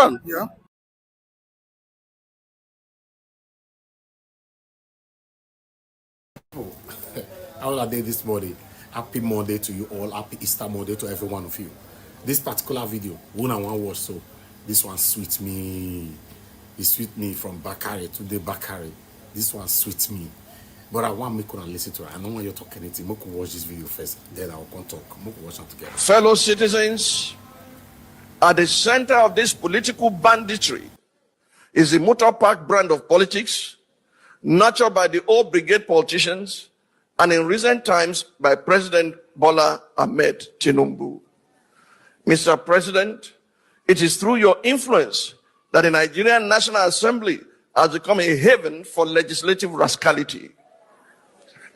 on. Yeah. How are they this morning? Happy Monday to you all. Happy Easter Monday to every one of you. This particular video, one and one watch, so this one sweet me. It sweet me from Bakare to the Bakare. This one sweet me. But I want me to listen to it. I don't want you to talk anything. Make watch this video first, then I'll come talk. Make watch them together. Fellow citizens, at the center of this political banditry is the motor park brand of politics, nurtured by the old brigade politicians, and in recent times by President Bola Ahmed Tinubu. Mr. President, it is through your influence that the Nigerian National Assembly has become a haven for legislative rascality.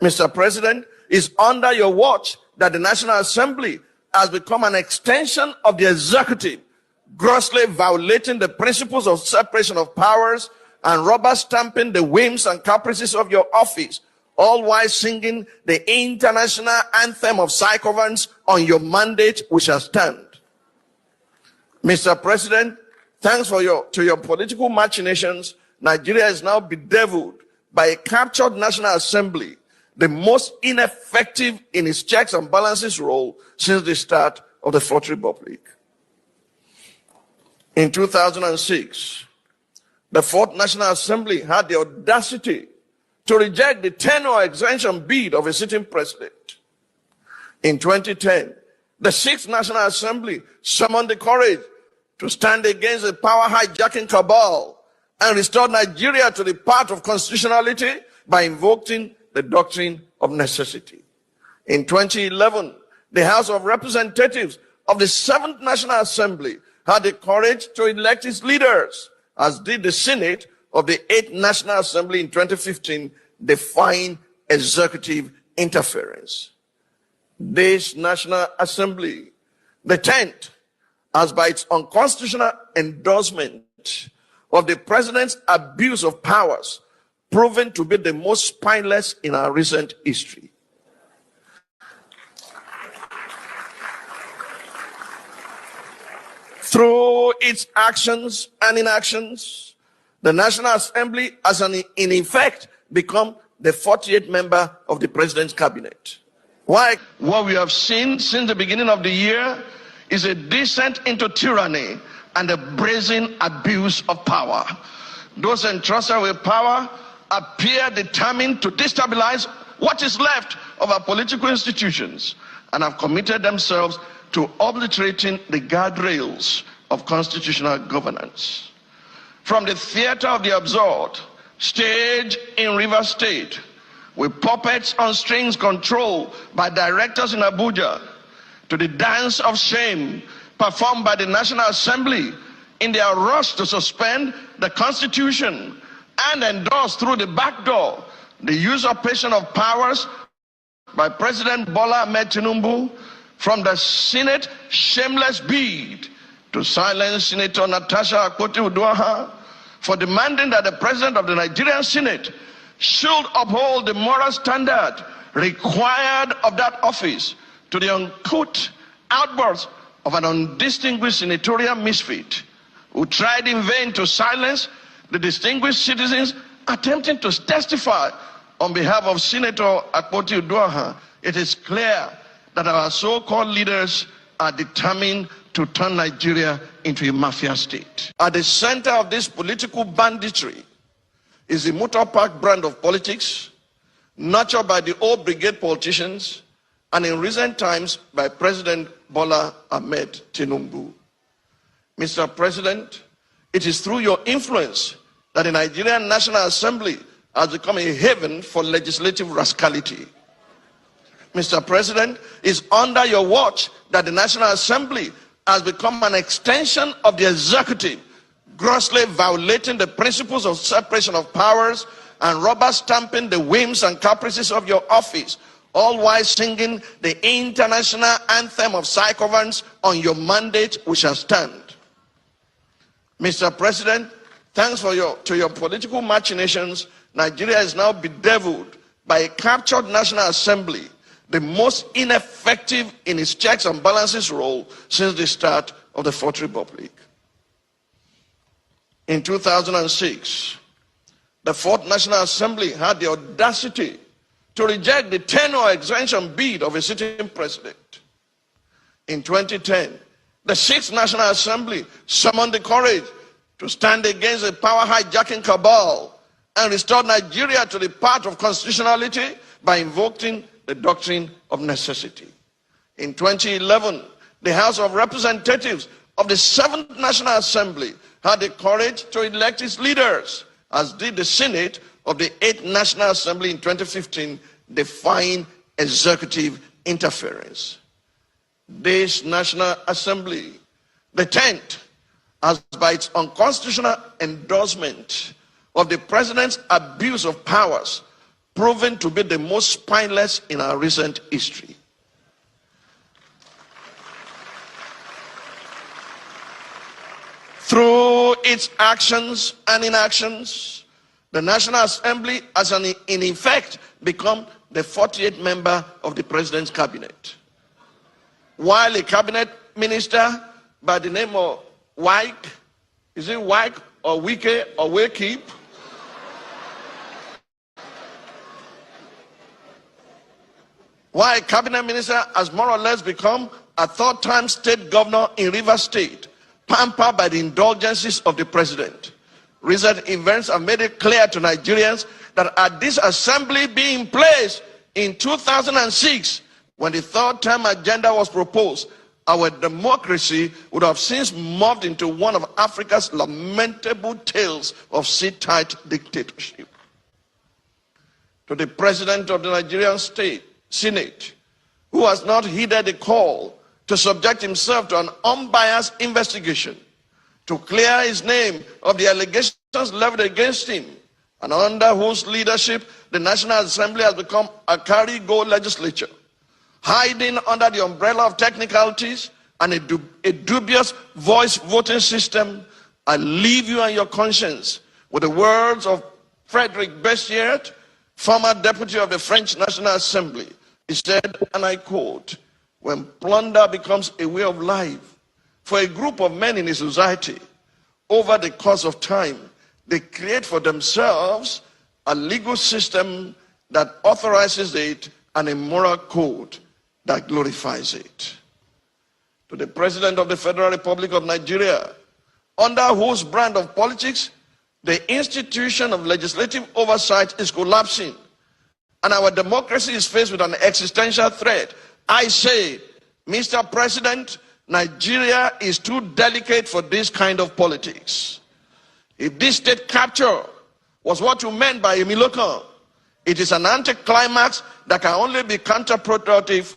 Mr. President, it's under your watch that the National Assembly has become an extension of the executive, grossly violating the principles of separation of powers and rubber stamping the whims and caprices of your office, all while singing the international anthem of psychoviolence on your mandate, we shall stand. Mr. President, thanks to your political machinations, Nigeria is now bedeviled by a captured National Assembly, the most ineffective in its checks and balances role since the start of the Fourth Republic. In 2006, the Fourth National Assembly had the audacity to reject the tenure extension bid of a sitting president. In 2010, the Sixth National Assembly summoned the courage to stand against the power hijacking cabal and restore Nigeria to the path of constitutionality by invoking the doctrine of necessity. In 2011, the House of Representatives of the Seventh National Assembly had the courage to elect its leaders, as did the Senate of the Eighth National Assembly in 2015, defying executive interference. This National Assembly, the 10th, has by its unconstitutional endorsement of the president's abuse of powers proven to be the most spineless in our recent history. Through its actions and inactions, the National Assembly has in effect become the 48th member of the president's cabinet. Why? What we have seen since the beginning of the year is a descent into tyranny and a brazen abuse of power. Those entrusted with power appear determined to destabilize what is left of our political institutions and have committed themselves to obliterating the guardrails of constitutional governance. From the theater of the absurd, stage in Rivers State, with puppets on strings controlled by directors in Abuja, to the dance of shame performed by the National Assembly in their rush to suspend the Constitution and endorse through the back door the usurpation of powers by President Bola Ahmed Tinubu, from the Senate shameless bid to silence Senator Natasha Akpoti-Uduaghan for demanding that the President of the Nigerian Senate should uphold the moral standard required of that office, to the uncouth outbursts of an undistinguished senatorial misfit who tried in vain to silence the distinguished citizens attempting to testify on behalf of Senator Akpoti-Uduaghan. It is clear that our so-called leaders are determined to turn Nigeria into a mafia state. At the center of this political banditry is the motor park brand of politics, nurtured by the old brigade politicians, and in recent times by President Bola Ahmed Tinubu. Mr. President, it is through your influence that the Nigerian National Assembly has become a haven for legislative rascality. Mr. President, it's under your watch that the National Assembly has become an extension of the executive, grossly violating the principles of separation of powers and rubber stamping the whims and caprices of your office, all while singing the international anthem of psychoviolence on your mandate, we shall stand. Mr. President, thanks to your political machinations, Nigeria is now bedeviled by a captured National Assembly, the most ineffective in its checks and balances role since the start of the Fourth Republic. In 2006, the Fourth National Assembly had the audacity to reject the tenure extension bid of a sitting president. In 2010, the Sixth National Assembly summoned the courage to stand against a power hijacking cabal and restore Nigeria to the path of constitutionality by invoking the doctrine of necessity. In 2011, the House of Representatives of the Seventh National Assembly had the courage to elect its leaders, as did the Senate of the Eighth National Assembly in 2015, defying executive interference. This National Assembly, the 10th, has by its unconstitutional endorsement of the president's abuse of powers proven to be the most spineless in our recent history. Through its actions and inactions, the National Assembly has in effect become the 48th member of the president's cabinet. While a cabinet minister by the name of Wike, is it Wike or Wike or Wakeep? Why a cabinet minister has more or less become a third-time state governor in Rivers State, pampered by the indulgences of the president. Recent events have made it clear to Nigerians that had this assembly been in place in 2006, when the third-term agenda was proposed, our democracy would have since morphed into one of Africa's lamentable tales of sit-tight dictatorship. To the president of the Nigerian Senate, who has not heeded the call to subject himself to an unbiased investigation, to clear his name of the allegations leveled against him, and under whose leadership the National Assembly has become a carry-go legislature, hiding under the umbrella of technicalities and a dubious voice voting system, I leave you and your conscience with the words of Frederick Bessiert, former deputy of the French National Assembly. He said, and I quote, "When plunder becomes a way of life for a group of men in a society, over the course of time, they create for themselves a legal system that authorizes it and a moral code that glorifies it." To the President of the Federal Republic of Nigeria, under whose brand of politics the institution of legislative oversight is collapsing and our democracy is faced with an existential threat, I say, Mr. President, Nigeria is too delicate for this kind of politics. If this state capture was what you meant by Emilokan, it is an anticlimax that can only be counterproductive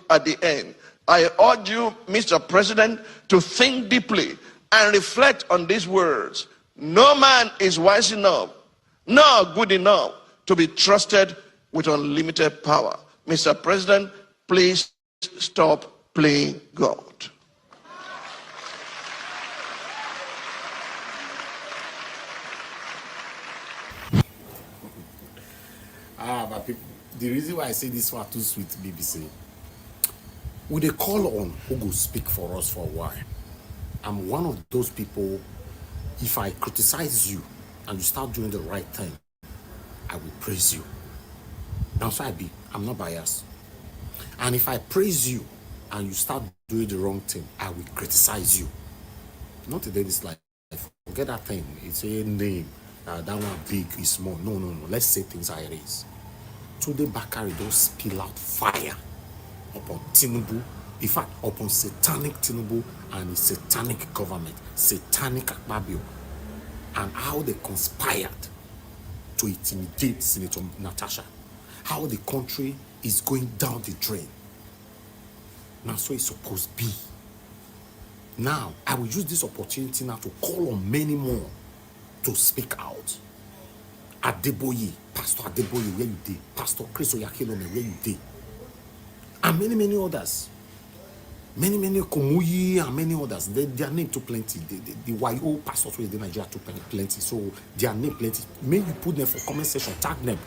at the end. I urge you, Mr. President, to think deeply and reflect on these words. No man is wise enough, nor good enough to be trusted with unlimited power. Mr. President, please stop playing God. But people, the reason why I say this one too sweet, BBC, would they call on who go speak for us for a while? I'm one of those people. If I criticize you and you start doing the right thing, I will praise you. That's why I'm not biased. And if I praise you and you start doing the wrong thing, I will criticize you. Not today this life. Forget that thing. It's a name. That one big is small. No. Let's say things how it is. Today Bakare don't spill out fire upon Tinubu. In fact, upon satanic Tinubu and his satanic government, satanic Akpabio, and how they conspired to intimidate Senator Natasha. How the country is going down the drain. Now, so it's supposed to be. Now, I will use this opportunity now to call on many more to speak out. Adeboye, Pastor Adeboye, where you did? Pastor Chris Oyakilome, where you did? And many others. Many Komuyi and many others. Their name too plenty. The YO pastors in Nigeria too plenty. So their name plenty. May you put them for comment section, tag them.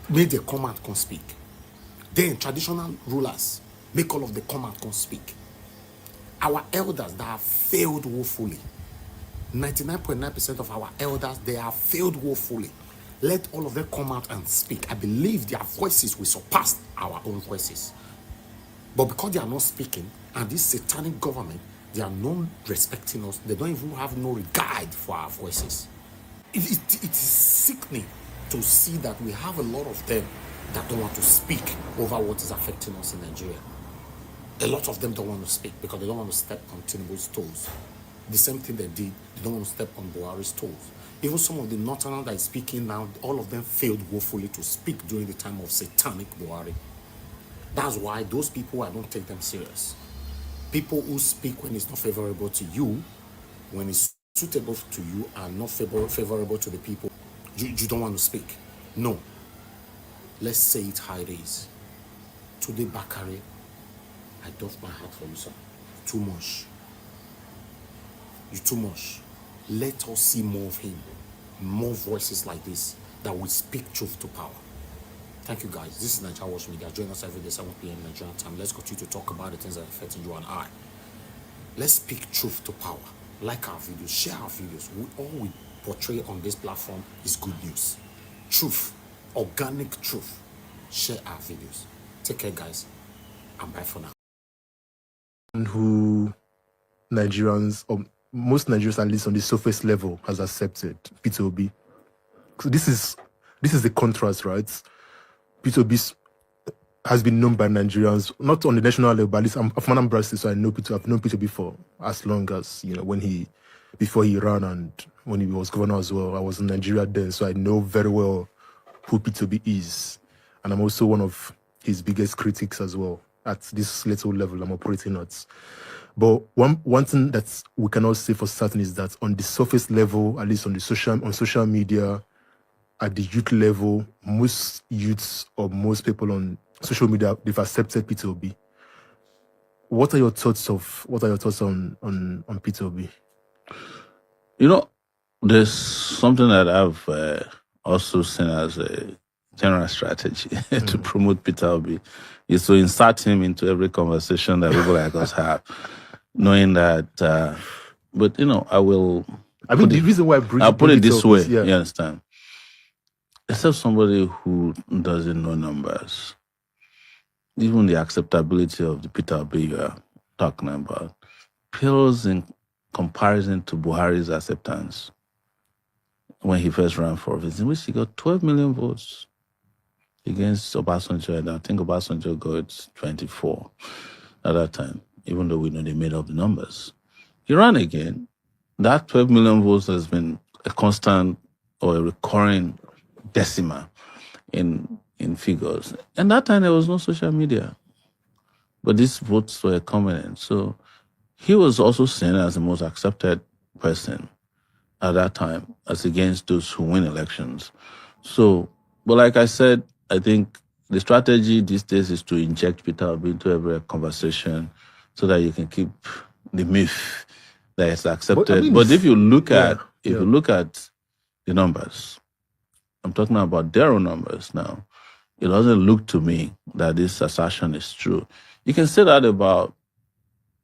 May they come and come speak. Then traditional rulers, make all of the come and come speak. Our elders that have failed woefully, 99.9% of our elders, they have failed woefully. Let all of them come out and speak. I believe their voices will surpass our own voices. But because they are not speaking, and this satanic government, they are not respecting us, they don't even have no regard for our voices. It is sickening to see that we have a lot of them that don't want to speak over what is affecting us in Nigeria. A lot of them don't want to speak because they don't want to step on Tinubu's toes. The same thing they did, they don't want to step on Buhari's toes. Even some of the Northerners that is speaking now, all of them failed woefully to speak during the time of satanic Buhari. That's why those people, I don't take them serious. People who speak when it's not favorable to you, when it's suitable to you, and not favorable to the people, you don't want to speak. No. Let's say it how it is. Today, Bakare, I doff my heart for you, sir. Too much. You're too much. Let us see more of him. More voices like this that will speak truth to power. Thank you, guys. This is Nigeria Watch Media. Join us every day, 7 p.m. Nigerian time. Let's continue to talk about the things that are affecting you and I. Let's speak truth to power. Like our videos, share our videos. All we portray on this platform is good news. Truth. Organic truth. Share our videos. Take care, guys. And bye for now. Who Nigerians, or most Nigerians at least on the surface level, has accepted Peter Obi. So this is the contrast, right? Peter Obi has been known by Nigerians, not on the national level, but at least I'm from Anambra State, so I've known Peter Obi for as long as, before he ran and when he was governor as well. I was in Nigeria then, so I know very well who Peter Obi is. And I'm also one of his biggest critics as well at this little level I'm operating at. But one thing that we cannot say for certain is that on the surface level, at least on social media, at the youth level, most youths or most people on social media, they've accepted Peter Obi. What are your thoughts on Peter Obi? There's something that I've also seen as a general strategy to promote Peter Obi is to insert him into every conversation that people like us have, knowing that. But I will. I mean, the reason why I'll put it this way. You understand? Except somebody who doesn't know numbers, even the acceptability of the Peter Obi you are talking about pales in comparison to Buhari's acceptance when he first ran for office, in which he got 12 million votes against Obasanjo, and I think Obasanjo got 24 at that time, even though we know they made up the numbers. He ran again. That 12 million votes has been a constant or a recurring decimal in figures. And that time there was no social media. But these votes were coming in. So he was also seen as the most accepted person at that time as against those who win elections. So, but like I said, I think the strategy these days is to inject Peter Obi into every conversation so that you can keep the myth that it's accepted. But if you look at the numbers, I'm talking about their own numbers now, it doesn't look to me that this assertion is true. You can say that about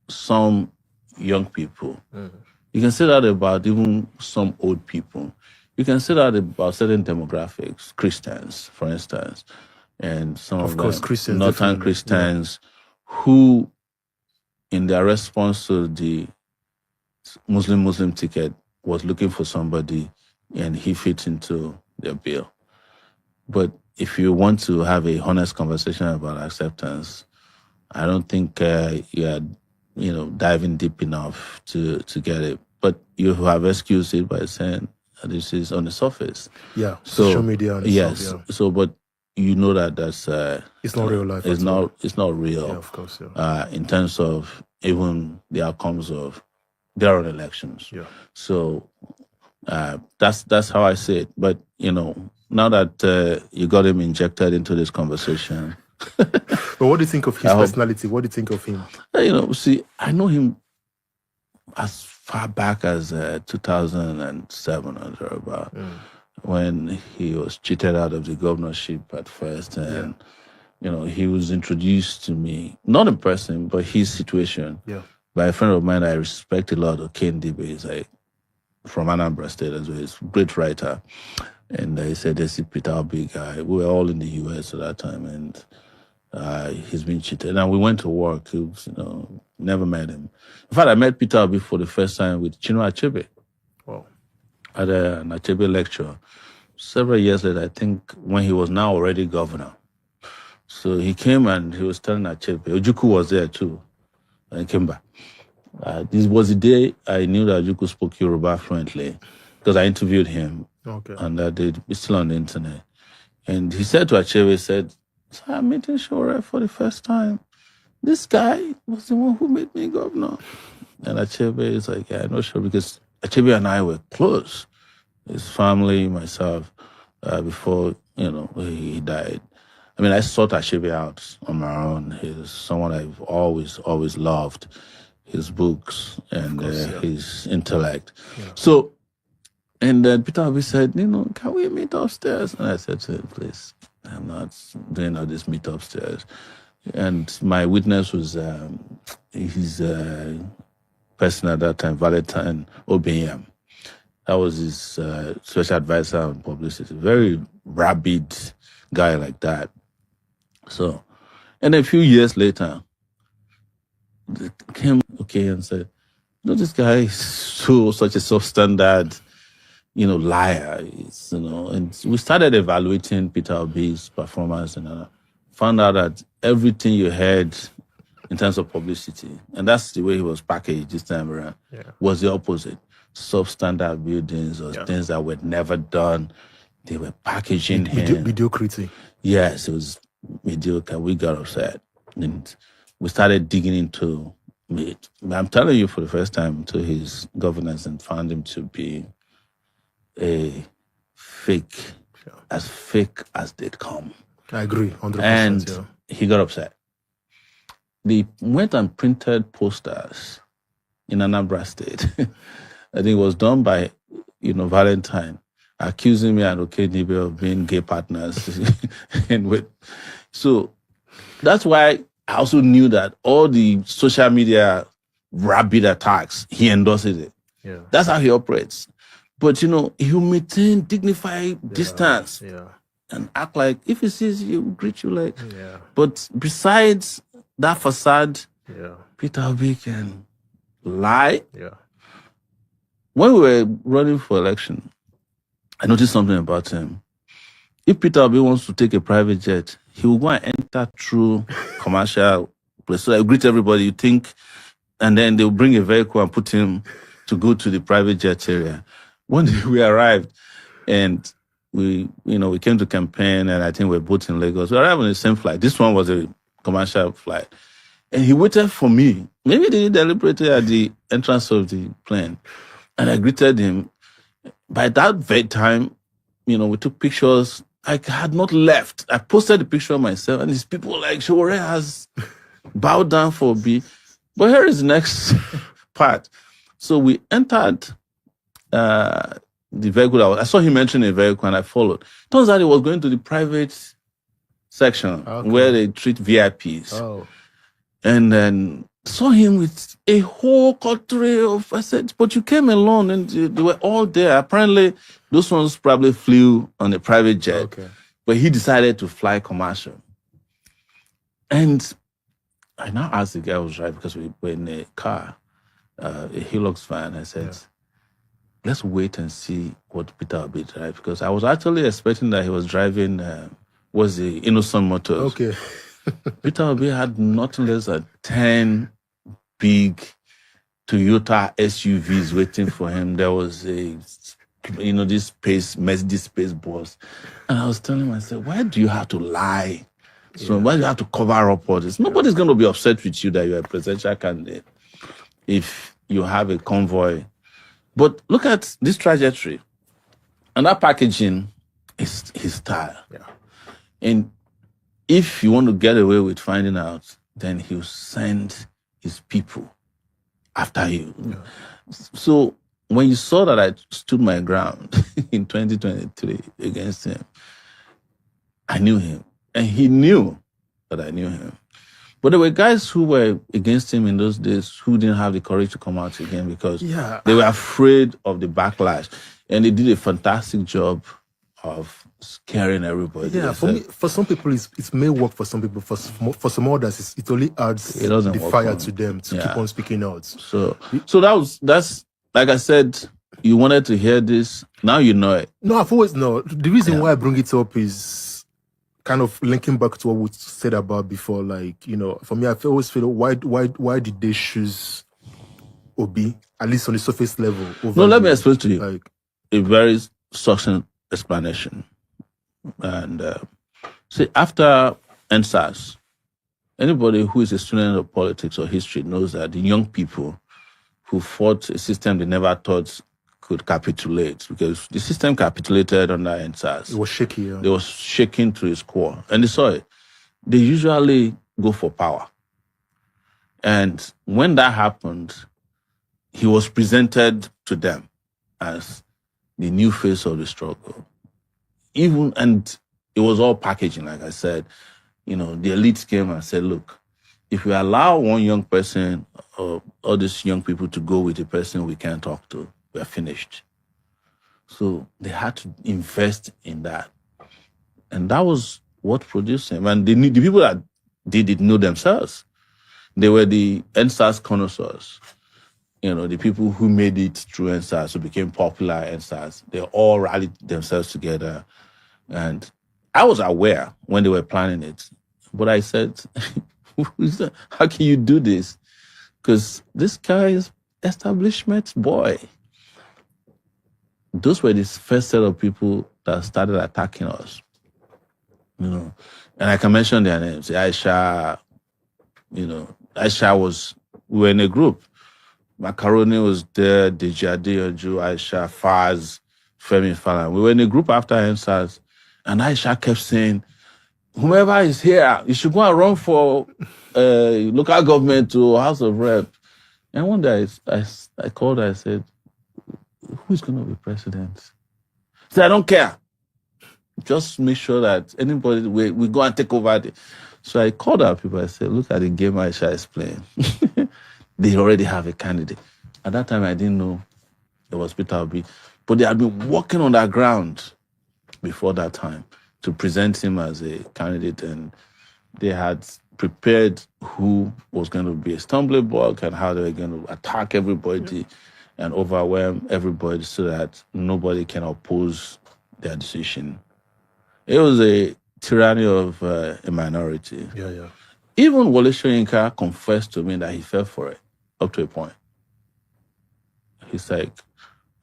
some young people. You can say that about even some old people. You can say that about certain demographics, Christians, for instance, and some of course, Christians, Northern Christians who, in their response to the Muslim ticket, was looking for somebody and he fit into their bill. But if you want to have a honest conversation about acceptance, I don't think you're diving deep enough to get it. But you have excused it by saying this is on the surface. Yeah, so, social media. And yes. Stuff, yeah. So, but you know that's it's not real life. It's not real. Yeah, of course. Yeah. In terms of even the outcomes of their own elections. Yeah. So that's how I see it. But now that you got him injected into this conversation. But what do you think of his personality? What do you think of him? See, I know him as far back as 2007 or thereabout, when he was cheated out of the governorship at first, and he was introduced to me, not in person, but his situation, by a friend of mine I respect a lot, Ken Dibe. He's like from Anambra State as well. He's a great writer. And he said, "This is Peter Obi guy." We were all in the US at that time, and he's been cheated. And we went to work. He was, never met him. In fact, I met Peter Obi for the first time with Chinua Achebe. Wow. At an Achebe lecture several years later, I think, when he was now already governor. So he came and he was telling Achebe, Ojukwu was there too, and came back. This was the day I knew that Ojukwu spoke Yoruba fluently, because I interviewed him. Okay. And it's still on the internet. And he said to Achebe, "So I'm meeting Shore for the first time. This guy was the one who made me governor." And Achebe is like, "Yeah, I'm not sure," because Achebe and I were close. His family, myself, before, he died. I mean, I sought Achebe out on my own. He's someone I've always loved, his books and his intellect. Yeah. So, and then Peter Obi said, "Can we meet upstairs?" And I said to him, "Please, I'm not doing all this meet upstairs." And my witness was his person at that time, Valentine Obinyam. That was his special advisor on publicity. Very rabid guy like that. So, and a few years later, they came and said, "This guy is such a substandard, liar." And we started evaluating Peter Obi's performance, and found out that everything you heard in terms of publicity, and that's the way he was packaged this time around, was the opposite. Substandard buildings or things that were never done. They were packaging him. Mediocrity. Yes, it was mediocre. We got upset. And we started digging into it. I'm telling you, for the first time, to his governance, and found him to be a fake, as fake as they'd come. I agree, 100%. And he got upset. They went and printed posters in Anambra State. I think it was done by, Valentine, accusing me and Okedibe of being gay partners. So that's why I also knew that all the social media rabid attacks, he endorses it. Yeah. That's how he operates. But, he'll maintain dignified distance and act like if he sees you, greet you like. Yeah. But besides that facade, Peter Obi can lie. Yeah. When we were running for election, I noticed something about him. If Peter Obi wants to take a private jet, he will go and enter through commercial place. So I greet everybody, you think, and then they'll bring a vehicle and put him to go to the private jet area. One day we arrived, and we came to campaign, and I think we were both in Lagos. We arrived on the same flight. This one was a commercial flight. And he waited for me. Maybe they deliberated at the entrance of the plane. And I greeted him. By that very time, we took pictures. I had not left. I posted the picture of myself, and these people were like, "Shore has bowed down for B." But here is the next part. So we entered the vehicle. I saw him entering a vehicle, and I followed. Turns out he was going to the private section where they treat VIPs. Oh. And then saw him with a whole coterie of, I said, "But you came alone," and they were all there. Apparently, those ones probably flew on a private jet. Okay. But he decided to fly commercial. And I now asked the guy who was driving, because we were in a car, a Hilux van. I said, "Let's wait and see what Peter Obi drives," because I was actually expecting that he was driving, was the Innocent Motors. Okay. Peter Obi had nothing less than 10 big Toyota SUVs waiting for him. There was this Mercedes Space bus. And I was telling myself, why do you have to lie? So why do you have to cover up all this? Nobody's going to be upset with you that you're a presidential candidate if you have a convoy. But look at this trajectory. And that packaging is his style. Yeah. And if you want to get away with finding out, then he'll send his people after you. Yeah. So when you saw that I stood my ground in 2023 against him, I knew him. And he knew that I knew him. But there were guys who were against him in those days who didn't have the courage to come out again because they were afraid of the backlash. And they did a fantastic job of scaring everybody. Yeah, for some people, it may work for some people. For some others, it only adds the fire to them to keep on speaking out. So that's like I said, you wanted to hear this. Now you know it. No, I've always known. The reason why I bring it up is kind of linking back to what we said about before. Like, you know, for me, I always feel why did they choose Obi, at least on the surface level? No, let me explain to you. Like a very succinct explanation. And see, after NSAS, anybody who is a student of politics or history knows that the young people who fought a system they never thought could capitulate, because the system capitulated under NSAS. It was shaky. It was shaking to its core. And they saw it. They usually go for power. And when that happened, he was presented to them as the new face of the struggle. And it was all packaging, like I said. You know, the elites came and said, look, if we allow one young person or all these young people to go with a person we can't talk to, we're finished. So they had to invest in that. And that was what produced him. And the people that did it know themselves. They were the NSAS connoisseurs. You know, the people who made it through NSAS, who became popular NSAS, they all rallied themselves together. And I was aware when they were planning it. But I said, how can you do this? Because this guy is establishment boy. Those were the first set of people that started attacking us. You know, and I can mention their names. Aisha, you know, we were in a group. Macaroni was there, Deji Adeyanju, Aisha, Faz, Femi Falan. We were in a group after NSAS, and Aisha kept saying, whomever is here, you should go and run for local government to House of Rep. And one day I called her, I said, who's going to be president? She said, I don't care. Just make sure that anybody, we go and take over. So I called our people, I said, look at the game Aisha is playing. They already have a candidate. At that time, I didn't know it was Peter Obi. But they had been working on that ground before that time to present him as a candidate. And they had prepared who was going to be a stumbling block and how they were going to attack everybody and overwhelm everybody so that nobody can oppose their decision. It was a tyranny of a minority. Yeah. Even Wole Soyinka confessed to me that he fell for it up to a point. He's like,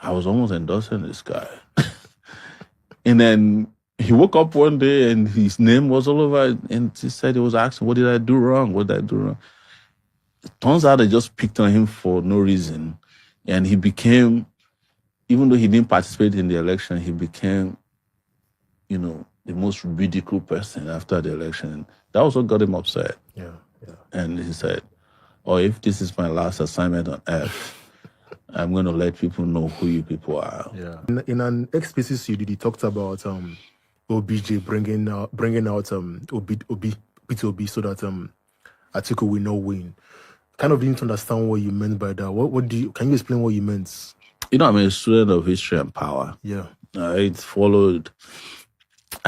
I was almost endorsing this guy. And then he woke up one day and his name was all over and he said he was asking, what did I do wrong? What did I do wrong? It turns out they just picked on him for no reason. And he became, even though he didn't participate in the election, he became, you know, the most ridiculed person after the election. That was what got him upset. Yeah. And he said, oh, if this is my last assignment on earth, I'm going to let people know who you people are. Yeah. In an ex-species you did, he talked about OBJ bringing out Obi so that Atiku will not win. Kind of didn't understand what you meant by that. Can you explain what you meant? You know, I'm a student of history and power. Yeah. I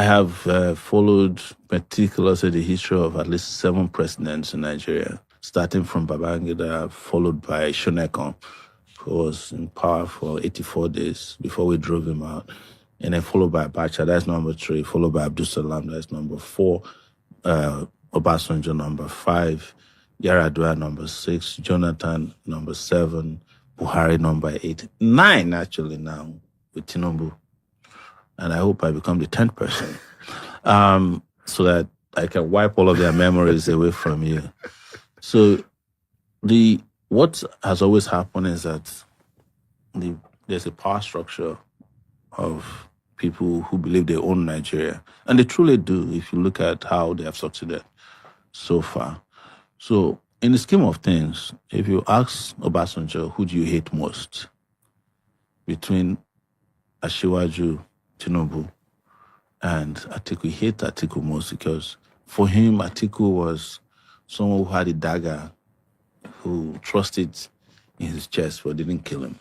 have followed meticulously the history of at least 7 presidents in Nigeria, starting from Babangida, followed by Shonekan, who was in power for 84 days before we drove him out, and then followed by Abacha, that's number 3, followed by Abdul Salam, that's number 4, Obasanjo, number 5, Yaradua, number 6, Jonathan, number 7, Buhari, number 8, 9 actually now with Tinubu. And I hope I become the 10th person so that I can wipe all of their memories away from you. So what has always happened is that there's a power structure of people who believe they own Nigeria. And they truly do if you look at how they have succeeded so far. So in the scheme of things, if you ask Obasanjo, who do you hate most between Asiwaju, Tinubu, and Atiku? He hates Atiku most because for him, Atiku was someone who had a dagger, who thrust it in his chest but didn't kill him.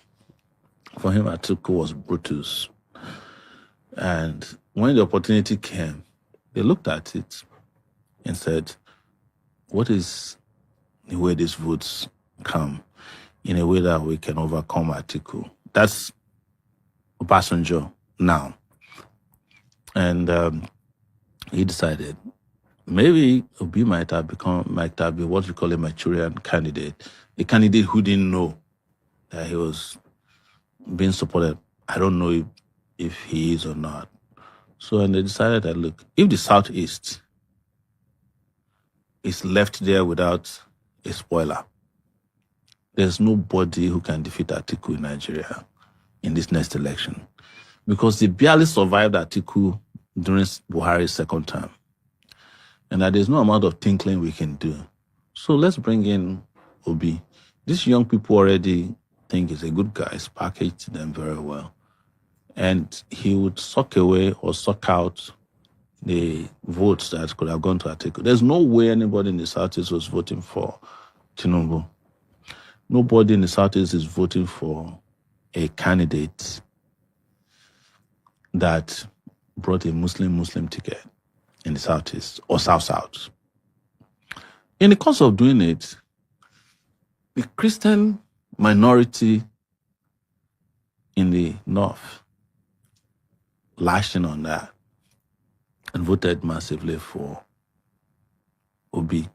For him, Atiku was Brutus. And when the opportunity came, they looked at it and said, what is the way these votes come in a way that we can overcome Atiku? That's Obasanjo now. And he decided maybe Obi might have been what we call a Manchurian candidate, a candidate who didn't know that he was being supported. I don't know if he is or not. So and they decided that, look, if the Southeast is left there without a spoiler, there's nobody who can defeat Atiku in Nigeria in this next election. Because they barely survived Atiku during Buhari's second term. And that there's no amount of tinkling we can do. So let's bring in Obi. These young people already think he's a good guy. He's packaged them very well. And he would suck away or suck out the votes that could have gone to Atiku. There's no way anybody in the Southeast was voting for Tinubu. Nobody in the Southeast is voting for a candidate that brought a Muslim ticket in the Southeast or South-South. In the course of doing it, the Christian minority in the North lashed in on that and voted massively for Obi.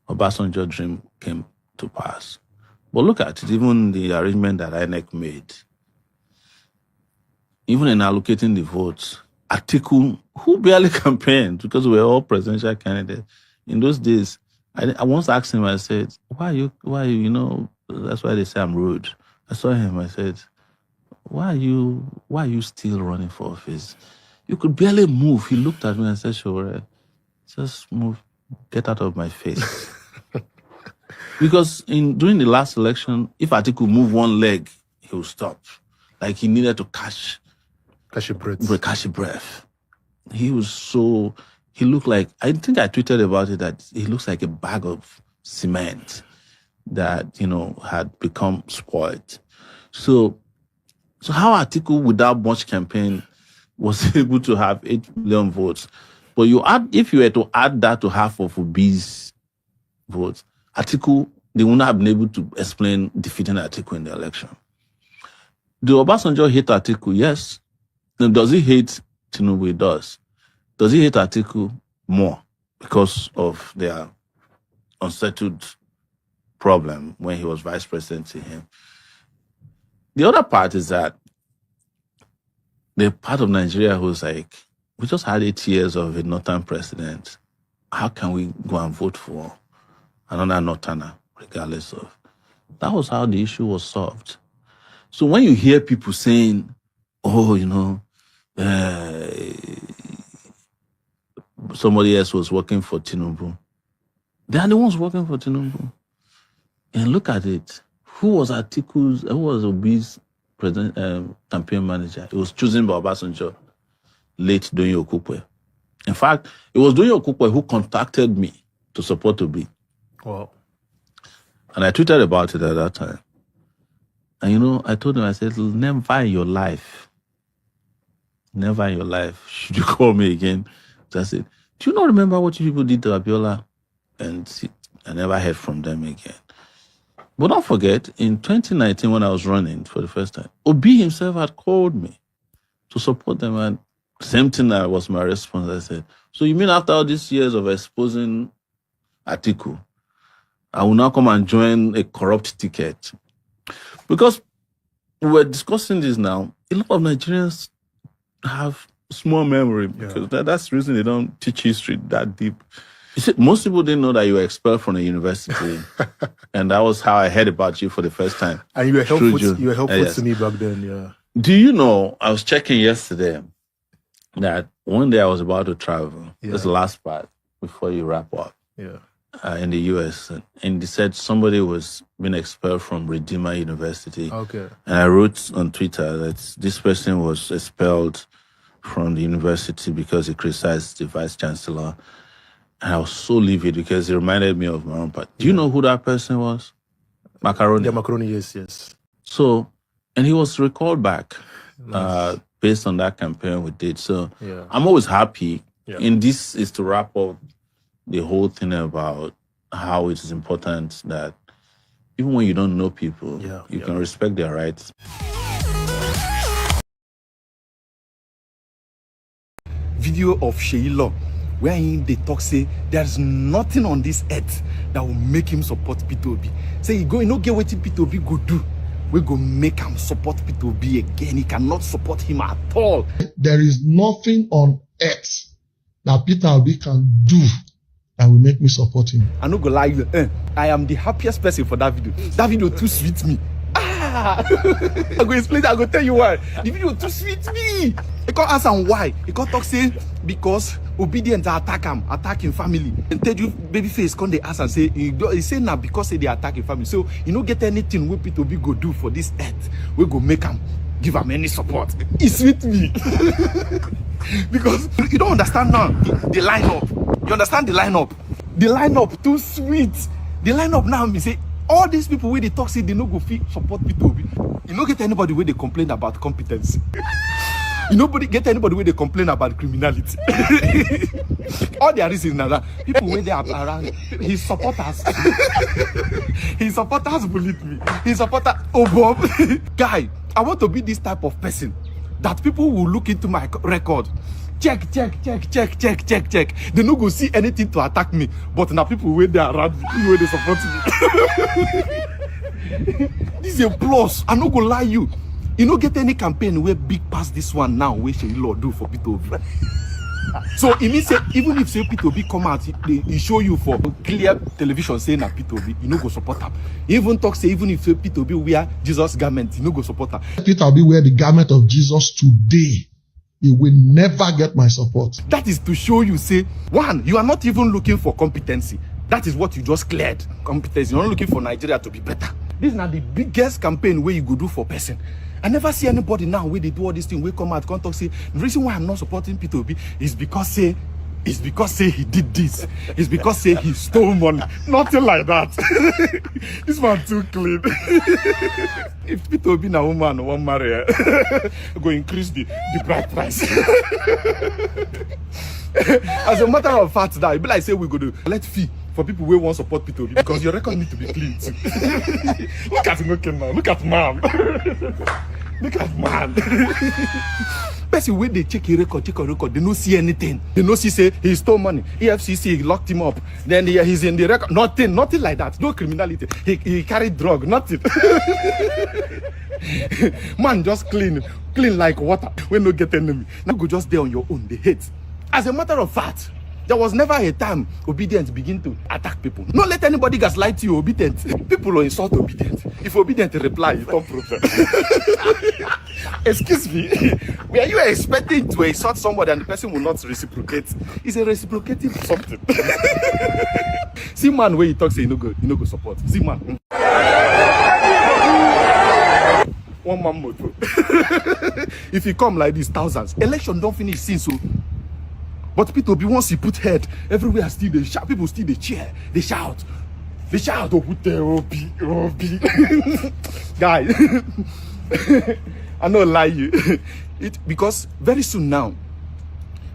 Obasanjo's dream came to pass. But look at it, even the arrangement that INEC made, even in allocating the votes, Atiku, who barely campaigned because we were all presidential candidates, in those days, I once asked him, I said, why are you, that's why they say I'm rude. I saw him, I said, why are you still running for office? You could barely move. He looked at me and said, Showore, just move, get out of my face. Because during the last election, if Atiku moved one leg, he would stop. Like he needed to catch a breath. He looked like, I think I tweeted about it, that he looks like a bag of cement that, had become spoiled. So how Atiku, without much campaign, was able to have 8 million votes? But if you were to add that to half of Obi's votes, Atiku, they would not have been able to explain defeating Atiku in the election. Do Obasanjo hate Atiku? Yes. Does he hate Tinubu? He does. Does he hate Atiku more because of their unsettled problem when he was vice president to him? The other part is that the part of Nigeria who's like, we just had 8 years of a northern president. How can we go and vote for another northerner, regardless of? That was how the issue was solved. So when you hear people saying, somebody else was working for Tinubu, they are the ones working for Tinubu. And look at it. Who was Obi's campaign manager? It was chosen by Obasanjo, late Doyin Okukwe. In fact, it was Doyin Okukwe who contacted me to support Obi. Wow. And I tweeted about it at that time. And I told him, I said, never in your life should you call me again. So I said, do you not remember what you people did to Abiola? And I never heard from them again. But don't forget, in 2019, when I was running for the first time, Obi himself had called me to support them. And same thing that was my response. I said, so you mean after all these years of exposing Atiku, I will now come and join a corrupt ticket? Because we were discussing this now, a lot of Nigerians have small memory because that's the reason they don't teach history that deep. You see, most people didn't know that you were expelled from a university. And that was how I heard about you for the first time. And you were helpful to me back then, yeah. Do you know, I was checking yesterday that one day I was about to travel. Yeah. This is the last part before you wrap up. Yeah. In the US. And they said somebody was being expelled from Redeemer University. Okay. And I wrote on Twitter that this person was expelled from the university because he criticized the vice chancellor. And I was so livid because it reminded me of my own part. Do you know who that person was? Macaroni. Yeah, Macaroni, yes. So, and he was recalled back Nice. based on that campaign we did. So Yeah. I'm always happy. Yeah. And this is to wrap up the whole thing about how it is important that even when you don't know people, you can respect their rights. Video of Sheilo wherein they talk say there's nothing on this earth that will make him support P2B. Say he go, you know, get what P2B go do. We go make him support P2B again. He cannot support him at all. There is nothing on earth that Peter Obi can do that will make me support him. I no go lie you. I am the happiest person for that video. That video too sweet me. I go explain that. I go tell you why. The video too sweet me. He can't ask him why. He can't talk say because obedience attack him family. And tell you babyface come they ask and say he say now because say they attack him family. So you don't get anything we Peter Obi go do for this earth. We go make him give him any support. It's sweet me. Because you don't understand now the lineup. You understand the lineup? The lineup too sweet. The lineup now me say all these people where they talk say they no go fit support P2B. You no get anybody where they complain about competence. You nobody get anybody where they complain about criminality. All their reasons now that people where they are around his supporters. His supporters bullied me. His supporters Bob. Guy, I want to be this type of person that people will look into my record. Check. They no go see anything to attack me. But now people where they are around me, where they support me. This is a plus. I no go lie you. You no get any campaign where big past this one now where Sheilo do for P2B. So it means say even if say P2B come out, he show you for clear television saying that P2B, you no go support him. Even talk say even if say P2B wear Jesus garment, you no go support him. Peter Obi wear the garment of Jesus today, he will never get my support. That is to show you say one, you are not even looking for competency. That is what you just cleared. Competency. You're not looking for Nigeria to be better. This is not the biggest campaign where you go do for person. I never see anybody now where they do all these things, where come out, come talk, say, the reason why I'm not supporting P2B is because say he did this. It's because say he stole money. Nothing like that. This man too clean. If P2B na woman won't marry, go increase the bride price. As a matter of fact, that it be like say we go to let fee for people who won't support P2B because your record need to be clean too. Look at him now. Look at man. Look at man. Person when they check a record, they don't see anything. They don't see say he stole money. EFCC locked him up. Then he's in the record. Nothing like that. No criminality. He carried drug. Nothing. Man, just clean like water. When no get enemy. Now go just there on your own. They hate. As a matter of fact, there was never a time obedience begin to attack people. Don't let anybody gaslight you, obedient. People will insult obedient. If obedient reply, you don't prove them. Excuse me. Were you expecting to insult somebody and the person will not reciprocate? It's a reciprocating something. See man where he talks, say you no go support. See man. One man motor. If you come like this, thousands. Election don't finish since so. But P2B once he put head, everywhere still they shout, people still they cheer, they shout, oh put there, Obi. Guy, I no lie you. Because very soon now,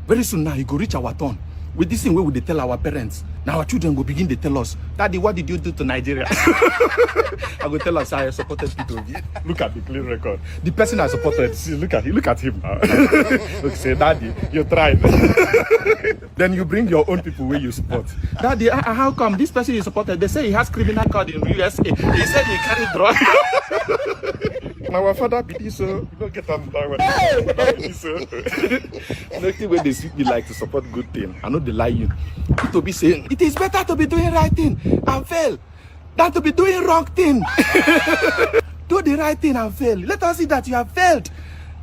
you go reach our turn. With this thing where would they tell our parents? Now our children go begin to tell us, Daddy, what did you do to Nigeria? I go tell us I supported P2B. Look at the clean record. The person I supported, see, look at him now. Look, say, Daddy, you tried. Then you bring your own people where you support. Daddy, how come this person you supported? They say he has criminal card in USA. He said he carried drugs. Our father be this, so you don't get on that one. Nothing where they sweet me like to support good thing. I know they lie you. To be saying it is better to be doing right thing and fail than to be doing wrong thing. Do the right thing and fail. Let us see that you have failed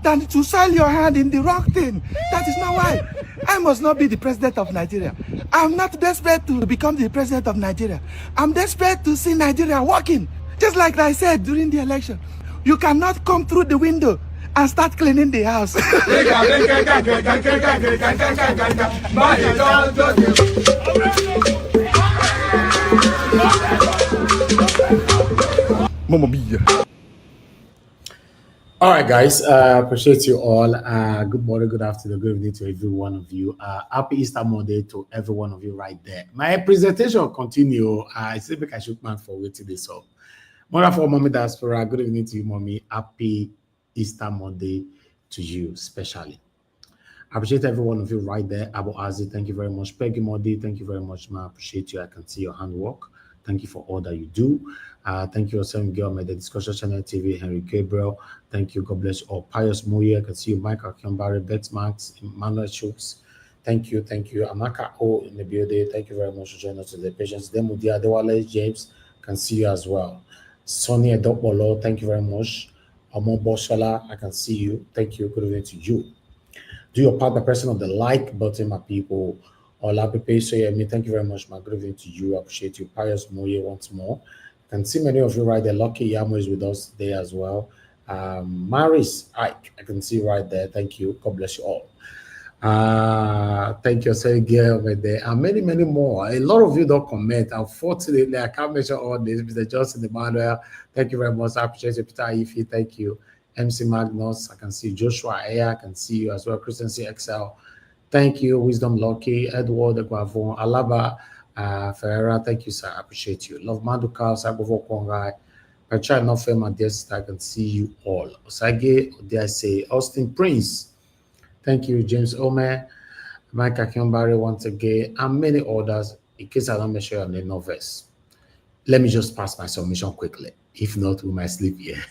than to sell your hand in the wrong thing. That is not why. I must not be the president of Nigeria. I'm not desperate to become the president of Nigeria. I'm desperate to see Nigeria working. Just like I said during the election. You cannot come through the window and start cleaning the house. Mamma mia. All right, guys. Appreciate you all. Good morning, good afternoon, good evening to every one of you. Happy Easter Monday to every one of you right there. My presentation will continue. I say I should man for waiting this up. Mother for Mommy Diaspora, good evening to you, Mommy. Happy Easter Monday to you, especially. I appreciate every one of you right there. Abu Azi, thank you very much. Peggy Modi, thank you very much, man. I appreciate you. I can see your handwork. Thank you for all that you do. Thank you, Osem Girl, the Discussion Channel TV, Henry Gabriel. Thank you. God bless you all. Pius Moye, I can see you. Michael Kiambari, Beth Marks, Emmanuel Schultz. Thank you. Thank you. Amaka O in the building. Thank you very much for joining us today. Patience. Demudia Dewale James, can see you as well. Sonny Adopolo, thank you very much. Amo Boshala, I can see you. Thank you. Good evening to you. Do your part by pressing on the like button, my people. Olabipe Soyemi, thank you very much, my good evening to you. I appreciate you. Pius Moye once more. I can see many of you right there. Lucky Yamo is with us there as well. Maris Ike, I can see right there. Thank you. God bless you all. Thank you, Sergey, over there. And many, many more. A lot of you don't comment. Unfortunately, I can't mention all this. Mr. Justin Emmanuel, thank you very much. I appreciate you. Peter Ife, thank you. MC Magnus, I can see Joshua Aya, I can see you as well. Presidency XL, thank you. Wisdom Lucky, Edward Guavon, Alaba Ferreira, thank you, sir. I appreciate you. Love Maduka, Sagovo Kongai, Petra Nofema, dear sister, I can see you all. Osage, dare I say, Austin Prince, thank you. James Omer, Mike Akimbari once again, and many others. In case I don't mention your name, no verse. Let me just pass my submission quickly. If not, we might sleep here.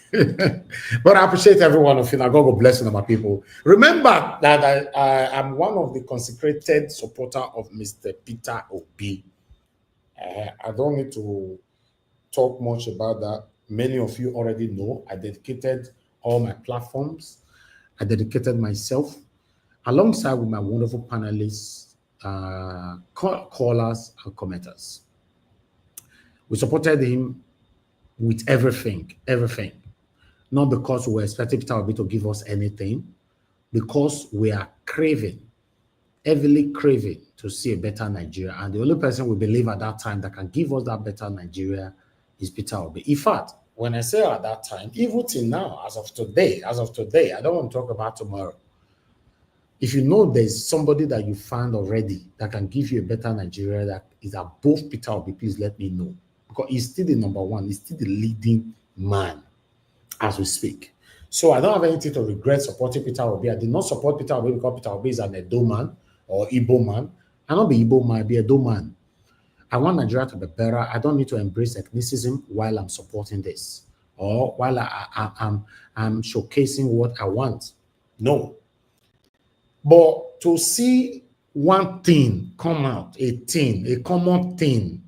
But I appreciate every one of you. Now, God will bless you, my people. Remember that I am one of the consecrated supporter of Mr. Peter Obi. I don't need to talk much about that. Many of you already know I dedicated all my platforms. I dedicated myself alongside with my wonderful panelists, callers, and commenters. We supported him with everything. Not because we were expecting Peter Obi to give us anything, because we are heavily craving to see a better Nigeria. And the only person we believe at that time that can give us that better Nigeria is Peter Obi. In fact, when I say at that time, even till now, as of today, I don't want to talk about tomorrow. If you know there's somebody that you found already that can give you a better Nigeria that is above Peter Obi, please let me know. Because he's still the number one, he's still the leading man as we speak. So I don't have anything to regret supporting Peter Obi. I did not support Peter Obi because Peter Obi is an Edo man or Igbo man. I don't be Igbo man, I be Edo man. I want Nigeria to be better. I don't need to embrace ethnicism while I'm supporting this or while I'm showcasing what I want. No. But to see one thing come out, a common thing,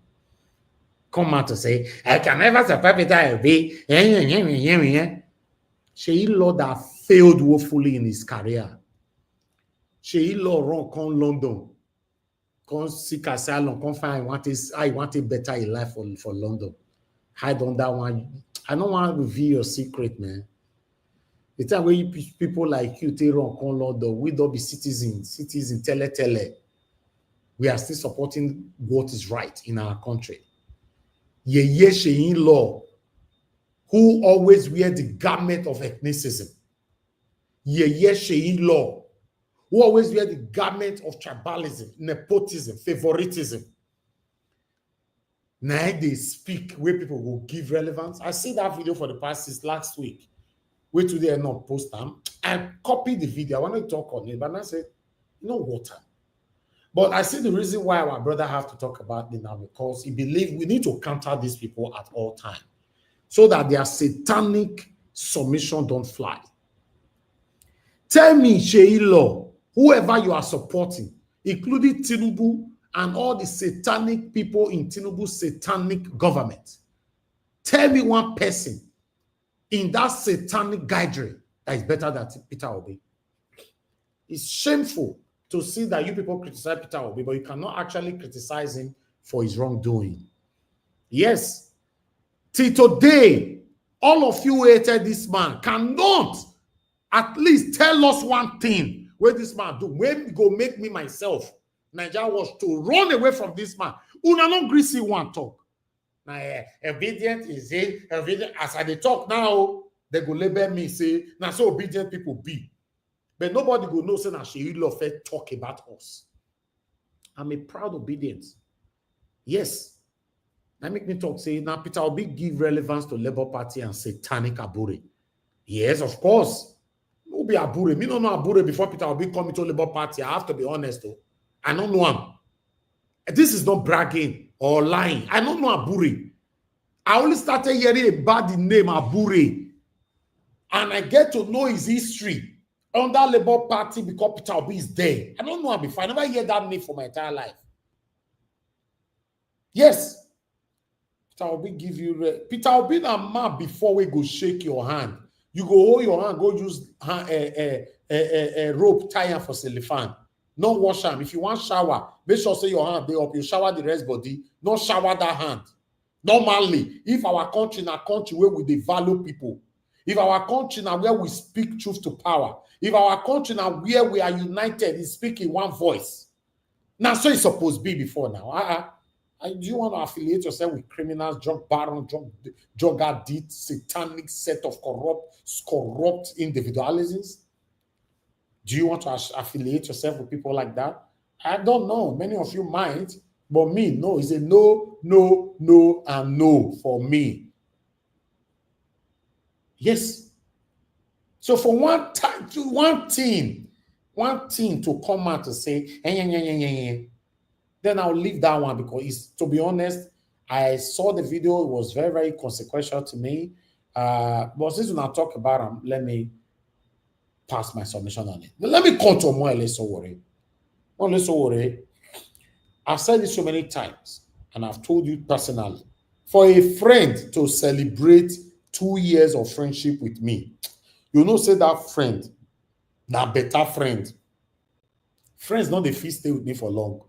come out to say, I can never support Peter Obi. Sheyi Law that failed woefully in his career. Sheyi Law run come London, come seek asylum, come find I want a better life for London. Hide on that one. I don't want to reveal your secret, man. The time where people like you take run come London, we don't be citizens, tele. We are still supporting what is right in our country. Yeye Sheyi Law, who always wear the garment of ethnicism. Yeye Sheyi Law, who always wear the garment of tribalism, nepotism, favoritism. Now they speak where people will give relevance. I see that video for the past since last week. Wait till they not post them. I copied the video. I want to talk on it, but I said, no water. But I see the reason why our brother have to talk about it now, because he believes we need to counter these people at all times, so that their satanic submission don't fly. Tell me, Sheyi Law, whoever you are supporting, including Tinubu and all the satanic people in Tinubu's satanic government, tell me one person in that satanic gathering that is better than Peter Obi. It's shameful to see that you people criticize Peter Obi, but you cannot actually criticize him for his wrongdoing. Yes, till today, all of you who hated this man cannot at least tell us one thing where this man do. When go make me myself Nigeria was to run away from this man. Una no gree see one talk. Now, obedient is it? Obedient. As I dey talk now, they go label me, say, now so obedient people be. But nobody go know, say, now she love talk about us. I'm a proud obedience. Yes. That make me talk, say, now Peter Obi give relevance to Labour Party and satanic Abure. Yes, of course. Who be Abure? Me don't know Abure before Peter Obi come into Labour Party. I have to be honest, though. I don't know him. This is not bragging or lying. I don't know Abure. I only started hearing about the name Abure. And I get to know his history under Labour Party because Peter Obi is there. I don't know him before. I never heard that name for my entire life. Yes. Peter Obi give you... Peter Obi na man before we go shake your hand. You go hold your hand, go use rope, tie him for cellophane. No wash him. If you want shower, make sure say your hand dey up. You shower the rest body. No shower that hand. Normally, if our country na country where we dey value people, if our country na where we speak truth to power, if our country na where we are united in speaking one voice, now so it's supposed to be before now. Do you want to affiliate yourself with criminals, drug barons, drug addicts, satanic set of corrupt individualisms? Do you want to affiliate yourself with people like that? I don't know. Many of you might, but me, no. It's a no, no, no, and no for me. Yes. So for one thing to come out to say, then I'll leave that one because it's, to be honest, I saw the video. It was very, very consequential to me. But since we're not talking about them, let me pass my submission on it. But let me come to more or less worry. More or less worry. I've said this so many times, and I've told you personally, for a friend to celebrate 2 years of friendship with me, you know, say that friend, that better friend, friends not the fee stay with me for long.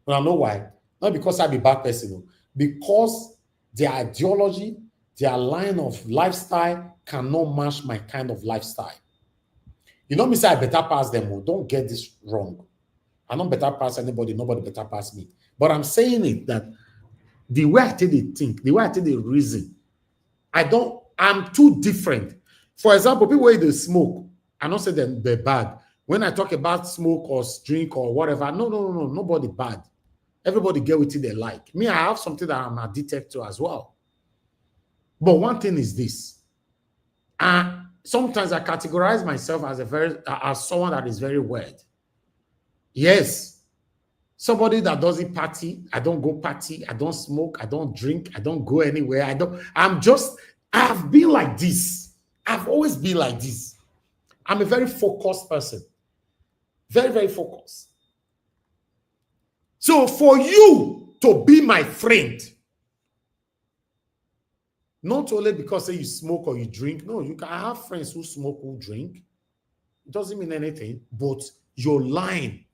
But I know why. Not because I'm a bad person, because their ideology, their line of lifestyle cannot match my kind of lifestyle. You know me say I better pass them. Don't get this wrong. I don't better pass anybody, nobody better pass me. But I'm saying it that the way I take the think, the way I take the reason, I'm too different. For example, people where they smoke, I don't say they're bad. When I talk about smoke or drink or whatever, no, nobody bad. Everybody get what they like. Me, I have something that I'm addicted to as well. But one thing is this. Sometimes I categorize myself as someone that is very weird. Yes. Somebody that doesn't party. I don't go party. I don't smoke. I don't drink. I don't go anywhere. I've been like this. I've always been like this. I'm a very focused person. Very, very focused. So for you to be my friend, not only because say you smoke or you drink, no, you can have friends who smoke, who drink. It doesn't mean anything, but your line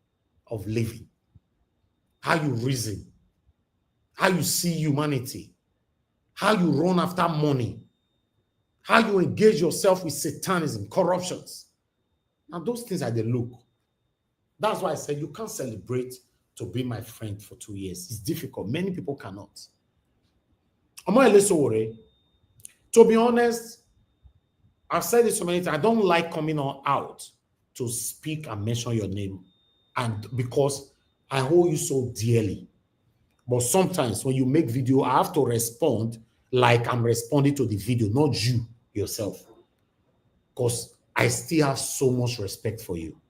of living, how you reason, how you see humanity, how you run after money, how you engage yourself with satanism, corruptions. Now those things are the look. That's why I said you can't celebrate to be my friend for 2 years. It's difficult. Many people cannot. I'm not a little worried. To be honest, I've said this so many times. I don't like coming out to speak and mention your name, and because I hold you so dearly. But sometimes when you make video, I have to respond like I'm responding to the video, not you yourself, because I still have so much respect for you.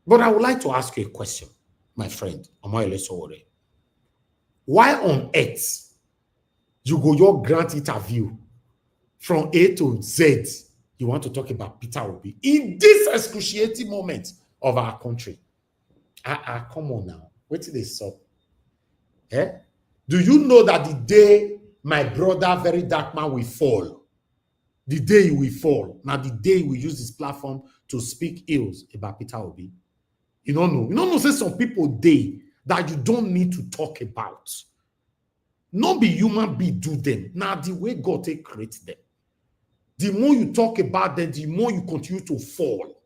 But I would like to ask you a question, my friend. Why on earth you go your grant interview from A to Z? You want to talk about Peter Obi in this excruciating moment of our country? Come on now. Wait till they stop. Do you know that the day my brother, very dark man, will fall, the day he will fall, now the day he will use this platform to speak ills about Peter Obi? You don't know. You don't know, say some people day that you don't need to talk about. Not be human being do them. Now the way God take create them. The more you talk about them, the more you continue to fall.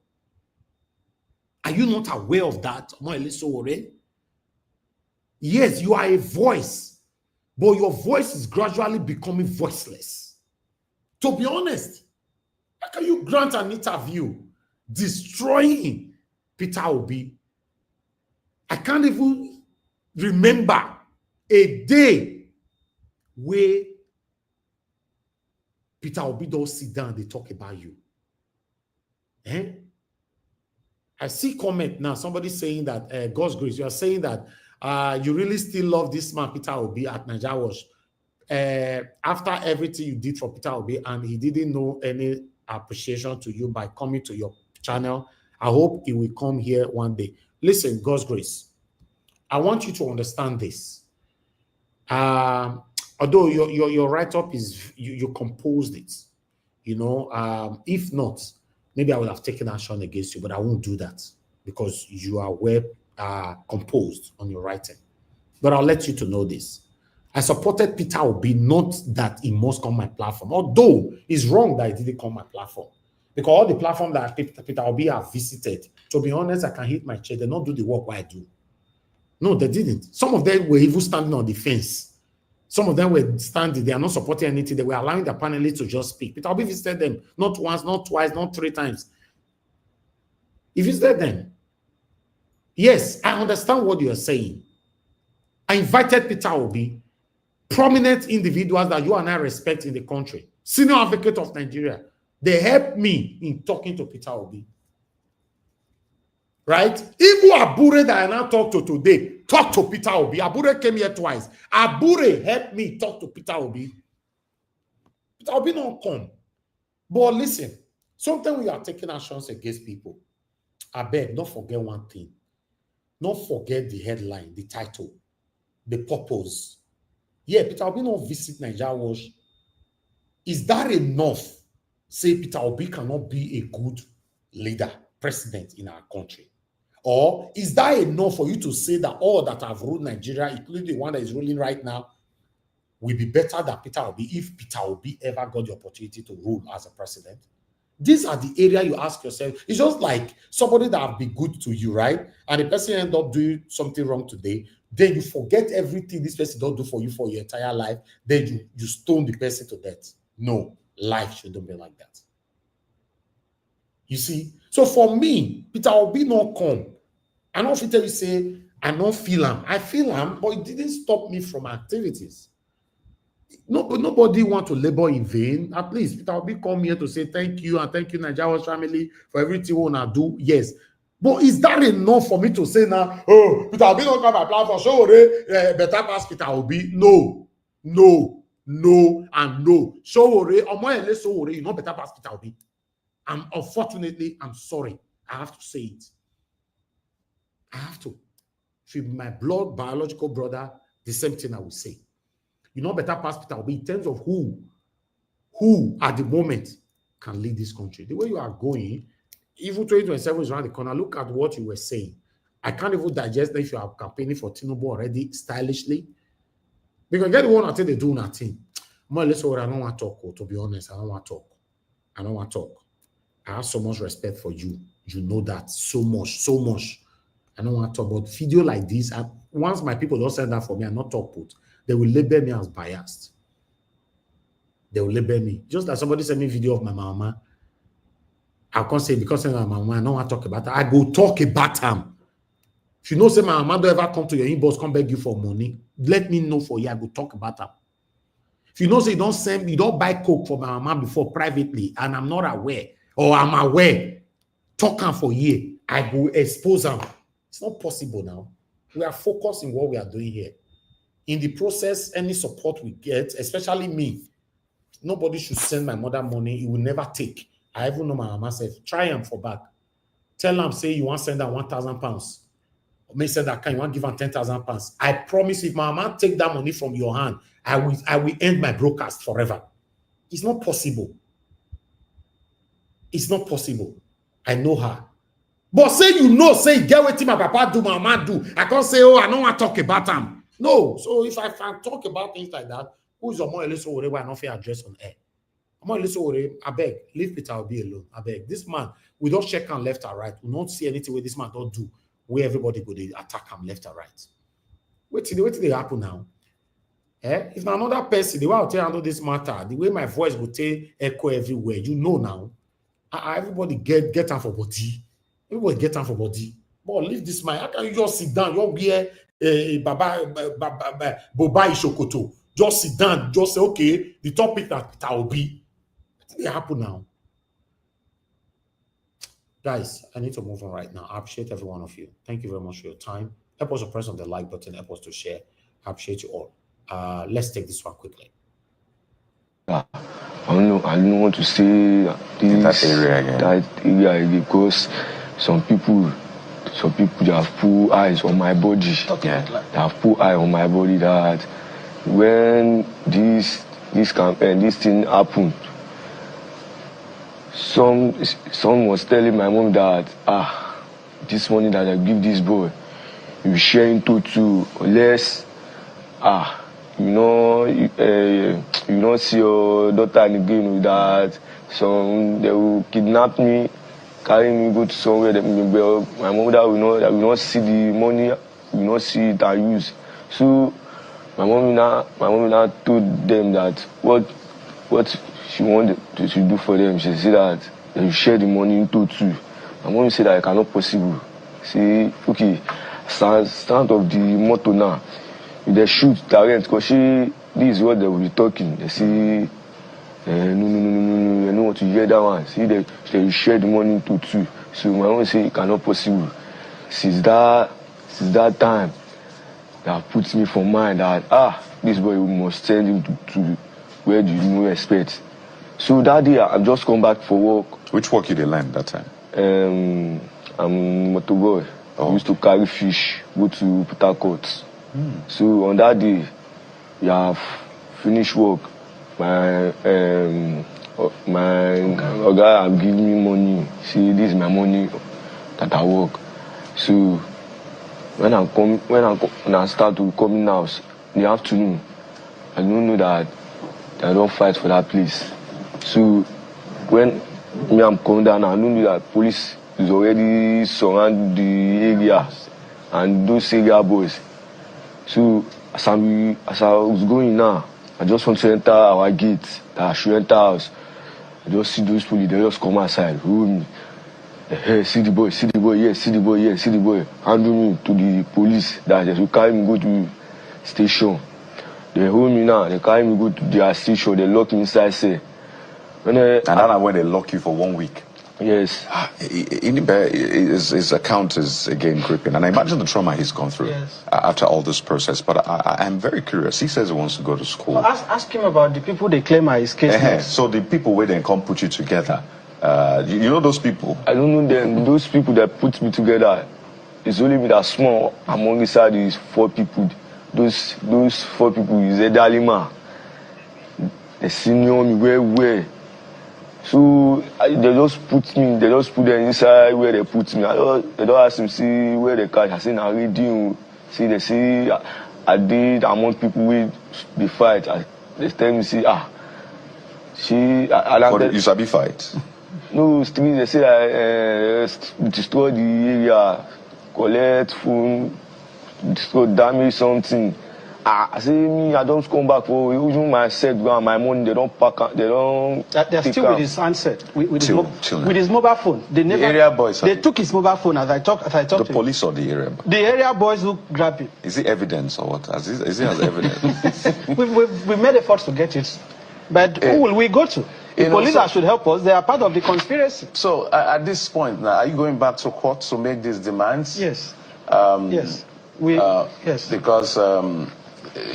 Are you not aware of that? Yes, you are a voice, but your voice is gradually becoming voiceless. To be honest, how can you grant an interview destroying Peter Obi? I can't even remember a day where Peter Obi don't sit down and they talk about you. I see comment now, somebody saying that, God's grace, you are saying that you really still love this man, Peter Obi, at Nigerians. After everything you did for Peter Obi, and he didn't know any appreciation to you by coming to your channel, I hope he will come here one day. Listen, God's grace, I want you to understand this. Although your write-up is, you composed it, you know, if not, maybe I would have taken action against you, but I won't do that because you are well composed on your writing. But I'll let you to know this. I supported Peter Obi, not that he must come my platform, although it's wrong that he didn't come my platform. Because all the platforms that Peter Obi have visited, to be honest, I can hit my chair. They don't do the work I do. No, they didn't. Some of them were even standing on the fence. Some of them were standing. They are not supporting anything. They were allowing the panelists to just speak. Peter Obi visited them not once, not twice, not 3 times. He visited them. Yes, I understand what you are saying. I invited Peter Obi, prominent individuals that you and I respect in the country, senior advocate of Nigeria. They helped me in talking to Peter Obi. Right? Even Abure that I now talk to today, talk to Peter Obi. Abure came here twice. Abure helped me talk to Peter Obi. Peter Obi don't come. But listen, sometimes we are taking actions against people. I beg, don't forget one thing. Don't forget the headline, the title, the purpose. Yeah, Peter Obi don't visit Nigeria Watch. Is that enough? Say Peter Obi cannot be a good leader, president in our country. Or is that enough for you to say that all that have ruled Nigeria, including the one that is ruling right now, will be better than Peter Obi if Peter Obi ever got the opportunity to rule as a president? These are the area you ask yourself. It's just like somebody that have been good to you, right? And the person end up doing something wrong today. Then you forget everything this person don't do for you for your entire life. Then you stone the person to death. No, life shouldn't be like that. You see? So for me, Peter Obi not come. I don't feel you say, I don't feel him. I feel him, but it didn't stop me from activities. Nobody want to labor in vain. At least Peter Obi come here to say thank you and thank you, Nigeria's family, for everything we want to do. Yes. But is that enough for me to say now, oh, Peter Obi don't come my platform, so better pass Peter Obi? No, no, no, and no. So you know better pass Peter Obi. And unfortunately, I'm sorry. I have to say it. I have to. If you're my blood, biological brother, the same thing I will say. You know better pass Peter Obi in terms of who at the moment can lead this country. The way you are going, even 2027 is around the corner. Look at what you were saying. I can't even digest that if you are campaigning for Tinubu already stylishly. Because get the one until they do nothing. More or less, I don't want to talk. To be honest, I don't want to talk. I don't want to talk. I have so much respect for you. You know that so much, so much. I don't want to talk about video like this. Once my people don't send that for me and not talk put, they will label me as biased. They will label me. Just like somebody sent me a video of my mama. I can't say because my mama, I don't want to talk about her. I go talk about them. If you know, say my mama don't ever come to your inbox, come beg you for money, let me know for you. I go talk about them. If you know, say you don't buy coke for my mama before privately, and I'm not aware, or I'm aware, talk them for you. I go expose them. It's not possible now. We are focused in what we are doing here. In the process, any support we get, especially me, nobody should send my mother money. It will never take. I even know my mama said, try them for back. Tell them, say you want to send her £1,000. Or may say that can you want to give her £10,000. I promise if my mama take that money from your hand, I will end my broadcast forever. It's not possible. It's not possible. I know her. But say you know, say get what my papa do, my mama do. I can't say, oh, I don't want to talk about them. No. So if I talk about things like that, who is your more or less whatever I don't feel address on air? I'm not listening to him. I beg, leave Peter Obi alone. I beg. This man, we don't check him left or right. We don't see anything where this man don't do, where everybody go, they attack him left or right. Wait till they happen now. If not another person, the way I'll tell you this matter, the way my voice will take echo everywhere, you know now. Everybody get time for body. Everybody get time for body. But leave this man. How can you just sit down? You're here, Boba Ishokoto. Just sit down. Just say, okay, the topic that Peter Obi. What happen now? Guys, I need to move on right now. I appreciate every one of you. Thank you very much for your time. Help us to press on the like button. Help us to share. I appreciate you all. Let's take this one quickly. I don't want to say this, that area because some people they have put eyes on my body. They have put eye on my body that when this campaign, this thing happened, some was telling my mom that this money that I give this boy, you share into two, unless you don't see your daughter again with that. So they will kidnap me, carry me, go to somewhere that my mother will not see the money, will not see it and use. So my mom now told them that what she wanted to do for them. She said that they will share the money into two. My mom said that it cannot possible. Say, okay, stand of the motto now. If they shoot direct, because this is what they will be talking. They say, no, I don't want to hear that one. See, they share the money into two. So my mom say it cannot possible. Since that time, that puts me for mind that this boy must send him to where do you no expect. So that day I just come back for work. Which work you did learn that time? I'm motor boy. I used to carry fish, go to Port Harcourt. So on that day, we have finished work. My guy have given me money. See, this is my money that I work. So when I start to come in house in the afternoon, I don't know that I don't fight for that place. So when I'm coming down, I don't know that police is already surround the area and those area boys. So as I was going now, I just want to enter our gate, that I should enter house. I just see those police, they just come outside, hold me. Hey, see the boy, yes, see the boy, yes, see the boy. Handle me to the police that they should carry me go to station. They hold me now, they carry me go to their station, they lock me inside cell. And that's when they lock you for 1 week. Yes. His account is again gripping, and I imagine the trauma he's gone through after all this process. But I'm very curious. He says he wants to go to school. Well, ask him about the people they claim are his case. So the people where they come put you together, you know those people? I don't know them. Those people that put me together, it's only me that small. Among inside these 4 people. Those 4 people is Edalima. They senior me where. So they just put them inside where they put me. They don't ask him see where they catch. I say now reading. See they say I did among people with the fight. They tell me see you sabi fight? No, still they say I destroy the area, collect phone, destroy damage something. I say me, I don't come back for even my set ground, my money. They don't pack. They're still with his handset, with his mobile phone. They never. The area boys. They took his mobile phone as I talked. The police or the area boys? The area boys who grabbed it. Is it evidence or what? Is it as evidence? we made efforts to get it, but who will we go to? The police should help us. They are part of the conspiracy. So at this point now, are you going back to court to make these demands? Yes. Yes. Yes. Because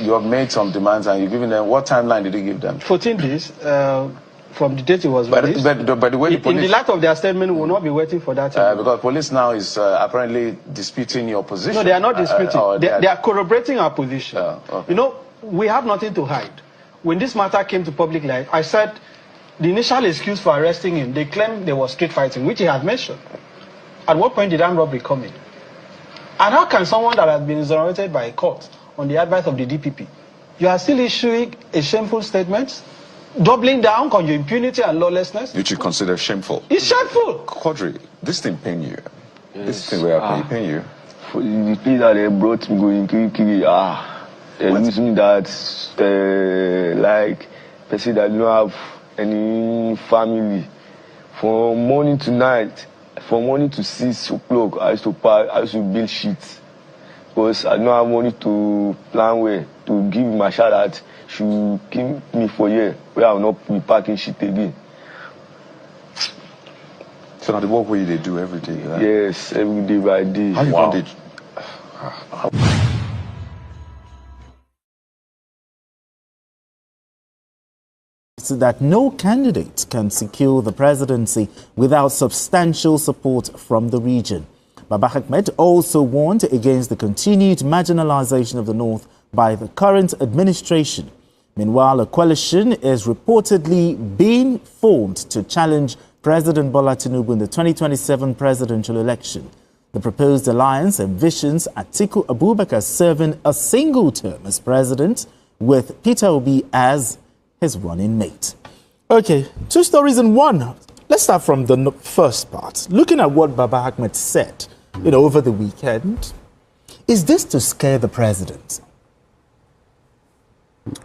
you have made some demands and you've given them. What timeline did you give them? 14 days from the date it was released. But the way the police, in the light of their statement, we will not be waiting for that. Because police now is apparently disputing your position. No, they are not disputing. They are corroborating our position. Okay. You know, we have nothing to hide. When this matter came to public life, I said the initial excuse for arresting him, they claimed there was street fighting, which he had mentioned. At what point did armed robbery come in? And how can someone that has been exonerated by a court on the advice of the DPP, you are still issuing a shameful statement? doubling down on your impunity and lawlessness. Which you consider shameful. It's shameful. Quadri, this thing pain you. Yes. This thing where I pain you. For the place that they brought me going, they lose me that, like, person that don't have any family. From morning to night, from morning to 6 o'clock, I used to build sheets. Because I don't have money to plan where, to give my child that should keep me for a year, where I will not be packing shit again. So now the work where they do every day, right? Yes, every day by day. How you wow. did? So that no candidate can secure the presidency without substantial support from the region. Baba Ahmed also warned against the continued marginalization of the North by the current administration. Meanwhile, a coalition is reportedly being formed to challenge President Bola Tinubu in the 2027 presidential election. The proposed alliance envisions Atiku Abubakar serving a single term as president, with Peter Obi as his running mate. Okay, 2 stories in one. Let's start from the first part. Looking at what Baba Ahmed said, over the weekend, is this to scare the president?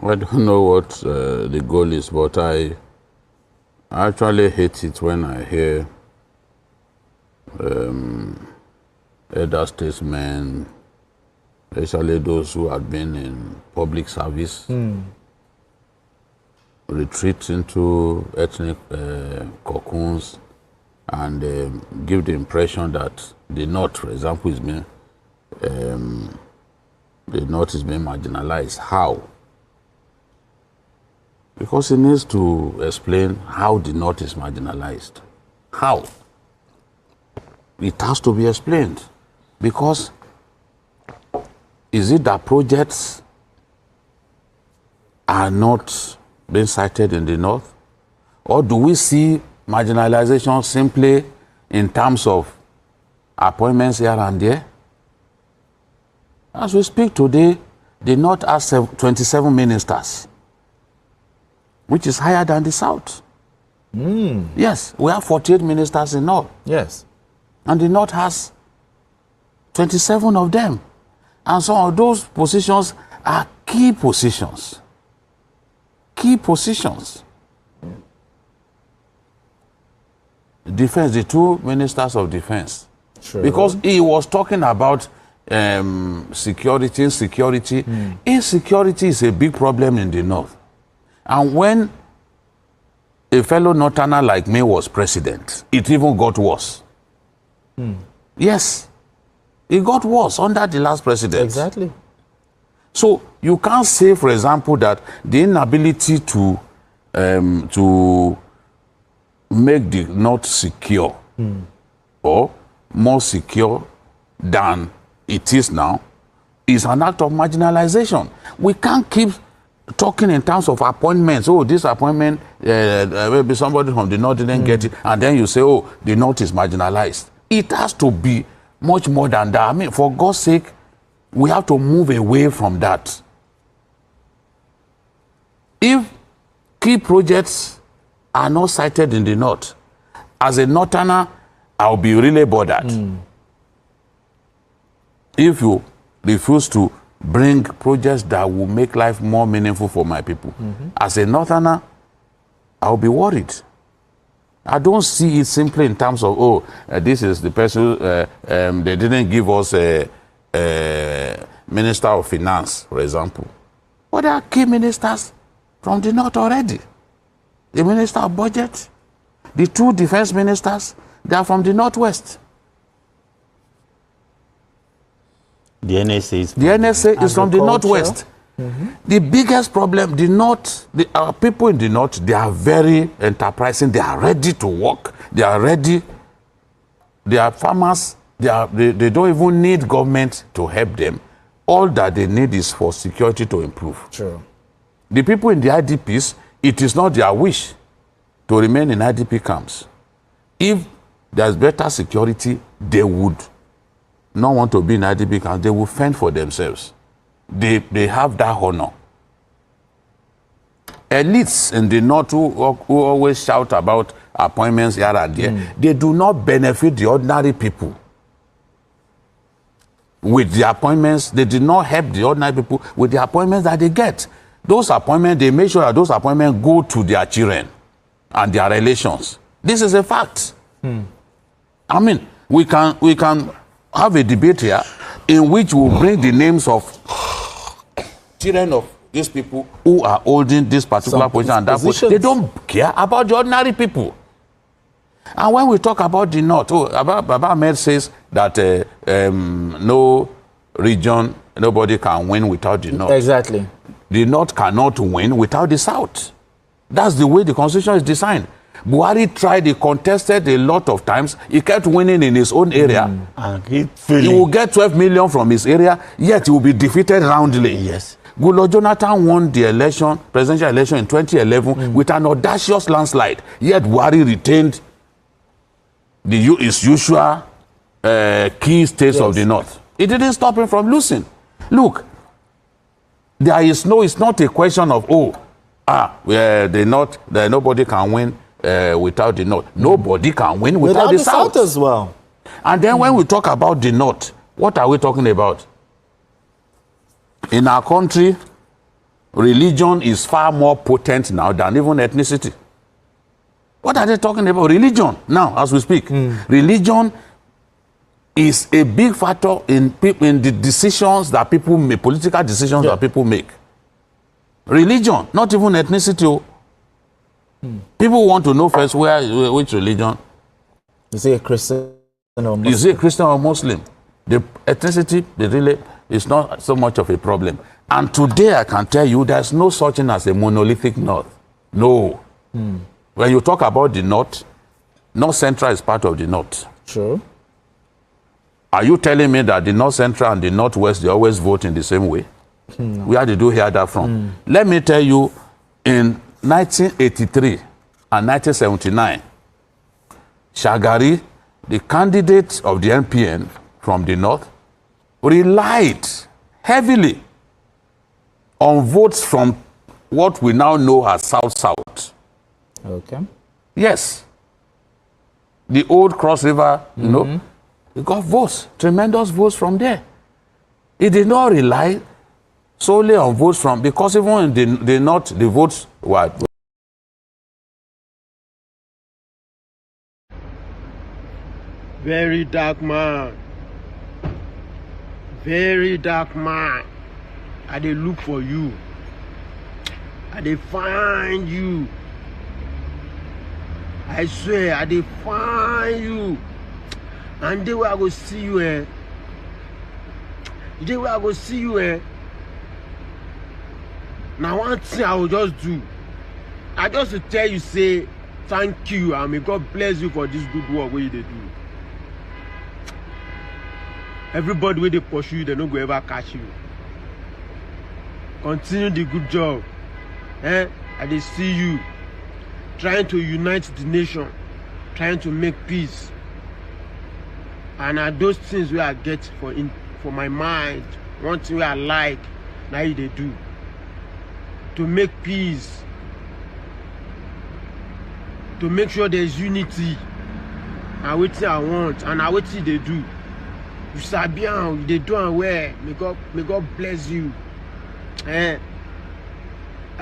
I don't know what the goal is, but I actually hate it when I hear elder statesmen, especially those who have been in public service, retreat into ethnic cocoons and give the impression that the North, for example, is being marginalized. How? Because he needs to explain how the North is marginalized. How? It has to be explained. Because is it that projects are not being cited in the North? Or do we see marginalization simply in terms of appointments here and there? As we speak today, the North has 27 ministers, which is higher than the South. Yes, we have 48 ministers in North. Yes. And the North has 27 of them. And some of those positions are key positions. Key positions. Defense, the 2 ministers of defense. Sure. Because he was talking about security. Insecurity is a big problem in the North. And when a fellow Northerner like me was president, it even got worse. Yes, it got worse under the last president. Exactly. So you can't say, for example, that the inability to make the North secure or more secure than it is now is an act of marginalization. We can't keep talking in terms of appointments. Oh, this appointment, maybe somebody from the North didn't get it, and then you say, oh, the North is marginalized. It has to be much more than that. I mean, for God's sake, we have to move away from that. If key projects are not cited in the North, as a Northerner, I'll be really bothered. If you refuse to bring projects that will make life more meaningful for my people. As a Northerner, I'll be worried. I don't see it simply in terms of, this is the person, they didn't give us a Minister of Finance, for example. But there are key ministers from the North already. The Minister of Budget, the 2 defense ministers, they are from the Northwest. The NSA is from the Northwest. The biggest problem, our people in the North, they are very enterprising. They are ready to work. They are ready. They are farmers. They don't even need government to help them. All that they need is for security to improve. True. The people in the IDPs, it is not their wish to remain in IDP camps. If there's better security, they would not want to be in IDP camps. They will fend for themselves. They have that honor. elites in the north who always shout about appointments here and there, they do not benefit the ordinary people with the appointments. They did not help the ordinary people with the appointments that they get. Those appointments, they make sure that those appointments go to their children and their relations. This is a fact. I mean, we can have a debate here in which we'll bring the names of children of these people who are holding this particular position and that position. They don't care about the ordinary people. And when we talk about the North, Baba Ahmed says that no region, nobody can win without the North. Exactly. The North cannot win without the South. That's the way the Constitution is designed. Buhari tried, he contested a lot of times. He kept winning in his own area. And he will get 12 million from his area, yet he will be defeated roundly. Yes. Goodluck Jonathan won the election, presidential election in 2011 with an audacious landslide. Yet Buhari retained his usual key states of the North. It didn't stop him from losing. Look, it's not a question of, the North, nobody can win without the North. Nobody can win without the South as well. And then when we talk about the North, what are we talking about? In our country, religion is far more potent now than even ethnicity. What are they talking about? Religion, now, as we speak. Religion is a big factor in the decisions that people make, political decisions that people make. Religion, not even ethnicity. People want to know first which religion. Is it a Christian or Muslim? Is it a Christian or Muslim? The ethnicity, is not so much of a problem. And today I can tell you there's no such thing as a monolithic North. No. When you talk about the North, North Central is part of the North. True. Are you telling me that the North Central and the Northwest, they always vote in the same way? No. Where did you hear that from? Let me tell you, in 1983 and 1979, Shagari, the candidate of the NPN from the North, relied heavily on votes from what we now know as South-South. Okay. Yes. The old Cross River, you know, he got votes, tremendous votes from there. He did not rely solely on votes from, because even in the North, the votes were... Very dark man. Very dark man. I dey look for you. I dey find you. I swear, I dey find you. And the way I go see you, the way I go see you, now one thing I will just do, I just to tell you, say, thank you, and may God bless you for this good work wey you dey do. Everybody wey dey pursue you, they no go ever catch you. Continue the good job. I dey see you trying to unite the nation, trying to make peace. And those things wey I get for my mind, one thing wey I like, now you dey do. To make peace, to make sure there's unity, and wetin I want, and wetin they do. You sabi am, you dey do am well. May God bless you. I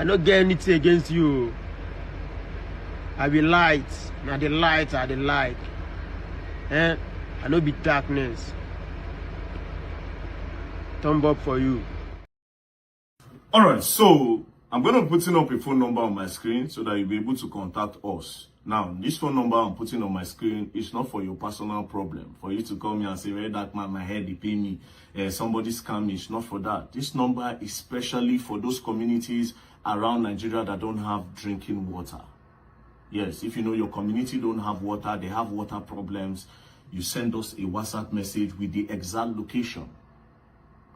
don't get anything against you. I be light, now the light I the like. I no be darkness. Thumb up for you. Alright, so I'm going to put up a phone number on my screen so that you'll be able to contact us. Now, this phone number I'm putting on my screen is not for your personal problem. For you to call me and say, "Hey, that man, my head, they pay me. Somebody scam me." It's not for that. This number is specially for those communities around Nigeria that don't have drinking water. Yes, if you know your community don't have water, they have water problems, you send us a WhatsApp message with the exact location.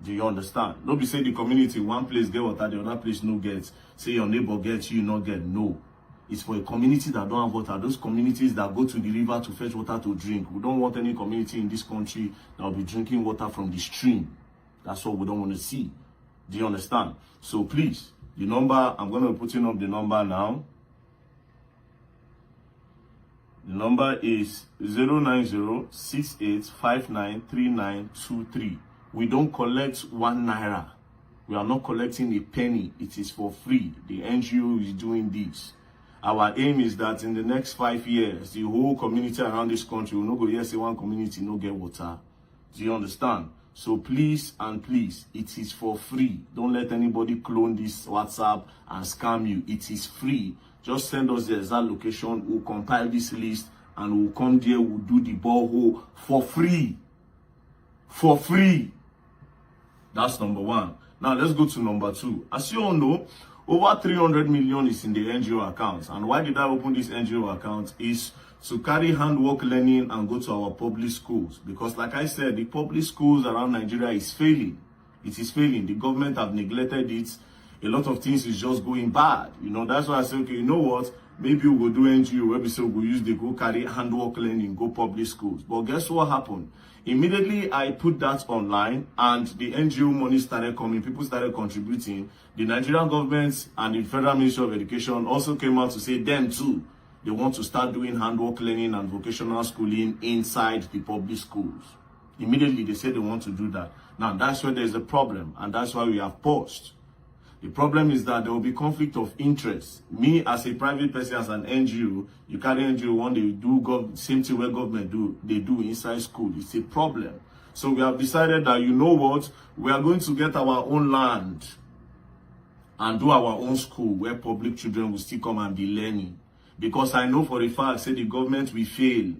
Do you understand? Don't be saying the community, one place get water, the other place no get. Say your neighbor gets, you not get. No. It's for a community that don't have water. Those communities that go to the river to fetch water to drink. We don't want any community in this country that will be drinking water from the stream. That's what we don't want to see. Do you understand? So please, The number, I'm going to be putting up the number now. The number is 09068593923. We don't collect 1 naira. We are not collecting a penny. It is for free. The NGO is doing this. Our aim is that in the next 5 years, the whole community around this country will not go, yes, one community no get water. Do you understand? So please and please, it is for free. Don't let anybody clone this WhatsApp and scam you. It is free. Just send us the exact location. We'll compile this list and we'll come there. We'll do the borehole for free. For free. That's number 1. Now let's go to number 2. As you all know, over 300 million is in the NGO accounts. And why did I open this NGO account? Is to carry handwork learning and go to our public schools. Because like I said, the public schools around Nigeria is failing. It is failing. The government have neglected it. A lot of things is just going bad. You know, that's why I say, okay, you know what? Maybe we'll do NGO where we say we'll use the go carry handwork learning, go public schools. But guess what happened? Immediately I put that online and the NGO money started coming. People started contributing. The Nigerian government and the Federal Ministry of Education also came out to say them too. They want to start doing handwork learning and vocational schooling inside the public schools. Immediately they said they want to do that. Now that's where there's a problem, and that's why we have paused. The problem is that there will be conflict of interest. Me as a private person, as an NGO, you carry NGO one day, you do same thing where government they do inside school. It's a problem. So we have decided that, you know what, we are going to get our own land and do our own school where public children will still come and be learning. Because I know for a fact, say the government will fail.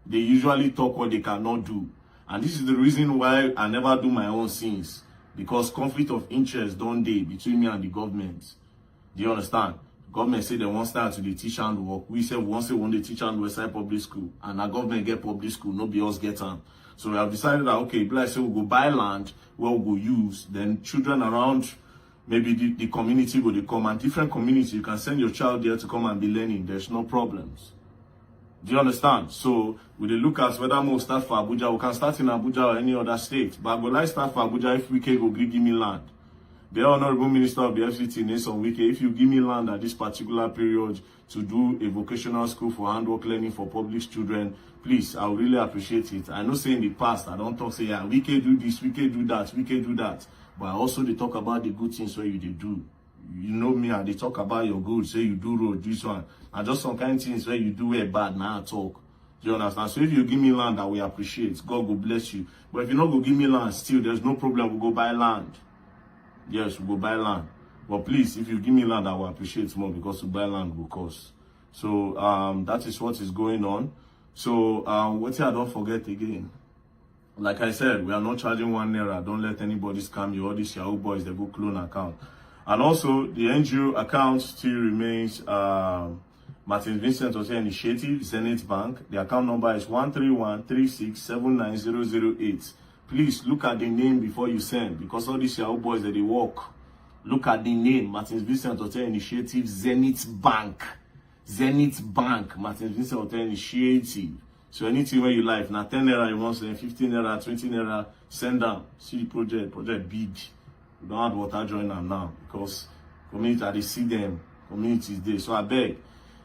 They usually talk what they cannot do. And this is the reason why I never do my own things. Because conflict of interest don't dey between me and the government. Do you understand? The government say they want start to the teach and work. We say we want to teach and work inside public school. And our government get public school, nobody else get them. So we have decided that, okay, like say we'll go buy land where we'll go use. Then children around maybe the community will come, and different community, you can send your child there to come and be learning. There's no problems. Do you understand? So we look at whether we'll start for Abuja. We can start in Abuja or any other state. But I would like start for Abuja if we can go give me land. The Honorable Minister of the FCT, Nelson Wike, if you give me land at this particular period to do a vocational school for handwork learning for public children, please, I would really appreciate it. I know say in the past, I don't talk say, yeah, we can do this, we can do that, we can do that. But I also they talk about the good things where you do. You know me, and they talk about your good, say you do road, this one. And just some kind of things where you do it bad, now talk. Do you understand? So if you give me land, I will appreciate. God will bless you. But if you not go give me land, still, there's no problem. We'll go buy land. Yes, we'll go buy land. But please, if you give me land, I will appreciate more, because to buy land will cost. So that is what is going on. So what I don't forget again. Like I said, we are not charging 1 naira. Don't let anybody scam you. All these Yahoo boys, they go clone account. And also, the NGO account still remains Martin Vincent Hotel Initiative, Zenith Bank. The account number is 13136790008. Please look at the name before you send, because all these Yahoo boys that they work. Look at the name, Martin Vincent Hotel Initiative, Zenith Bank. Zenith Bank, Martin Vincent Hotel Initiative. So anything where you like, now 10 naira you want to send, 15 naira, 20 naira, send them. See the project big. We don't have water join them now, because community, they see them, communities there. So I beg,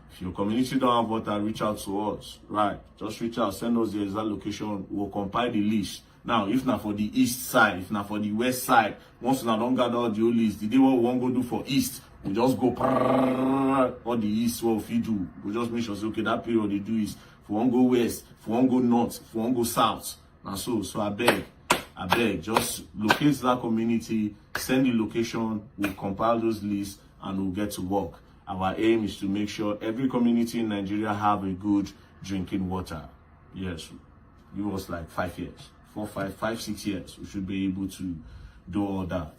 if your community don't have water, reach out to us, right? Just reach out, send us the exact location, we'll compile the list. Now, if not for the east side, if not for the west side, once we don't gather all the whole list, the day what we want to go do for east, we just go all the east, what we do. We just make sure, say, okay, that period they do is, if we want to go west, if we want to go north, if we want to go south. And so I beg, just locate that community, send the location, we'll compile those lists, and we'll get to work. Our aim is to make sure every community in Nigeria have a good drinking water. Yes, give us like 5 years, 6 years. We should be able to do all that.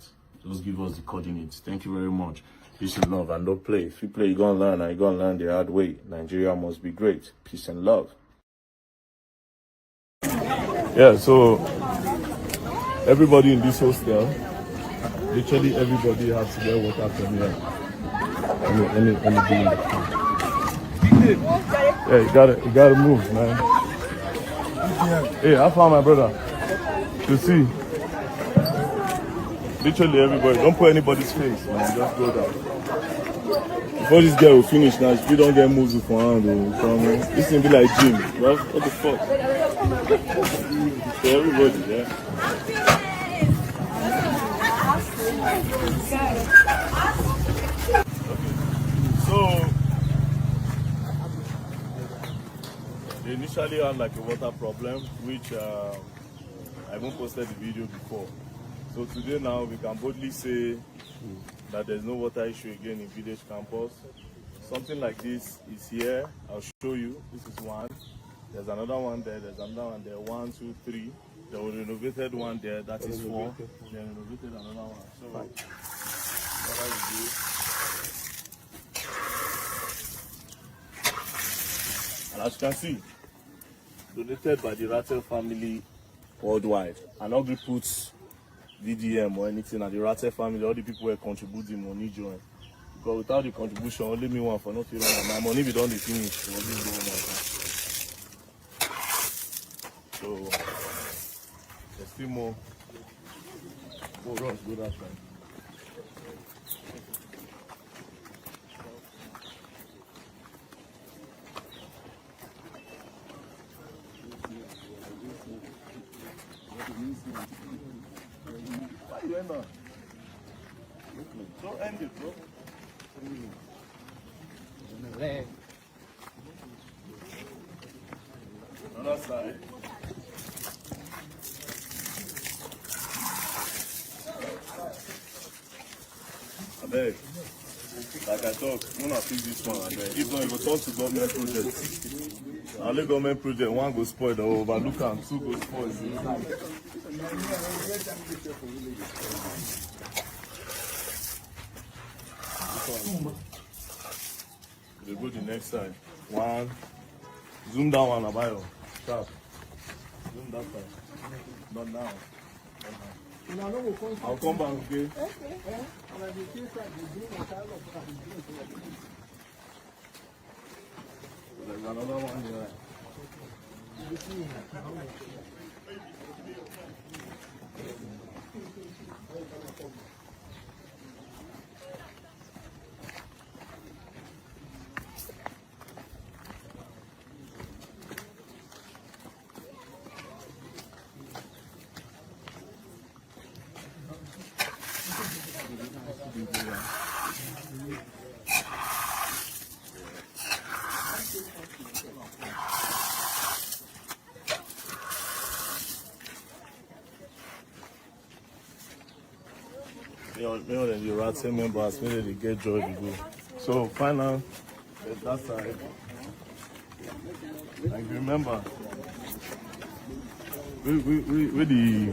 Just give us the coordinates. Thank you very much. Peace and love, and don't play. If you play, you're going to learn, and you're going to learn the hard way. Nigeria must be great. Peace and love. Yeah, so everybody in this hostel, literally everybody has to get water from here. Let me do it. Yeah, you gotta move, man. Hey, how far, my brother? To see. Literally everybody. Don't put anybody's face, man. Just go down. Before this guy will finish now, if you don't get moves for hand, this thing be like gym. What the fuck? So everybody, yeah. So they initially had like a water problem, which I haven't posted the video before. So today now we can boldly say that there's no water issue again in village campus. Something like this is here. I'll show you. This is one. There's another one there. There's another one there. 1, 2, 3. There was renovated one there. That is 4. They renovated another one. So what I will do. And as you can see, donated by the Rattle family worldwide. And nobody puts VDM or anything, and the Rattle family, all the people who contribute the money join. Because without the contribution, only me one for not feeling my money be done the finish. So there's still more. Oh, Ross, go that side. Why you end up? Don't end it, bro. Another side. I beg. Like I talk, I'm gonna fix this one. I beg. If not, it will talk to government projects. Only government project, one go spoil the whole, but look at 2 go spoil. We'll go to the next side. 1. Zoom down one, Abayo. Sharp. Zoom that side. Not now. I'll come back, okay? There's another one here. You know, the Rattle members, maybe they get joy to go. So, final, that side. And remember, with the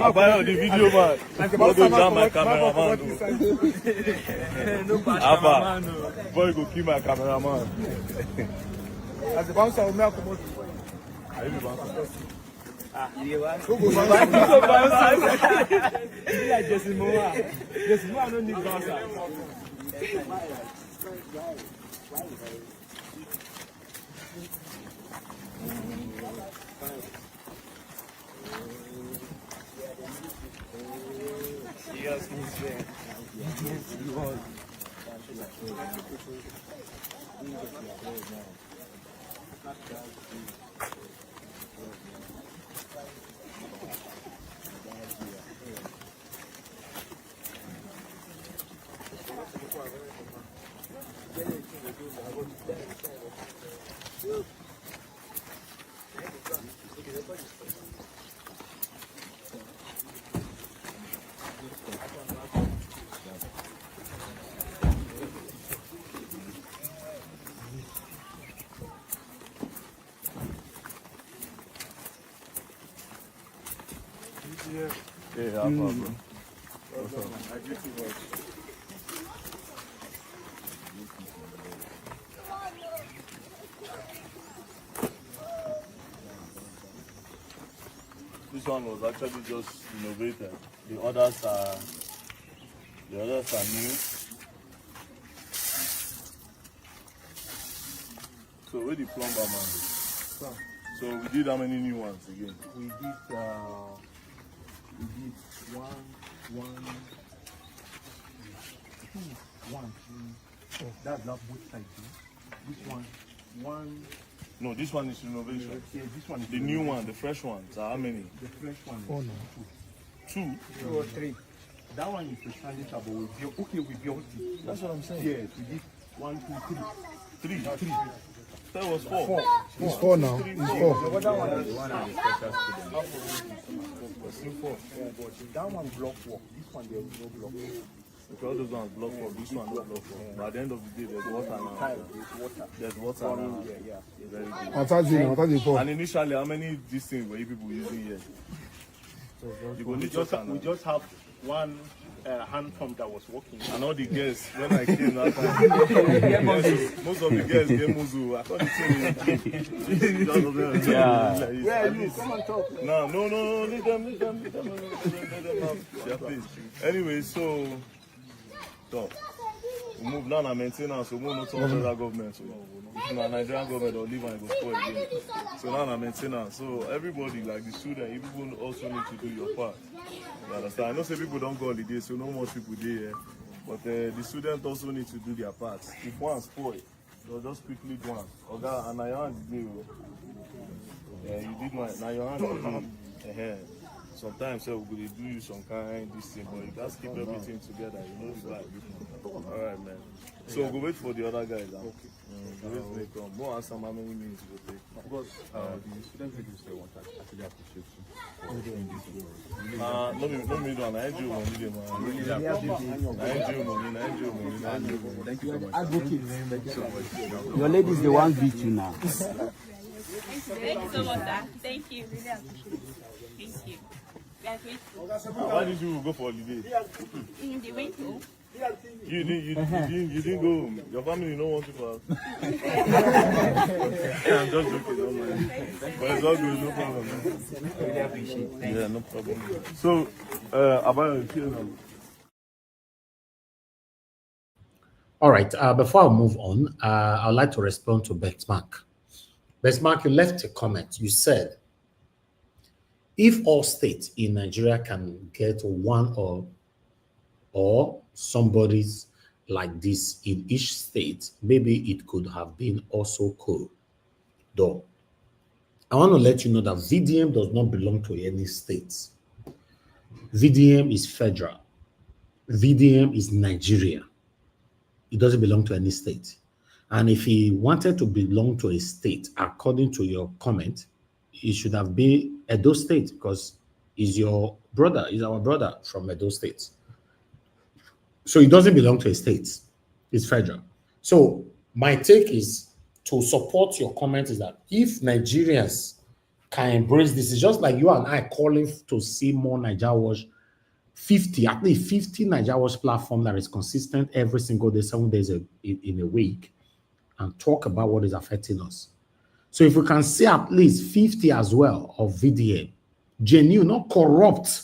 Abayo the video man. Go jam my cameraman. Abba, boy go kill my cameraman. As the bouncer will make a motion. Are you the bouncer? You like Jesse Moa. Jesse Moa don't need bouncer. Yes, he's there. Yes, he was. Yeah, I'm bro. This one was actually just innovated. The others are new. So where the plumber man? So we did how many new ones again? We did one. Oh, that's not both sides. This one. No, this one is renovation. Yeah, this one is the new one, the fresh ones. How many? The fresh one. Oh no. Two or three. That one is the standing table. We built it. That's what I'm saying. Yes, we did 1, 2, 3. Three. That was four. It's 4 now. It's 4. The other one is one and the special student. But that one block work. This one there is no block work. Because those ones block for this one not block for. But at the end of the day, there's water now. There's water now. Yeah. Very good. And And initially, how many these things were you people using here? We just have one hand pump that was working. And all the guests, when I came that time, most of the guests came Muzu. I thought the thing was Yeah. Where are you? Come and talk. No, leave them have their place. Anyway, so we move now on maintenance, so we move not to federal government. So if you Nigerian government or leave and go spoil again. So now on maintenance. So everybody, like the student, you people also need to do your part. You understand? I know say people don't go holiday, so no more people there. But the students also need to do their part. If one spoil, they'll just quickly do one. Okay, and now your hand did you did one. Now your hand did sometimes we will do you some kind this thing, but you guys keep everything together. You know the vibe. All right, man. So we'll go wait for the other guys. Okay. Wait for them. More answer how many minutes it will take. Of course, the students will say want to actually appreciate you for doing this work. No me do an NGO money, man. NGO money. Thank you so much. Your lady is the one beat you now. Thank you so much, sir. Thank you. Really appreciate it. Thank you. We are grateful. Why did you go for holiday? They went home. You didn't go home. Your family don't want you for us. I'm just joking, don't mind. But it's all good, no problem. Really appreciate it. Yeah, no problem. So, about all right. Before I move on, I'd like to respond to Betmark. Betmark, you left a comment. You said, if all states in Nigeria can get one or somebody's like this in each state, maybe it could have been also cool. Though, I want to let you know that VDM does not belong to any states. VDM is federal. VDM is Nigeria. It doesn't belong to any state. And if he wanted to belong to a state, according to your comment, he should have been Edo State, because he's your brother, he's our brother from Edo State. So it doesn't belong to a state. It's federal. So my take is to support your comment is that if Nigerians can embrace this, it's just like you and I calling to see more Nigeria Watch 50, at least 50 Nigeria Watch platform that is consistent every single day, 7 days in a week, and talk about what is affecting us. So if we can see at least 50 as well of VDA, genuine, not corrupt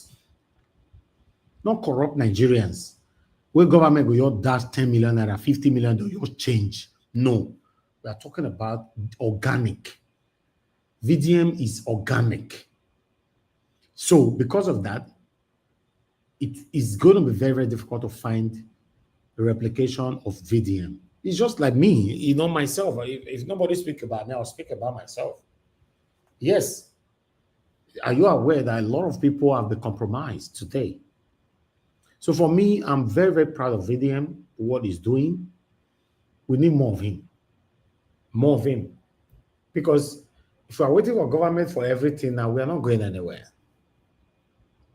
Nigerians, where government will dash 10 million naira, 50 million, you change. No, we are talking about organic. VDM is organic. So because of that, it is going to be very, very difficult to find a replication of VDM. It's just like me, you know, myself. If nobody speaks about me, I'll speak about myself. Yes. Are you aware that a lot of people have been compromised today? So for me, I'm very, very proud of VDM, what he's doing. We need more of him. More of him. Because if we are waiting for government for everything now, we are not going anywhere.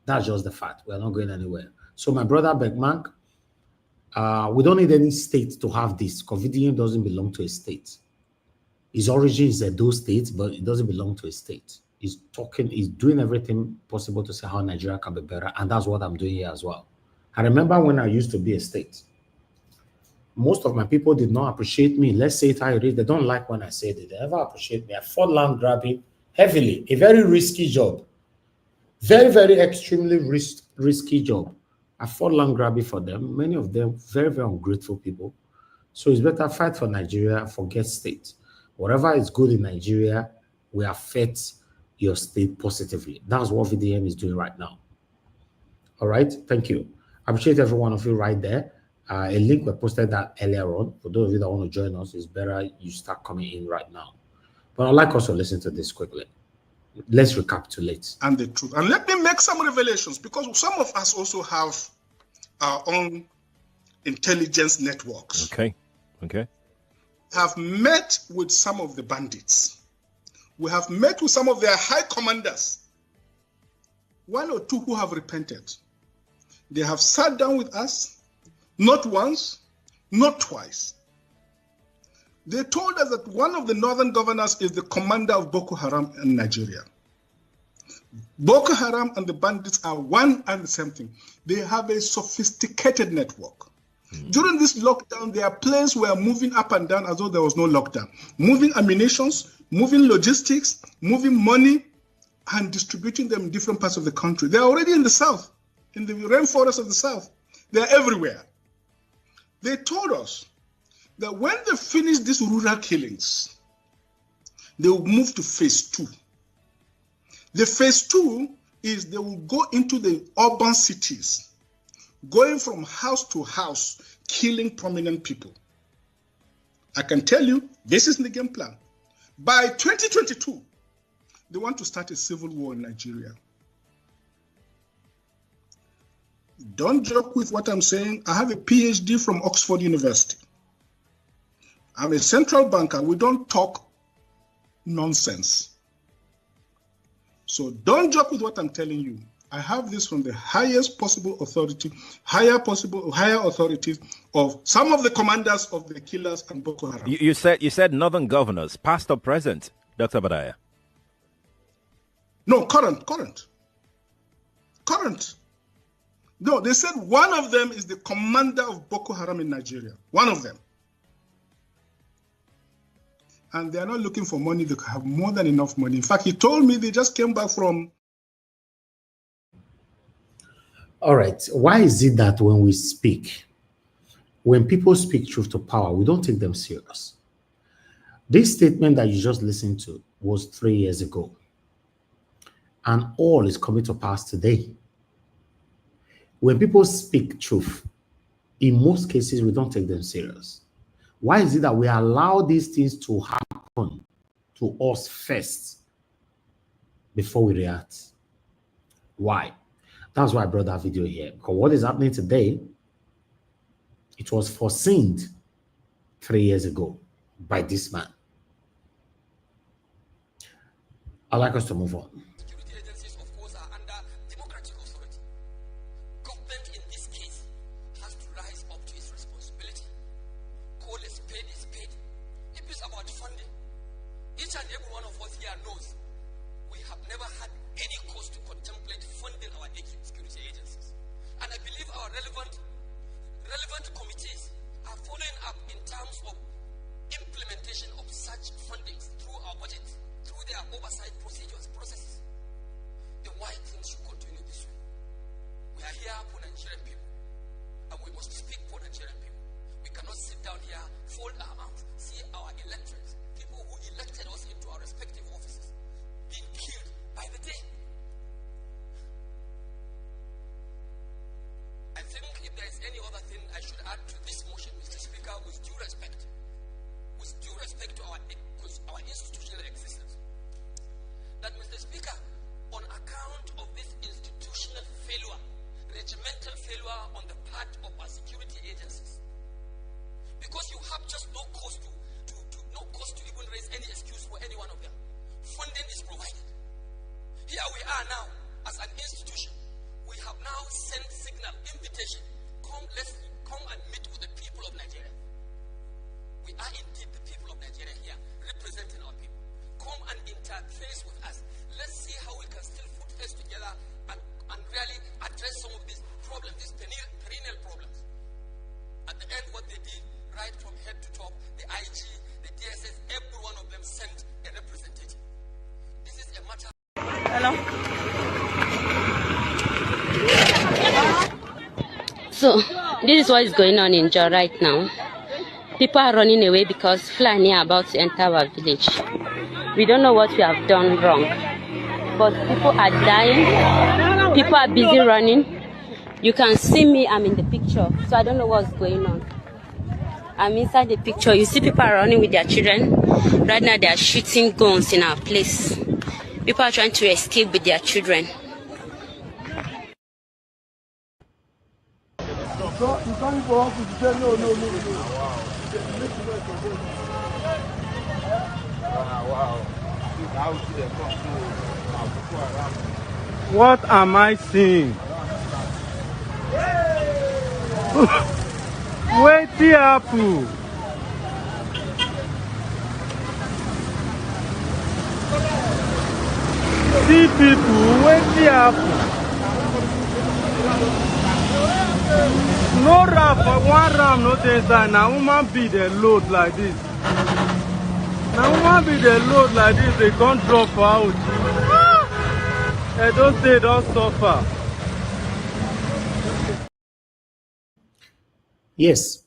That's just the fact. We are not going anywhere. So my brother Beckman, we don't need any state to have this, because VDM doesn't belong to a state. His origin is Edo State, but it doesn't belong to a state. He's doing everything possible to say how Nigeria can be better, and that's what I'm doing here as well. I remember when I used to be a state, most of my people did not appreciate me. Let's say it how it is. They don't like when I say it. They never appreciate me. I fought land grabbing heavily, a very risky job. Very, very extremely risky job. I fought land grabbing for them. Many of them very, very ungrateful people. So it's better fight for Nigeria, forget state. Whatever is good in Nigeria will affect your state positively. That's what VDM is doing right now. All right, thank you. I appreciate every one of you right there. A link we posted that earlier on. For those of you that want to join us, it's better you start coming in right now. But I'd like us to listen to this quickly. Let's recapitulate. And the truth. And let me make some revelations, because some of us also have our own intelligence networks. Okay. Have met with some of the bandits. We have met with some of their high commanders. One or two who have repented. They have sat down with us, not once, not twice. They told us that one of the northern governors is the commander of Boko Haram in Nigeria. Boko Haram and the bandits are one and the same thing. They have a sophisticated network. During this lockdown, their planes were moving up and down as though there was no lockdown. Moving ammunitions, moving logistics, moving money, and distributing them in different parts of the country. They're already in the south, in the rainforest of the south. They're everywhere. They told us that when they finish these rural killings, they will move to phase 2. The phase 2 is they will go into the urban cities, going from house to house, killing prominent people. I can tell you, this is the game plan. By 2022, they want to start a civil war in Nigeria. Don't joke with what I'm saying. I have a PhD from Oxford University. I'm a central banker. We don't talk nonsense. So don't joke with what I'm telling you. I have this from the highest possible authority, higher authorities of some of the commanders of the killers and Boko Haram. You said northern governors, past or present, Dr. Badaya? No, current. No, they said one of them is the commander of Boko Haram in Nigeria. One of them. And they are not looking for money. They have more than enough money. In fact, he told me they just came back from... All right. Why is it that when people speak truth to power, we don't take them serious? This statement that you just listened to was 3 years ago. And all is coming to pass today. When people speak truth, in most cases, we don't take them serious. Why is it that we allow these things to happen to us first before we react? Why? That's why I brought that video here. Because what is happening today, it was foreseen 3 years ago by this man. I'd like us to move on. relevant committees are following up in terms of implementation of such fundings through our budget, through their oversight processes. The why things should continue this way. We are here for Nigerian people, and we must speak for Nigerian people. We cannot sit down here, fold our arms, see our electorates, people who elected us into our respective offices, being killed by the day. I think if there is any other thing I should add to this motion, Mr. Speaker, with due respect to our institutional existence, that, Mr. Speaker, on account of this institutional failure, regimental failure on the part of our security agencies, because you have just no cause to even raise any excuse for any one of them, funding is provided. Here we are now as an institution. We have now sent signal, invitation. Let's come and meet with the people of Nigeria. We are indeed the people of Nigeria here, representing our people. Come and interface with us. Let's see how we can still put face together and really address some of these problems, these perennial problems. At the end, what they did, right from head to top, the IG, the DSS, every one of them sent a representative. This is a matter. Hello. So, this is what is going on in Jaw right now. People are running away because Fulani are about to enter our village. We don't know what we have done wrong, but people are dying. People are busy running. You can see me, I'm in the picture, so I don't know what's going on. I'm inside the picture. You see people are running with their children. Right now they are shooting guns in our place. People are trying to escape with their children. What am I seeing? Wait the apple. See people, wait the apple. No ram, but one ram not inside. Now woman be the load like this. Now woman be the load like this, they can't drop out. They don't say don't suffer. Yes,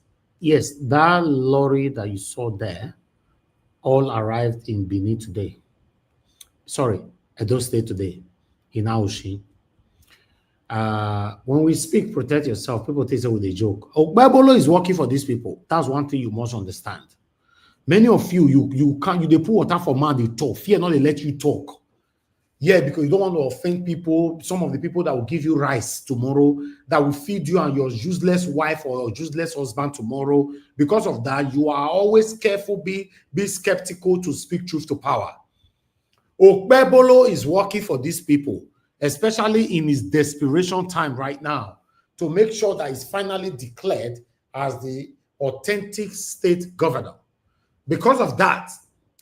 that lorry that you saw there all arrived in Benin today. Sorry, Edo State today, in Aoshi. When we speak, protect yourself, people take it with a joke. Ogbebolo is working for these people. That's one thing you must understand. Many of you can't, they put water for man, they talk. Fear not, they let you talk. Yeah, because you don't want to offend people. Some of the people that will give you rice tomorrow, that will feed you and your useless wife or your useless husband tomorrow. Because of that, you are always careful, be skeptical to speak truth to power. Ogbebolo is working for these people, especially in his desperation time right now, to make sure that he's finally declared as the authentic state governor. Because of that,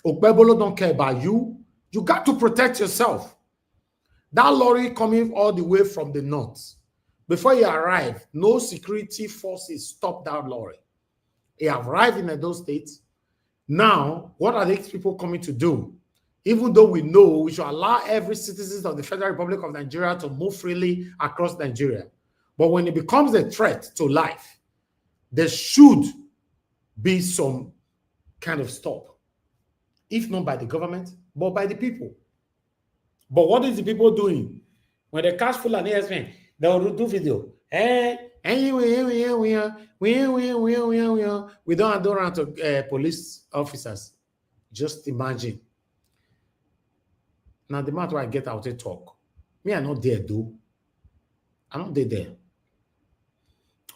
Ogbebolo don't care about you. You got to protect yourself. That lorry coming all the way from the north, before he arrived, no security forces stopped that lorry. He arrived in those states. Now, what are these people coming to do? Even though we know we should allow every citizen of the Federal Republic of Nigeria to move freely across Nigeria. But when it becomes a threat to life, there should be some kind of stop. If not by the government, but by the people. But what is the people doing? When they catch Fulani herdsmen, they will do video. We don't run to police officers. Just imagine. Now, the matter I get out to talk. Me, I'm not there, though. I'm not there.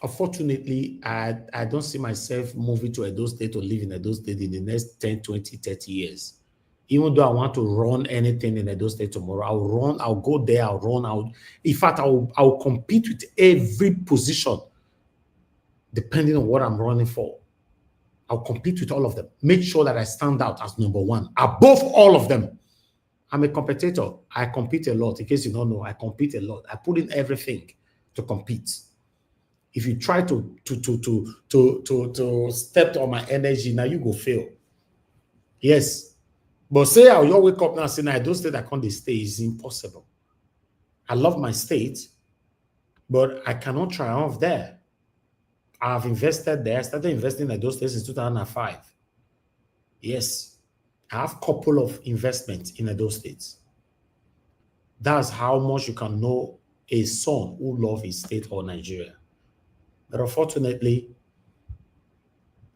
Unfortunately, I don't see myself moving to Edo State or live in Edo State in the next 10, 20, 30 years. Even though I want to run anything in Edo State tomorrow, I'll go there, in fact, I'll compete with every position, depending on what I'm running for. I'll compete with all of them. Make sure that I stand out as number one, above all of them. I'm a competitor. I compete a lot. In case you don't know, I compete a lot. I put in everything to compete. If you try to step on my energy, now you go fail. Yes. But say I'll wake up now and say, I don't state I can't stay. It's impossible. I love my state, but I cannot triumph there. I've invested there. I started investing in those states in 2005. Yes. I have a couple of investments in those states. That's how much you can know a son who loves his state or Nigeria. But unfortunately,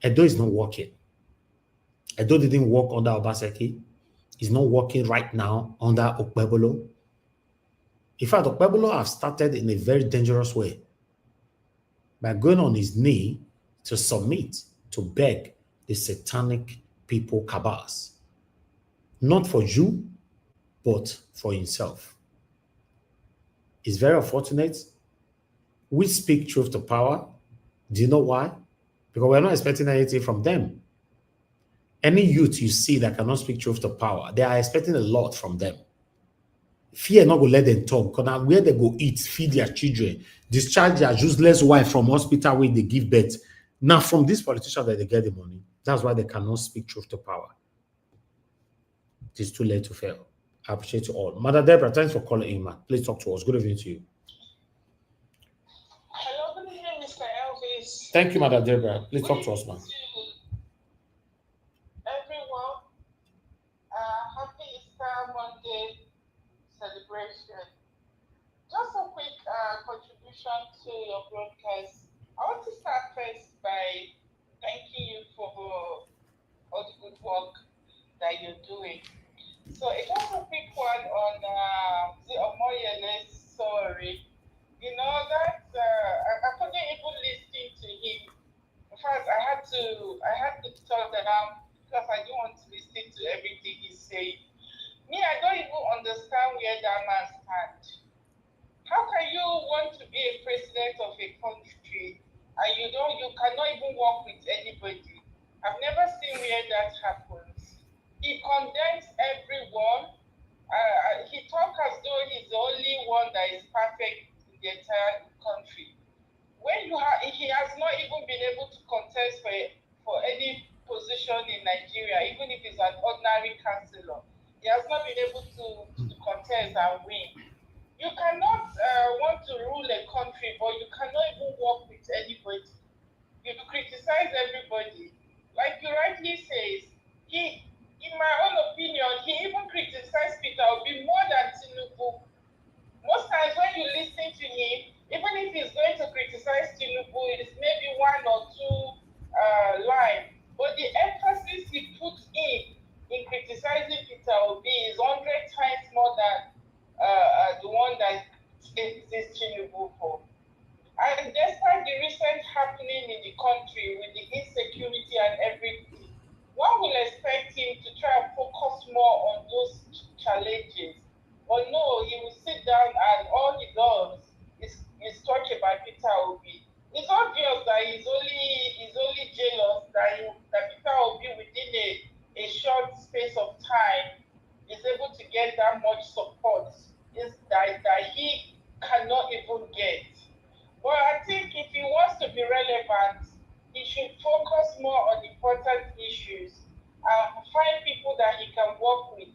Edo is not working. Edo didn't work under Obaseki. He's not working right now under Ogbebolo. In fact, Ogbebolo have started in a very dangerous way by going on his knee to submit, to beg the satanic people cabals. Not for you, but for himself. It's very unfortunate. We speak truth to power. Do you know why? Because we're not expecting anything from them. Any youth you see that cannot speak truth to power, they are expecting a lot from them. Fear not go let them talk, because now where they go eat, feed their children, discharge their useless wife from hospital where they give birth. Now from these politicians that they get the money, that's why they cannot speak truth to power. It is too late to fail. I appreciate you all. Mother Deborah, thanks for calling in, man. Please talk to us. Good evening to you. Hello, good evening, Mr. Elvis. Thank you, Mother Deborah. Please talk to us, man. contribution to your broadcast. I want to start first by thanking you for all the good work that you're doing. So it was a quick one on the Omoyele story. You know that I couldn't even listen to him. In fact, I had to turn down because I didn't want to listen to everything he's saying. Me, I don't even understand where that man stands. How can you want to be a president of a country and you cannot even work with anybody? I've never seen where that happens. He condemns everyone. He talks as though he's the only one that is perfect in the entire country. He has not even been able to contest for any position in Nigeria, even if he's an ordinary councillor. He has not been able to contest and win. You cannot want to rule a country, but you cannot even work with anybody. You criticize everybody. Like you rightly says, in my own opinion, he even criticized Peter Obi more than Tinubu. Most times when you listen to him, even if he's going to criticize Tinubu, it's maybe one or two lines. But the emphasis he puts in criticizing Peter Obi is 100 times more than the one that is Tinubu for. And despite the recent happening in the country with the insecurity and everything, one will expect him to try and focus more on those challenges. But no, he will sit down and all he does is talk about Peter Obi. It's obvious that he's only jealous that Peter Obi within a short space of time is able to get that much support that he cannot even get. But I think if he wants to be relevant, he should focus more on important issues and find people that he can work with.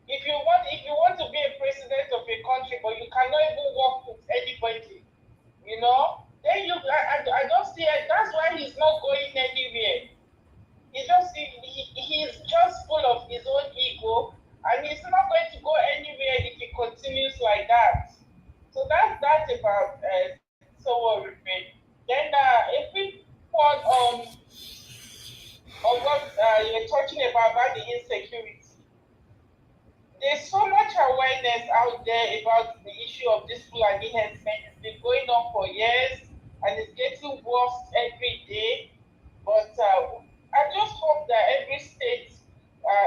If you want to be a president of a country, but you cannot even work with anybody, then I don't see it. That's why he's not going anywhere. He's just full of his own ego, and he's not going to go anywhere if he continues like that. So that's about Sowore. Then if we put on what you're talking about the insecurity, there's so much awareness out there about the issue of this Fulani herdsmen. It's been going on for years, and it's getting worse every day. But I just hope that every state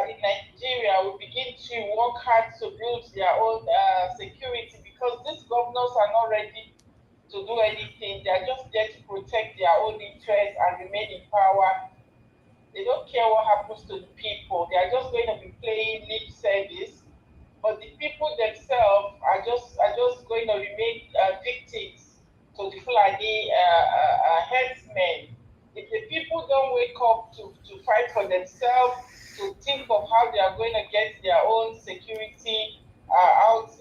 in Nigeria will begin to work hard to build their own security, because these governors are not ready to do anything. They are just there to protect their own interests and remain in power. They don't care what happens to the people. They are just going to be playing lip service. But the people themselves are just going to remain victims to the Fulani herdsmen. If the people don't wake up to fight for themselves, to think of how they are going to get their own security out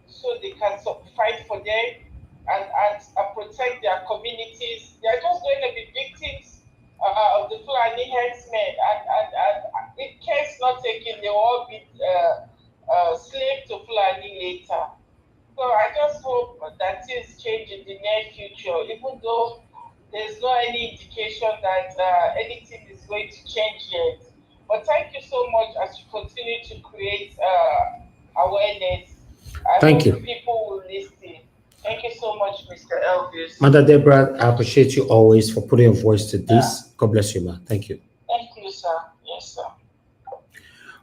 so they can fight for them and protect their communities, they are just going to be victims of the Fulani herdsmen. And if care's not taken, they will all be slave to Fulani later. So I just hope that things change in the near future, even though there's no any indication that anything is going to change yet. But thank you so much as you continue to create awareness. Thank you. People will listen. Thank you so much, Mr. Elvis. Mother Deborah, I appreciate you always for putting your voice to this. God bless you, ma. Thank you. Thank you, sir. Yes, sir.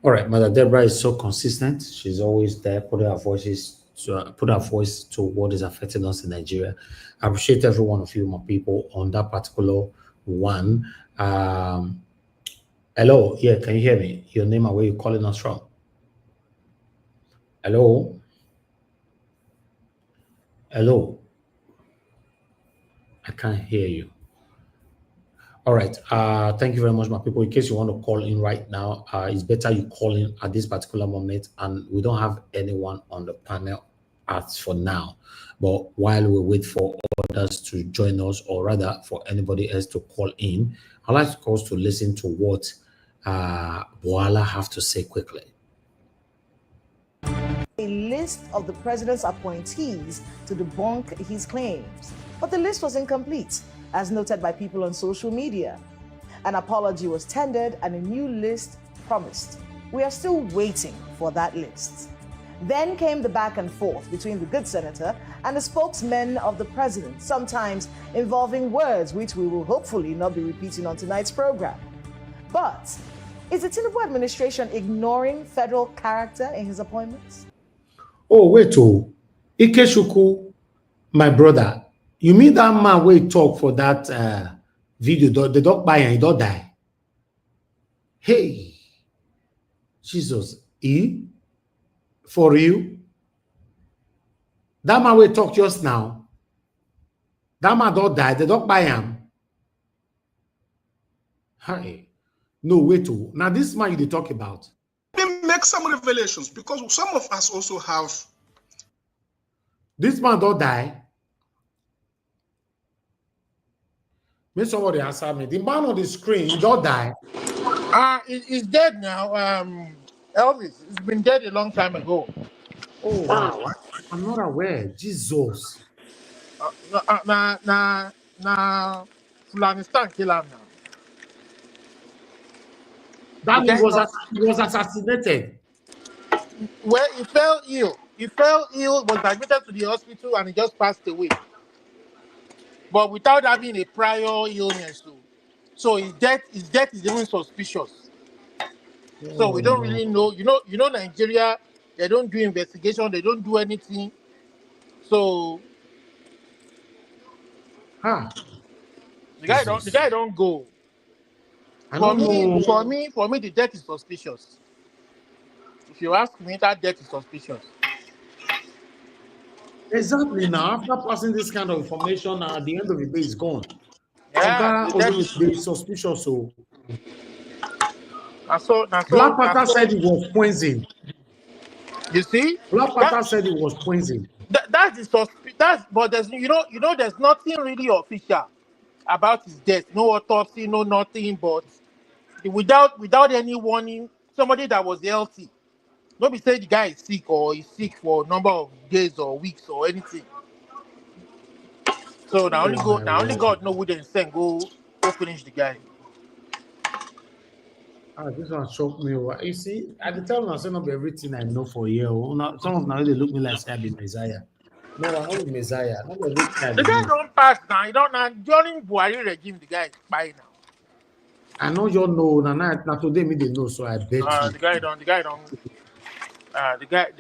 All right, Mother Deborah is so consistent. She's always there, putting her voice to what is affecting us in Nigeria. I appreciate every one of you, my people, on that particular one. Hello, yeah, can you hear me? Your name and where you're calling us from? Hello? Hello? I can't hear you. All right. Thank you very much, my people. In case you want to call in right now, it's better you call in at this particular moment. And we don't have anyone on the panel as for now. But while we wait for others to join us, or rather for anybody else to call in, I'd like us to listen to what Boala have to say quickly. a list of the president's appointees to debunk his claims. But the list was incomplete, as noted by people on social media. An apology was tendered and a new list promised. We are still waiting for that list. Then came the back and forth between the good senator and the spokesmen of the president, sometimes involving words which we will hopefully not be repeating on tonight's program. But is the Tinubu administration ignoring federal character in his appointments? Oh, wait, Ikechukwu, my brother, you mean that man will talk for that video, the dog buy and he don't die? Hey, Jesus, for real? That man will talk just now. That man don't die, the dog buy him. Hi. No, wait, now this man you talk about. Let me make some revelations, because some of us also have. This man don't die. May somebody answer me. The man on the screen, he don't die. He's dead now. Elvis, he's been dead a long time ago. Oh, wow. I'm not aware. Jesus. Afghanistan kill him now. That he was assassinated. Well, he fell ill. He fell ill, was admitted to the hospital, and he just passed away. But without having a prior illness, so his death is even suspicious. So we don't really know. You know, Nigeria, they don't do investigation, they don't do anything. So the guy don't go. For me, the death is suspicious. If you ask me, that death is suspicious. Exactly. Now, after passing this kind of information, at the end of the day, it's gone. Yeah, they suspicious. So, Black Panther said it was poison. You see, Black Panther said it was poison. That's but there's there's nothing really official about his death. No autopsy, no nothing. But without any warning, somebody that was healthy. Nobody say the guy is sick or he's sick for a number of days or weeks or anything. So only God know who they send go finish the guy. This one shocked me. You see, at the time I said not everything I know for a year. Some of now they look me like say I be Messiah. No, I'm not Messiah. Not everything the guy don't pass now. You don't know during Buhari regime, the guy is spy now. I know you know. Now today me they know, so I bet you. The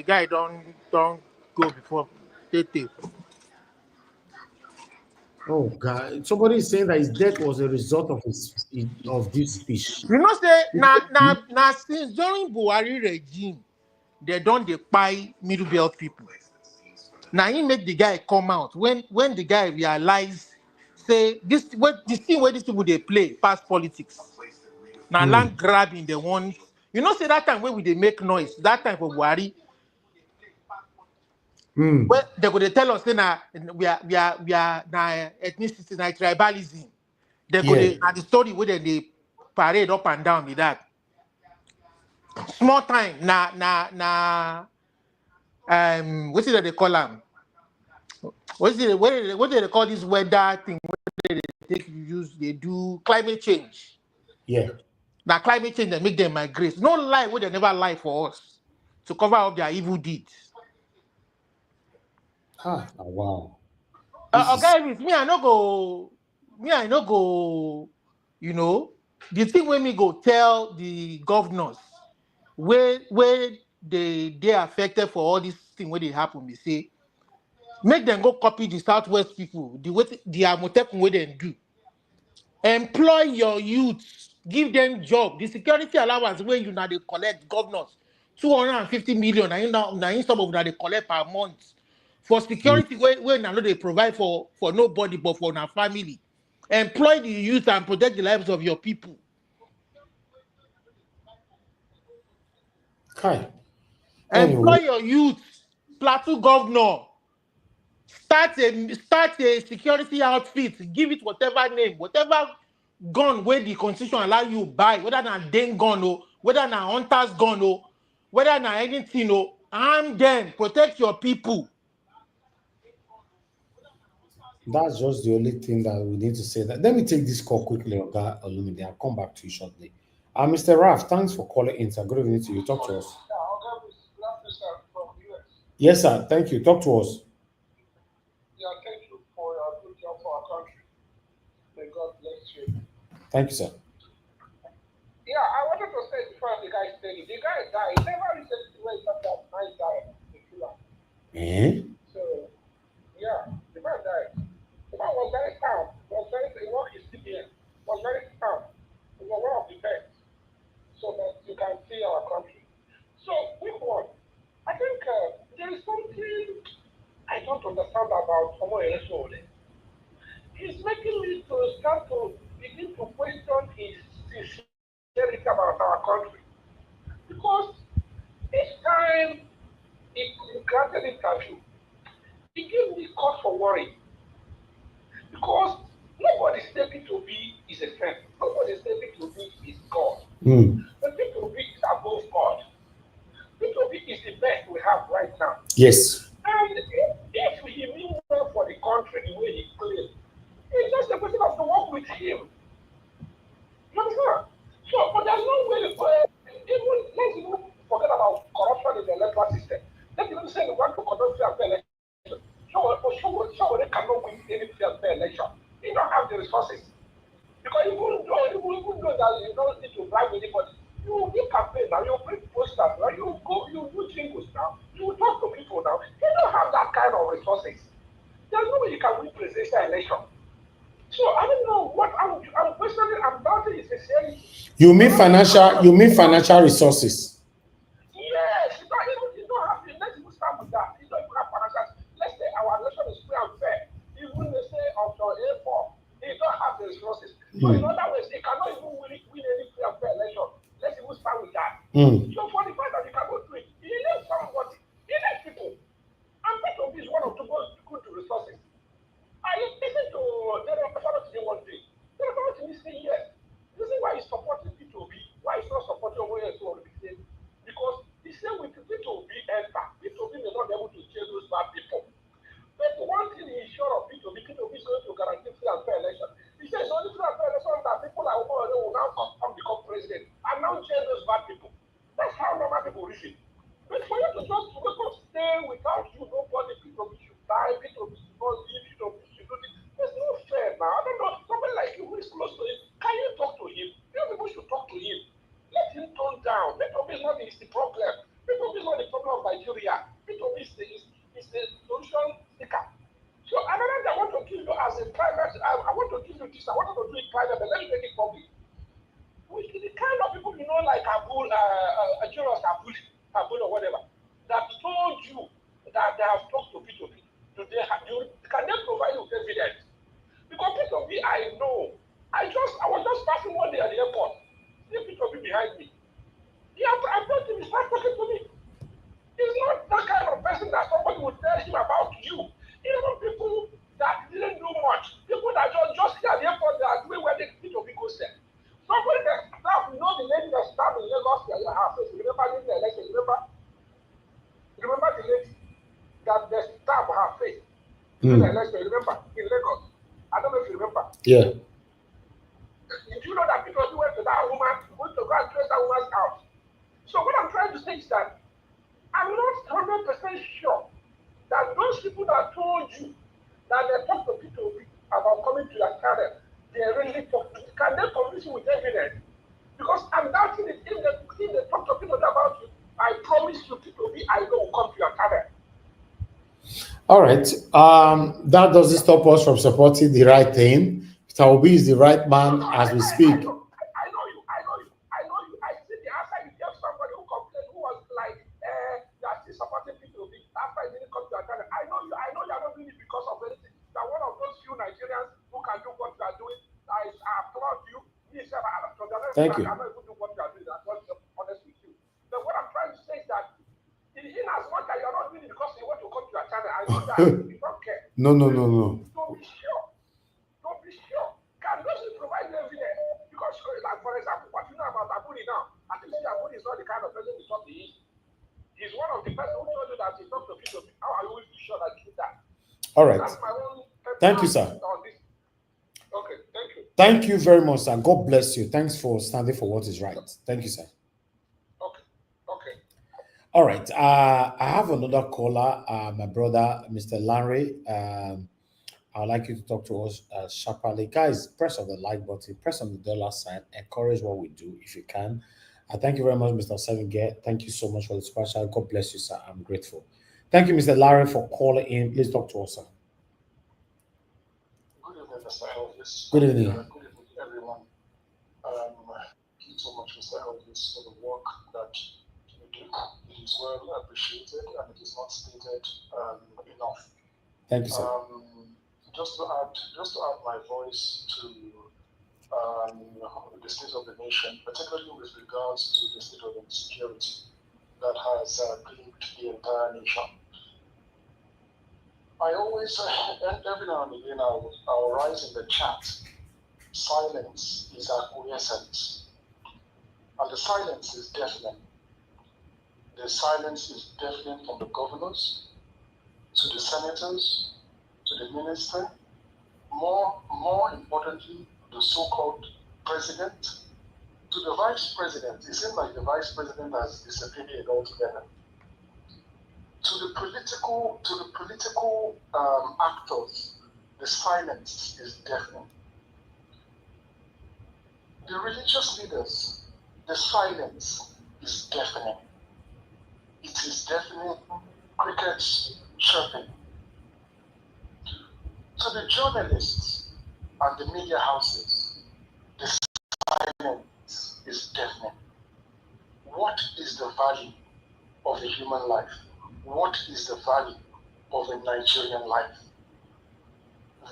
guy don't go before they. Oh God! Somebody is saying that his death was a result of this speech. You know, say now since during Buhari regime, they don't buy middle belt people. Now he make the guy come out when the guy realize say the thing where these people they play past politics. Now land grabbing the one. You know, say that time when they make noise, that time for Buhari. Well, they go to tell us that we are ethnicity, na tribalism. They go the story where they parade up and down with that. Small time, what is it they call them? What do they call this weather thing? They do climate change. Yeah. Now climate change they make them migrate. No lie, where they never lie for us to cover up their evil deeds. Wow. Okay, me I no go. You know, the thing when me go tell the governors where they affected for all this thing where they happen. We say make them go copy the Southwest people. The Amotekun where they do. Employ your youths, give them job. The security allowance where you now they collect governors 250 million. Now some of them they collect per month. For security, where now they provide for nobody but for our family. Employ the youth and protect the lives of your people. Okay. Employ your youth, plateau governor. Start a security outfit. Give it whatever name, whatever gun where the constitution allow you buy, whether na den gun or whether na hunter's gun or whether na anything or Arm them, protect your people. That's just the only thing that we need to say. That let me take this call quickly, Oga Olumide. I'll come back to you shortly. Mr. Raf, thanks for calling in, sir. Good evening to you. Talk to us. Yes, sir. Thank you. Talk to us. Yeah, thank you for your good job for our country. May God bless you. Thank you, sir. Yeah, I wanted to say before the guy said it. The guy died. He never recently went up that night died. So, yeah, the man died. The man was very calm. Was very, he worked his CBN. Was very calm. He was one of the best. So that you can see our country. So, quick one. I think there is something I don't understand about Omo Eresole. He's making me to start to begin to question his sincerity about our country. Because each time he granted interview, he gave me cause for worry. Because nobody said P2B is a friend. Nobody said P2B is God. But P2B is above God. P2B is the best we have right now. Yes. And if he means well for the country the way he claims, it's just a question of to work with him. You understand? So, but there's no way, even, let's even forget about corruption in the electoral system. Let's even say we want to conduct fair election. Sure, they cannot win any fair election. You don't have the resources. Because even though that you don't need to bribe anybody, you do campaign now, you print posters now, you do jingles now, you talk to people now. You don't have that kind of resources. There's no way you can win presidential election. So I don't know what I'm questioning. I'm doubting his sincerity. You mean financial resources? Yes, you don't have to. Let's even start with that. You don't even have financial. Let's say our election is free and fair. Even they say of the A4, he don't have the resources. So in other words, he cannot even win any free and fair election. Let's even start with that. So for the fact that he cannot do it, he needs somebody. He needs people. And P2B is one of the most good resources. I listened to the one day. The authority is saying yes. This is why he's supporting P2B. Why he's not supporting OSO? Because he said with P2B enter, P2B may not be able to change those bad people. But one thing he's sure of P2B is going to guarantee free and fair election. He says only free and fair election that people like Omo will now come become president and now change those bad people. That's how normal people reason. But for you to just wake up, stay without you, nobody, P2B should die, P2B should not leave, P2B should do this. It's not fair now. I don't know. Somebody like you who is close to him, can you talk to him? You people should talk to him. Let him tone down. P2B is not the problem. P2B is not the problem of Nigeria. P2B is the solution seeker. So another thing I want to give you as a private, I want to give you this, I want to do it private, but let me make it public. With the kind of people you know, like Abul or whatever, that told you that they have talked to P2B. Can they provide you with evidence? Because P2B, I know. I was just passing one day at the airport. See P2B behind me. I brought him, he started talking to me. He's not that kind of person that somebody would tell him about you. Even people that didn't do much, people that just here at the airport, they are doing where they P2B goes there. Somebody that staff, you know the lady that staff in Lagos, her face, remember in the election, remember the lady that they stabbed her face in the election, remember, in Lagos. I don't know if you remember. Yeah. Did you know that people went to that woman, went to go and trace that woman's house? So what I'm trying to say is that I'm not 100% sure that those people that told you that they talk to people about coming to your channel, they really talk to you. Can they convince you with evidence? Because I'm doubting it. If they talk to people about you, I promise you, people I know will come to your channel. All right. That doesn't stop us from supporting the right thing. Peter Obi is the right man as we speak. I know you. I see the answer you gave somebody who complained, who was like, you are still supporting people after I didn't come to your channel. I know you're not doing it because of anything. You're one of those few Nigerians who can do what you are doing. I applaud you. Thank you. I'm not even doing what you are doing. I'm not honest with you. But what I'm trying to say is that in as much as you're not doing it because you want to come to your channel, I know that you don't care. No. Don't be sure. Can those provide evidence? Because, like, for example, what you know about Aburi now, I think Aburi is not the kind of person we thought he is. He's one now, the person who told you that he talked to P2P, how are you always be sure that he did that? All right. That's my own. Thank you, sir. On this. Okay, thank you. Thank you very much, sir. God bless you. Thanks for standing for what is right. Thank you, sir. Okay. All right. I have another caller, my brother, Mr. Larry. I would like you to talk to us sharply. Guys, press on the like button, press on the dollar sign, encourage what we do if you can. Thank you very much, Mr. Sevenge. Thank you so much for the special. God bless you, sir. I'm grateful. Thank you, Mr. Larry, for calling in. Please talk to us, sir. Good evening, Mr. Elvis. Good evening. Good evening, everyone. Thank you so much, Mr. Elvis, for the work that you do. It is well appreciated and it is not stated enough. Thank you, sir. Just to add my voice to the state of the nation, particularly with regards to the state of insecurity that has plagued the entire nation. I always, every now and again, I'll rise in the chat. Silence is acquiescence. And the silence is deafening. The silence is deafening from the governors, to the senators, to the minister, more importantly, the so-called president, to the vice president. It seems like the vice president has disappeared altogether. To the political actors, the silence is deafening. The religious leaders, the silence is deafening. It is deafening, crickets chirping. To the journalists and the media houses, the silence is deafening. What is the value of a human life? What is the value of a Nigerian life?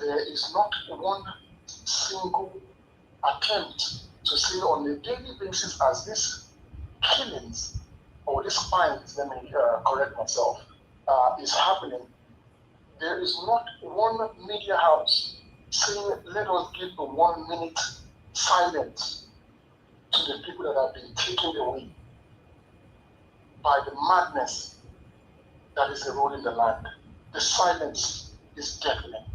There is not one single attempt to say on a daily basis as these killings or these fines, let me correct myself, is happening. There is not one media house saying, let us give a 1 minute silence to the people that have been taken away by the madness that is eroding the land. The silence is deafening.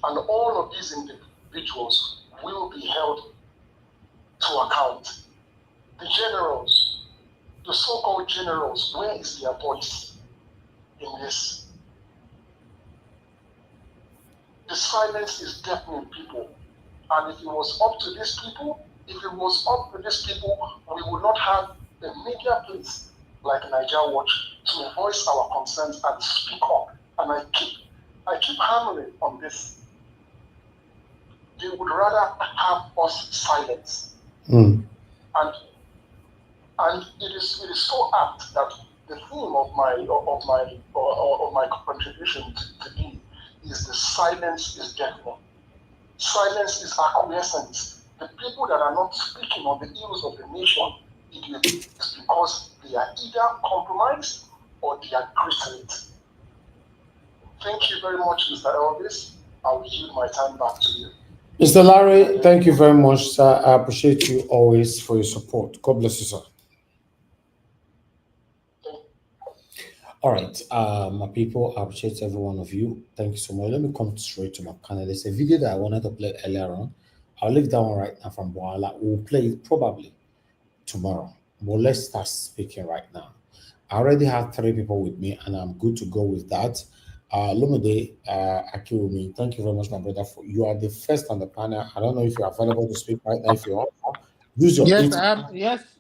And all of these individuals will be held to account. The generals, the so-called generals, where is their voice in this? The silence is deafening people. And if it was up to these people, we would not have a media place like Niger Watch to voice our concerns and speak up. And I keep hammering on this. They would rather have us silence. And it is so apt that the theme of my contribution today is the silence is deafening. Silence is acquiescence. The people that are not speaking on the ills of the nation, it is because they are either compromised or they are great. Thank you very much, Mr. Elvis. I will yield my time back to you. Mr. Larry, thank you very much, sir. I appreciate you always for your support. God bless you, sir. All right, my people, I appreciate every one of you. Thank you so much. Let me come straight to my panel. There's a video that I wanted to play earlier on. I'll leave that one right now from Boala. We'll play it probably tomorrow. But let's start speaking right now. I already have 3 people with me, and I'm good to go with that. Lumide Akiwumi, thank you very much, my brother. You are the first on the panel. I don't know if you're available to speak right now. If you are, use your Yes, I am.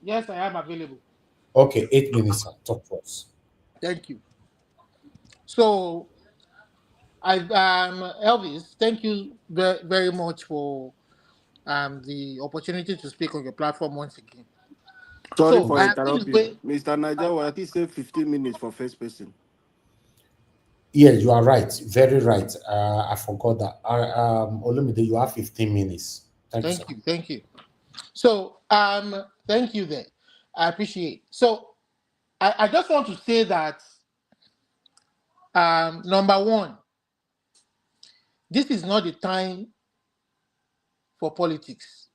Yes, I am available. Okay, 8 minutes. Talk to us. Thank you. So, Elvis, thank you very, very much for the opportunity to speak on your platform once again. Sorry for interrupting. Mr. Najawa, I think say 15 minutes for first person. Yeah, you are right. Very right. I forgot that. Olumide, you have 15 minutes. Thank you. So, thank you there. I appreciate. So, I just want to say that, number one, this is not the time for politics.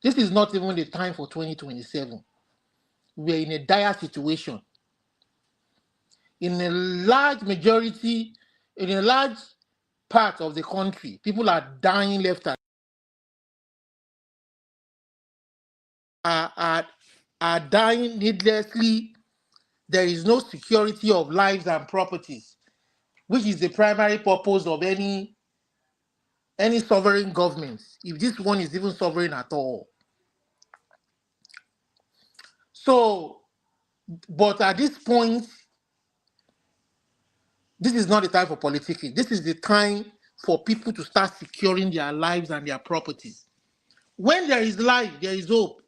This is not even the time for 2027. We're in a dire situation. in a large majority, in a large part of the country, people are dying left and are dying needlessly. There is no security of lives and properties, which is the primary purpose of any sovereign government, if this one is even sovereign at all. So, but at this point, this is not the time for politicking. This is the time for people to start securing their lives and their properties. When there is life, there is hope.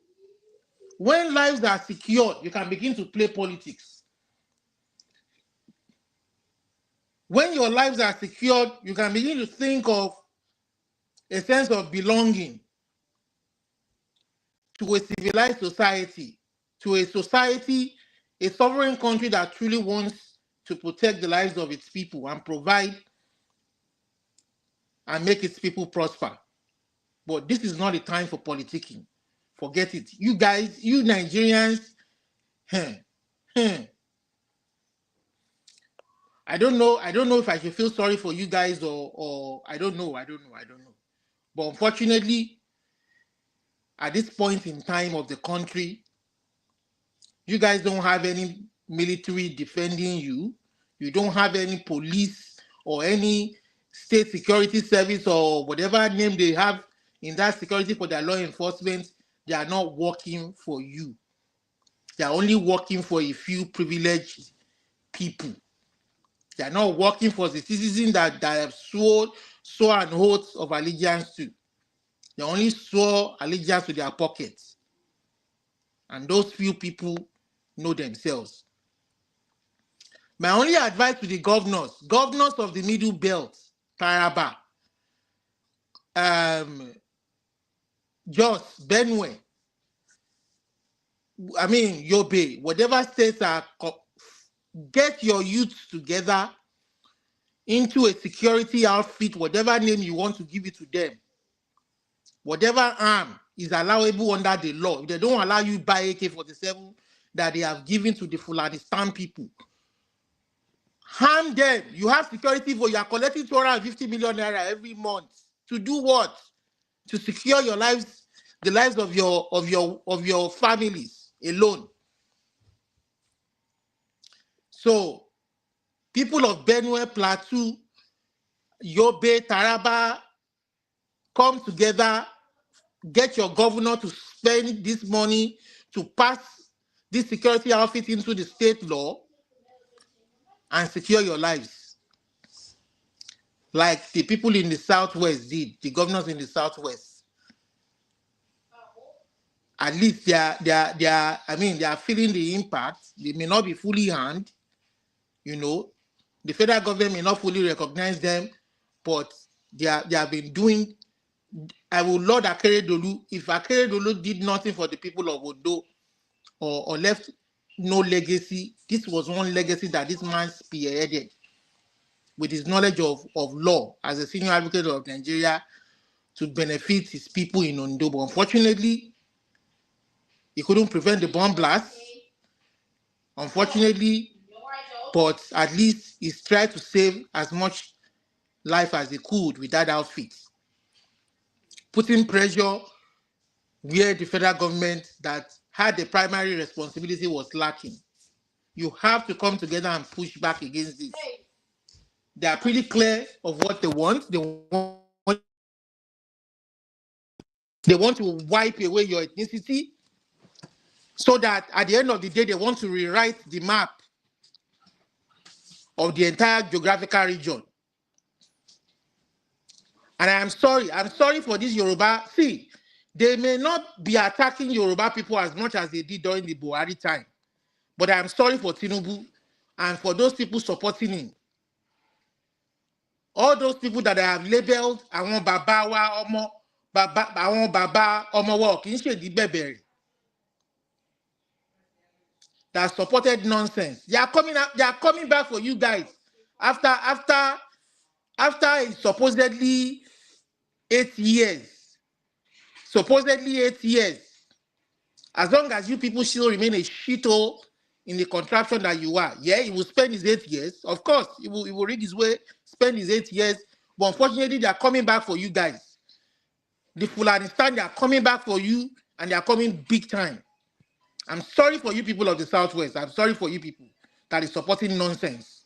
When lives are secured, you can begin to play politics. When your lives are secured, you can begin to think of a sense of belonging to a civilized society, to a society, a sovereign country that truly wants to protect the lives of its people and provide and make its people prosper. But this is not the time for politicking. Forget it. You guys, you Nigerians, I don't know if I should feel sorry for you guys or I don't know. But unfortunately, at this point in time of the country, you guys don't have any military defending you. You don't have any police or any state security service or whatever name they have in that security for their law enforcement. They are not working for you. They are only working for a few privileged people. They are not working for the citizens that have sworn an oath of allegiance to. They only swore allegiance to their pockets. And those few people know themselves. My only advice to the governors of the Middle Belt, Taraba, Jos, Benue, Yobe, whatever states are, get your youths together into a security outfit, whatever name you want to give it to them. Whatever arm is allowable under the law. If they don't allow you buy AK-47 that they have given to the Fulanistan people, harm them. You have security for you are collecting 250 million naira every month. To do what? To secure your lives, the lives of your families alone. So, people of Benue, Plateau, Yobe, Taraba, come together, get your governor to spend this money to pass this security outfit into the state law and secure your lives. Like the people in the Southwest did, the governors in the Southwest. At least they are feeling the impact. They may not be fully harmed, The federal government may not fully recognize them, but they have been doing. I would laud Akeredolu. If Akeredolu did nothing for the people of Odo or left no legacy, this was one legacy that this man spearheaded with his knowledge of law as a senior advocate of Nigeria to benefit his people in Ondo. But unfortunately, he couldn't prevent the bomb blast. Unfortunately, but at least he's tried to save as much life as he could with that outfit. Putting pressure where the federal government that had the primary responsibility was lacking. You have to come together and push back against this. They are pretty clear of what they want. They want to wipe away your ethnicity so that at the end of the day, they want to rewrite the map of the entire geographical region. And I'm sorry for this Yoruba. See, they may not be attacking Yoruba people as much as they did during the Buhari time. But I'm sorry for Tinubu and for those people supporting him. All those people that I have labeled, àwọn bàbá wa ọmọ, àwọn bàbá ọmọ wa kì í ṣe di bẹ̀bẹ̀rẹ̀. That supported nonsense. They are coming back for you guys after supposedly 8 years. Supposedly 8 years. As long as you people still remain a shithole in the contraption that you are. Yeah, he will spend his 8 years. Of course, he will rig his way, spend his 8 years. But unfortunately, they are coming back for you guys. The Fulani stand, they are coming back for you, and they are coming big time. I'm sorry for you people of the Southwest. I'm sorry for you people that is supporting nonsense.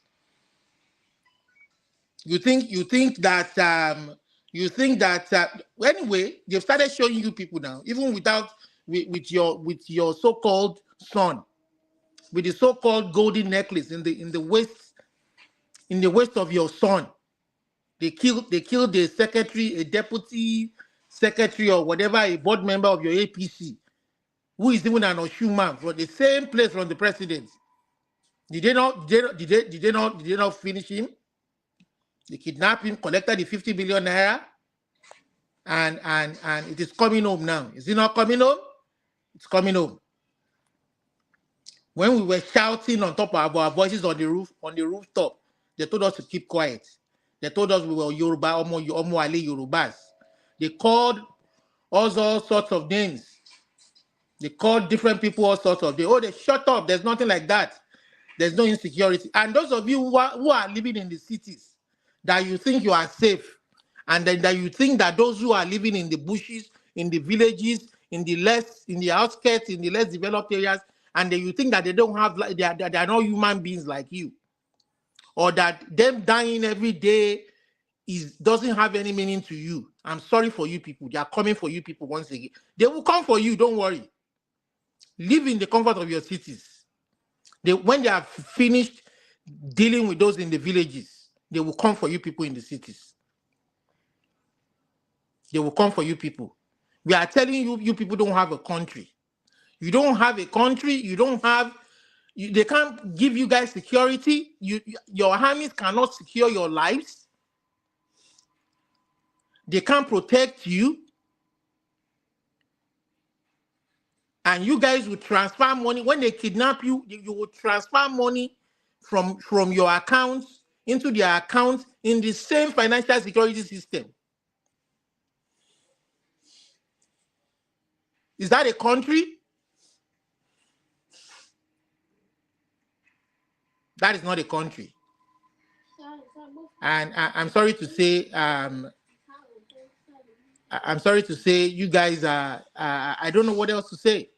You think that anyway, they've started showing you people now, even without with your so-called son, with the so-called golden necklace in the waist of your son. They killed the secretary, a deputy secretary, or whatever, a board member of your APC, who is even an Oshu man from the same place from the president. Did they not finish him? They kidnapped him, collected the 50 billion naira, and it is coming home now. Is it not coming home? It's coming home. When we were shouting on top of our voices on the rooftop, they told us to keep quiet. They told us we were Yoruba, Omo Ali Yorubas. They called us all sorts of names. They called different people all sorts of names. Oh, they shut up. There's nothing like that. There's no insecurity. And those of you who are living in the cities, that you think you are safe, and then that you think that those who are living in the bushes, in the villages, in the outskirts, in the less developed areas, and then you think that they don't have, they are not human beings like you, or that them dying every day doesn't have any meaning to you. I'm sorry for you people. They are coming for you people once again. They will come for you. Don't worry. Live in the comfort of your cities. When they are finished dealing with those in the villages, they will come for you people in the cities. They will come for you people. We are telling you, you people don't have a country. You don't have a country. You don't have. They can't give you guys security. Your armies cannot secure your lives. They can't protect you. And you guys will transfer money. When they kidnap you, you will transfer money from your accounts into their accounts in the same financial security system. Is that a country? That is not a country. And I'm sorry to say, you guys are. I don't know what else to say.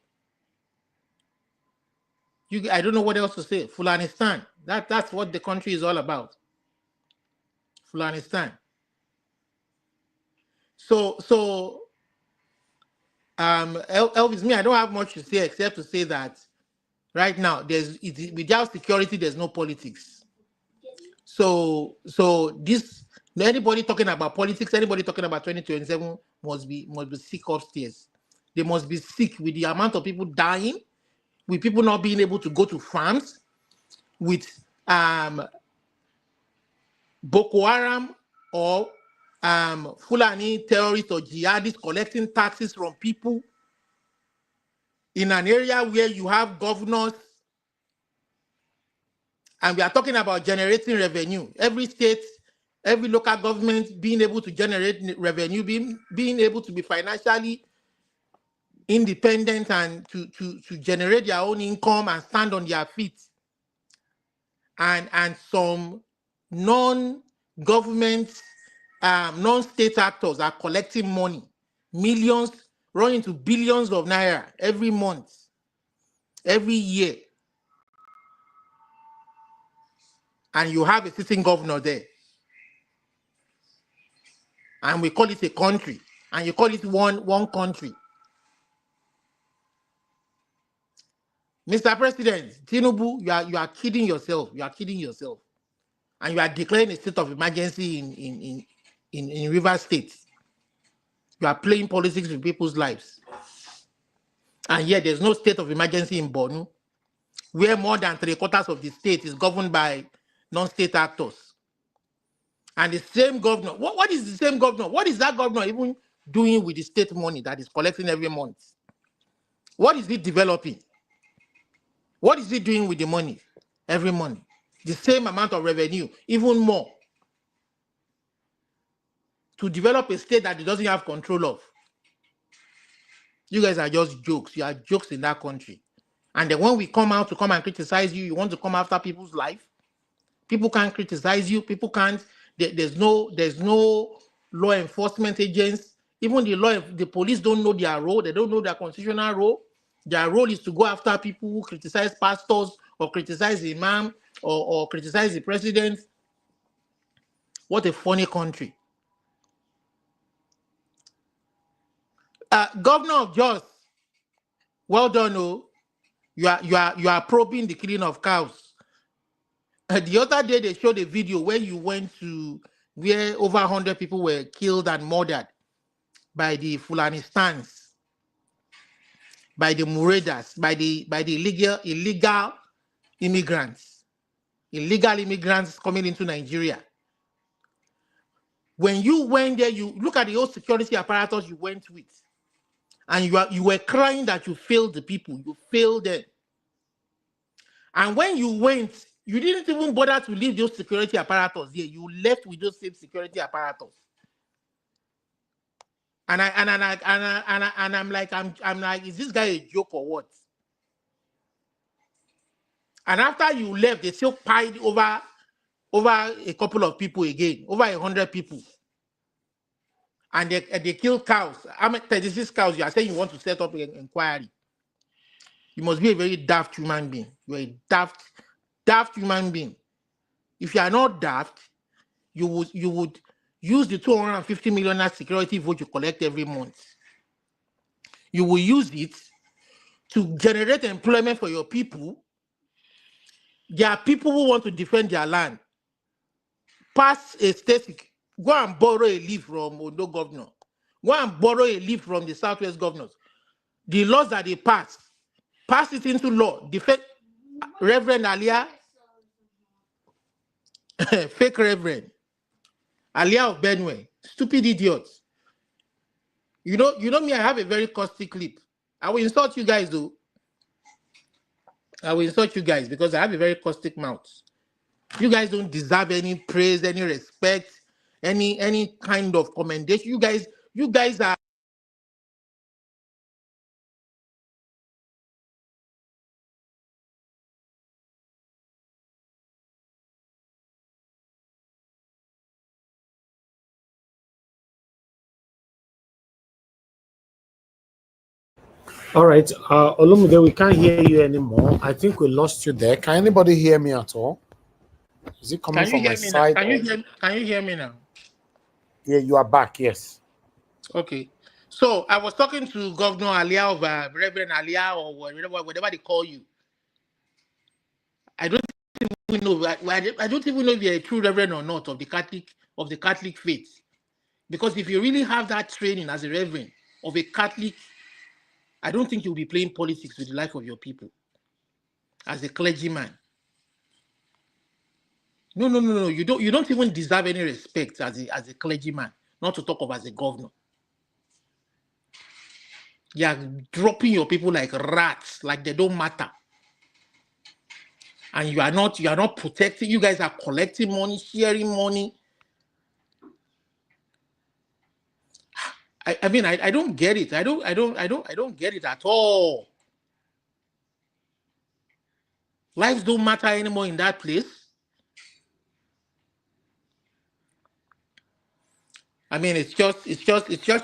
I don't know what else to say. Fulanistan. That's what the country is all about. Fulanistan. So Elvis, me, I don't have much to say except to say that right now without security, there's no politics. So this, anybody talking about politics, anybody talking about 2027 must be sick upstairs. They must be sick with the amount of people dying, with people not being able to go to farms, with Boko Haram or Fulani terrorists or jihadists collecting taxes from people in an area where you have governors, and we are talking about generating revenue. Every state, every local government being able to generate revenue, being able to be financially independent and to generate their own income and stand on their feet. And some non-government, non-state actors are collecting money, millions, running to billions of naira every month, every year. And you have a sitting governor there. And we call it a country. And you call it one country. Mr. President, Tinubu, you are kidding yourself. You are kidding yourself. And you are declaring a state of emergency in Rivers State. You are playing politics with people's lives. And yet there's no state of emergency in Borno, where more than 3/4 of the state is governed by non-state actors. And the same governor, what is the same governor? What is that governor even doing with the state money that is collecting every month? What is he developing? What is he doing with the money every month? The same amount of revenue, even more, to develop a state that he doesn't have control of. You guys are just jokes. You are jokes in that country. And then when we come out to come and criticize you, you want to come after people's life. People can't criticize you. People can't. There's no law enforcement agents. Even the police don't know their role. They don't know their constitutional role. Their role is to go after people who criticize pastors or criticize the imam or criticize the president. What a funny country. Governor of Jos, well done. Oh, you are probing the killing of cows. The other day they showed a video where you went to where over 100 people were killed and murdered by the Fulanistans, by the Muredas, by the illegal immigrants coming into Nigeria. When you went there, you look at the whole security apparatus you went with, and you were crying that you failed the people, you failed them. And when you went, you didn't even bother to leave those security apparatus there. You left with those same security apparatus. And I'm like, is this guy a joke or what? And after you left, they still piled over a couple of people again, over 100 people. And they kill cows. I mean, 36 cows. You are saying you want to set up an inquiry. You must be a very daft human being. You're a daft human being. If you are not daft, you would use the 250 million security vote you collect every month. You will use it to generate employment for your people. There are people who want to defend their land. Pass a state, go and borrow a leaf from Ondo governor. Go and borrow a leaf from the Southwest governors. The laws that they pass it into law. Defend Reverend Alia, fake Reverend Alia of Benue, stupid idiots. You know me, I have a very caustic lip. I will insult you guys though. I will insult you guys because I have a very caustic mouth. You guys don't deserve any praise, any respect, any kind of commendation. You guys are. All right, Olumide, we can't hear you anymore. I think we lost you there. Can anybody hear me at all? Is it coming from my side? Can you hear me now? Yeah, you are back. Yes. Okay. So I was talking to Governor Alia of Reverend Alia or whatever they call you. I don't even know. I don't even know if you're a true reverend or not of the Catholic faith. Because if you really have that training as a reverend of a Catholic, I don't think you'll be playing politics with the life of your people as a clergyman. No. You don't even deserve any respect as a clergyman, not to talk of as a governor. You are dropping your people like rats, like they don't matter. And you are not protecting. You guys are collecting money, sharing money. I mean, I don't get it. I don't get it at all. Lives don't matter anymore in that place. I mean, it's just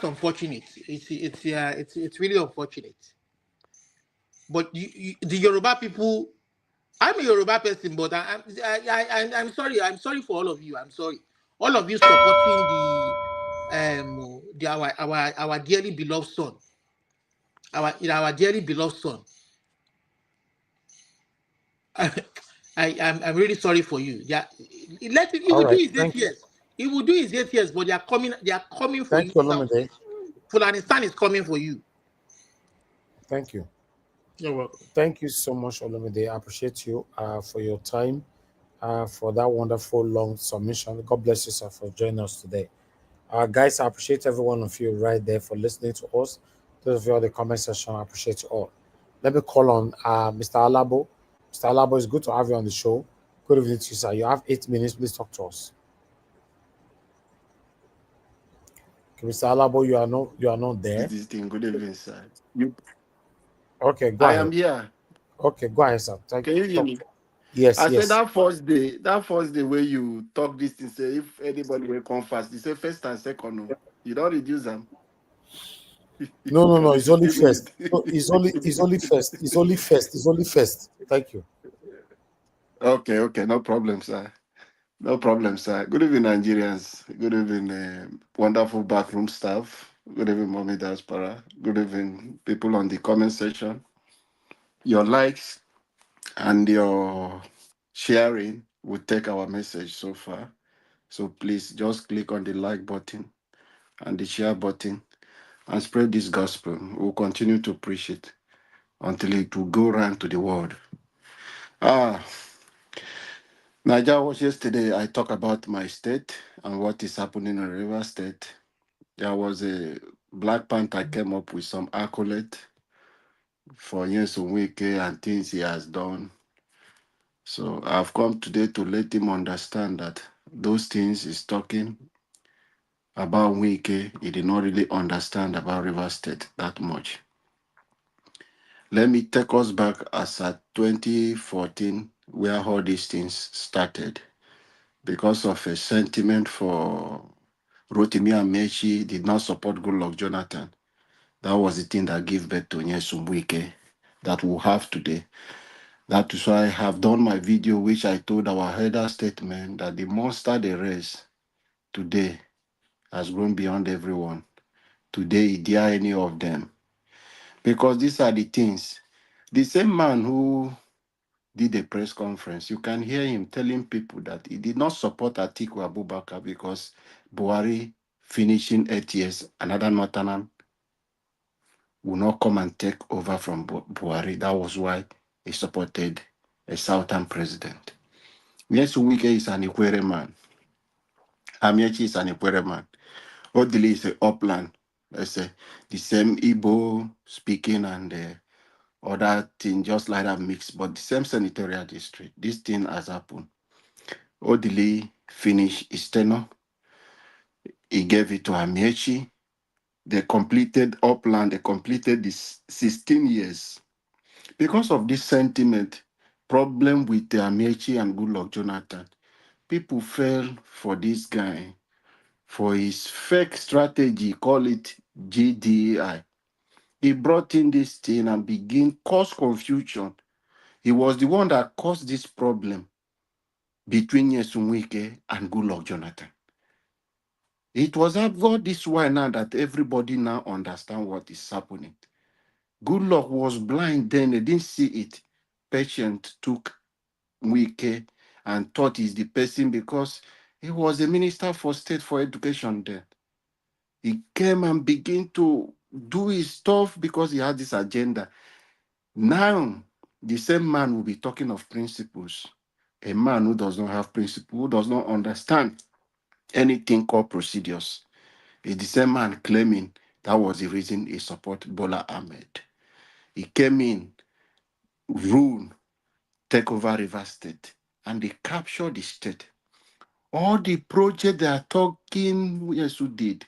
unfortunate. It's really unfortunate. But the Yoruba people, I'm a Yoruba person, but I'm sorry. I'm sorry for all of you. I'm sorry. All of you supporting our dearly beloved son. Our dearly beloved son. I'm really sorry for you. Yeah, he will do his 8 years. He will do his 8 years, but they are coming for you. Fulanistan is coming for you. Thank you. You're welcome. Thank you so much, Olumide. I appreciate you for your time, for that wonderful long submission. God bless you, sir, for joining us today. Guys, I appreciate every one of you right there for listening to us. Those of you in the comment section, I appreciate you all. Let me call on Mr. Alabo. Mr. Alabo, it's good to have you on the show. Good evening to you, sir. You have 8 minutes. Please talk to us. Okay, Mr. Alabo, you are not there. This thing, good evening, sir. Okay, go ahead. I am here. Okay, go ahead, sir. Thank Can you hear me? Yes, I said yes. that first day where you talk this thing, say if anybody will come fast, you say first and second. No. You don't reduce them. No. Because It's it's only 15 minutes. first. No, it's only first. It's only first. It's only first. Thank you. Okay, no problem, sir. No problem, sir. Good evening, Nigerians. Good evening, wonderful backroom staff. Good evening, Mommy Diaspora. Good evening, people on the comment section. Your likes and your sharing will take our message so far. So please just click on the like button and the share button and spread this gospel. We'll continue to preach it until it will go around to the world. Nigeria was yesterday. I talked about my state and what is happening in River State. There was a Black Panther came up with some accolade for Nyesom Wike and things he has done. So I've come today to let him understand that those things he's talking about Wike, he did not really understand about River State that much. Let me take us back as at 2014, where all these things started. Because of a sentiment for Rotimi Amechi did not support Goodluck Jonathan. That was the thing that gave birth to Nyesom Wike that we have today. That is why I have done my video, which I told our header statement that the monster they raise today has grown beyond everyone. Today, dare any of them. Because these are the things. The same man who did a press conference, you can hear him telling people that he did not support Atiku Abubakar because Buhari finishing 8 years, another northern will not come and take over from Buhari. That was why he supported a southern president. Yes, Wike is an Ikwere man. Amiechi is an Ikwere man. Odili is an upland. Let's say the same Igbo speaking and other thing, just like that mix, but the same senatorial district. This thing has happened. Odili finished his tenure. He gave it to Amiechi. They completed upland. They completed this 16 years. Because of this sentiment, problem with the Amechi and Goodluck Jonathan, people fell for this guy for his fake strategy, call it GDI. He brought in this thing and began cause confusion. He was the one that caused this problem between Nyesom Wike and Goodluck Jonathan. It was about this why now that everybody now understand what is happening. Goodluck was blind then, they didn't see it. Patient took Wike and thought he's the person because he was a minister for state for education then. He came and began to do his stuff because he had this agenda. Now, the same man will be talking of principles. A man who does not have principle, who does not understand anything called procedures, is the same man claiming that was the reason he supported Bola Ahmed. He came in, rule, take over River State, and they captured the state. All the project they are talking, yes, who did.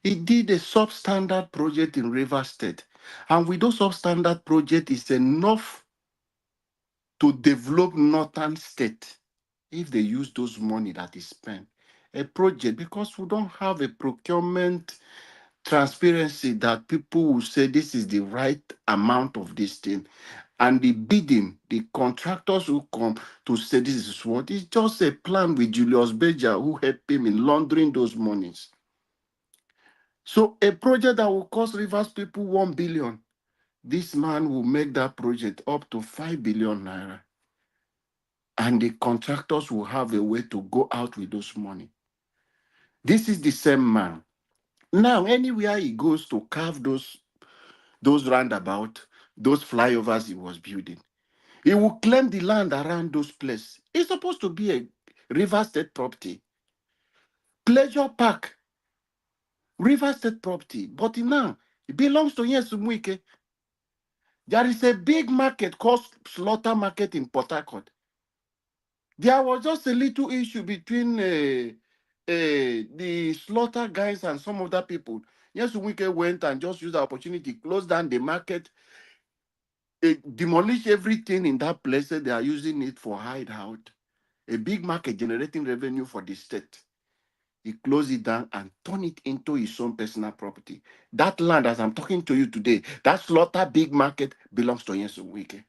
He did a substandard project in River State. And with those substandard project, it's enough to develop Northern State if they use those money that is spent. A project, because we don't have a procurement transparency that people will say this is the right amount of this thing. And the bidding, the contractors who come to say this is what, it's just a plan with Julius Berger who helped him in laundering those monies. So a project that will cost Rivers people 1 billion, this man will make that project up to 5 billion naira. And the contractors will have a way to go out with those money. This is the same man. Now, anywhere he goes to carve those roundabout, those flyovers he was building, he will claim the land around those places. It's supposed to be a River State property. Pleasure Park, River State property. But now, it belongs to Nyesom Wike. There is a big market called Slaughter Market in Port Harcourt. There was just a little issue between the slaughter guys and some other people. Nyesom Wike went and just used the opportunity, closed down the market. demolish everything in that place. They are using it for hideout. A big market generating revenue for the state. He closed it down and turned it into his own personal property. That land, as I'm talking to you today, that slaughter big market belongs to Nyesom Wike.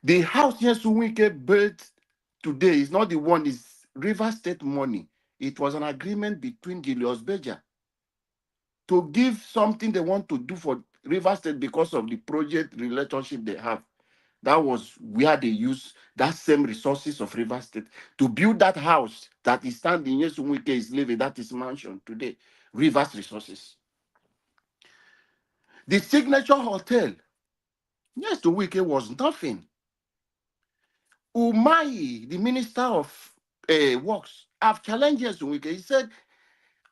The house Nyesom Wike built today is not the one, it's River State money. It was an agreement between Julius Berger to give something they want to do for River State because of the project relationship they have. That was where they use that same resources of River State to build that house that is standing in Nyesom Wike is living, that is mansion today. Rivers resources. The Signature Hotel, Nyesom Wike was nothing. Umahi, the Minister of Works, have challenged Nyesom Wike. He said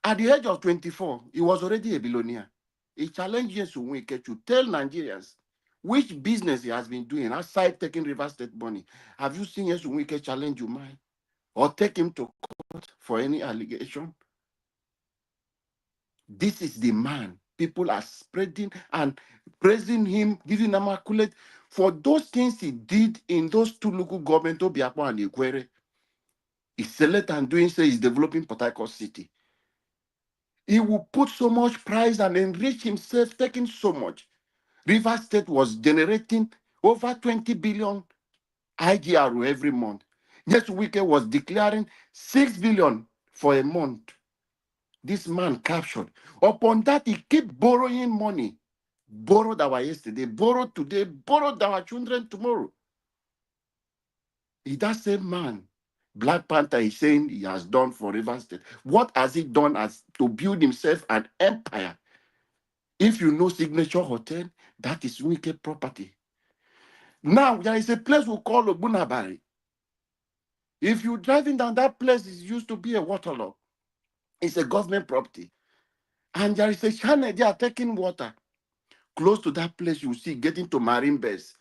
at the age of 24, he was already a billionaire. He challenged Nyesom Wike to tell Nigerians which business he has been doing outside taking River State money. Have you seen Nyesom Wike challenge Umahi or take him to court for any allegation? This is the man. People are spreading and praising him, giving him accolade for those things he did in those two local governments, Obiakpon and Ikwere. He's select and doing so, he's developing Port Harcourt City. He will put so much price and enrich himself, taking so much. River State was generating over 20 billion IGRO every month. Nyesom Wike was declaring 6 billion for a month. This man captured. Upon that, he keep borrowing money. Borrowed our yesterday, borrowed today, borrowed our children tomorrow. Is that same man, Black Panther, is saying he has done for River State. What has he done as to build himself an empire? If you know Signature Hotel, that is Wike property. Now, there is a place we call Obunabari. If you're driving down that place, it used to be a waterlog. It's a government property. And there is a channel they are taking water. Close to that place, you see, getting to Marine Base.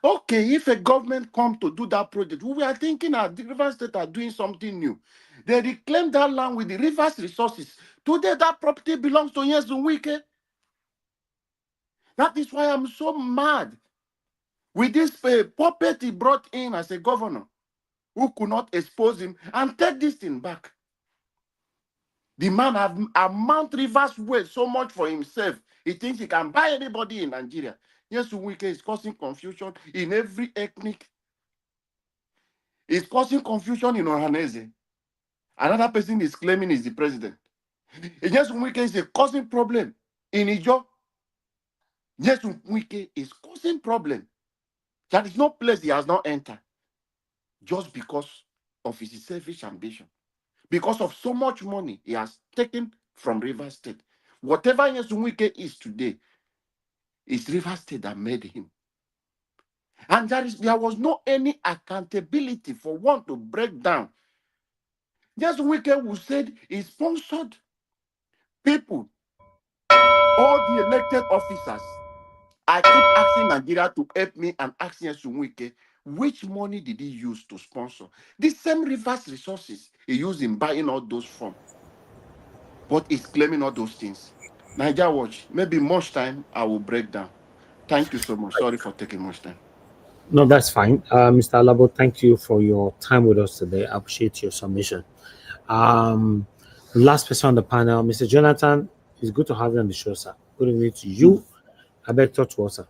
Okay, if a government come to do that project, we are thinking that the River State are doing something new. They reclaim that land with the river's resources. Today, that property belongs to Nyesom Wike. That is why I'm so mad with this puppet he brought in as a governor who could not expose him and take this thing back. The man have amount reverse weight so much for himself. He thinks he can buy anybody in Nigeria. Nyesom Wike is causing confusion in every ethnic. He's causing confusion in Ohanese. Another person is claiming he's the president. Nyesom Wike is causing problem in Ijo. Nyesom Wike is causing problem. There is no place he has not entered just because of his selfish ambition. Because of so much money he has taken from River State. Whatever Nyesom Wike is today, it's River State that made him. And there was no any accountability for one to break down. Nyesom Wike who said he sponsored people, all the elected officers. I keep asking Nigeria to help me and asking Nyesom Wike, which money did he use to sponsor? The same reverse resources he used in buying all those from. But he's claiming all those things. Niger Watch, maybe much time I will break down. Thank you so much. Sorry for taking much time. No, that's fine. Mr. Alabo, thank you for your time with us today. I appreciate your submission. Last person on the panel, Mr. Jonathan, it's good to have you on the show, sir. Good evening to you. I beg talk to us, sir.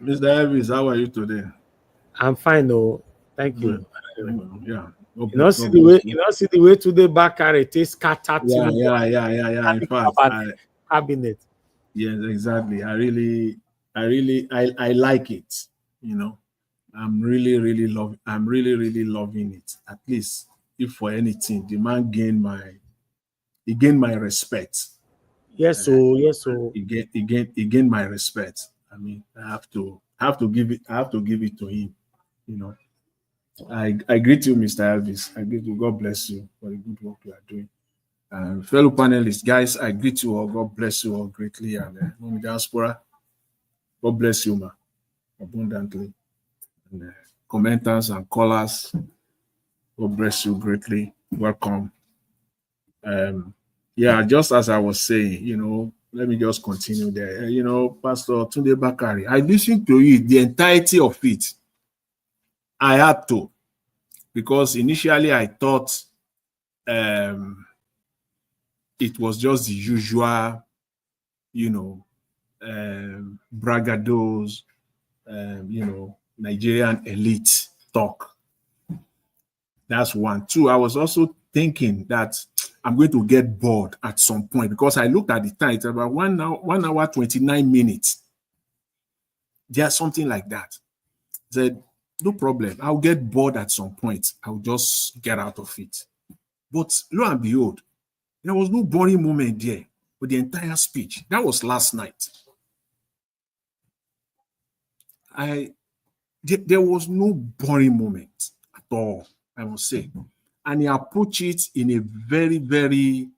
Mr. Elvis, how are you today? I'm fine, though. Thank you. Yeah. You don't see the way today Bakare takes scattered. Yeah. In fact, cabinet. Yes, exactly. I like it. You know, I'm really loving it. At least, if for anything, the man gained my respect. Yes, so he gained my respect. I mean, I have to give it to him. You know, I greet you, Mr. Elvis. I greet you. God bless you for the good work you are doing. Fellow panelists, guys, I greet you all. God bless you all greatly. And diaspora, God bless you, ma, abundantly. And commenters and callers, God bless you greatly. Welcome. Yeah, just as I was saying, you know, let me just continue there. You know, Pastor Tunde Bakare, I listened to it, the entirety of it. I had to, because initially I thought it was just the usual, you know, braggados, you know, Nigerian elite talk. That's one. Two, I was also thinking that I'm going to get bored at some point, because I looked at the time, it's about 1 hour, 29 minutes. There's something like that. I said, no problem. I'll get bored at some point. I'll just get out of it. But lo and behold, there was no boring moment there with the entire speech. That was last night. There was no boring moment at all, I must say. And he approached it in a very, very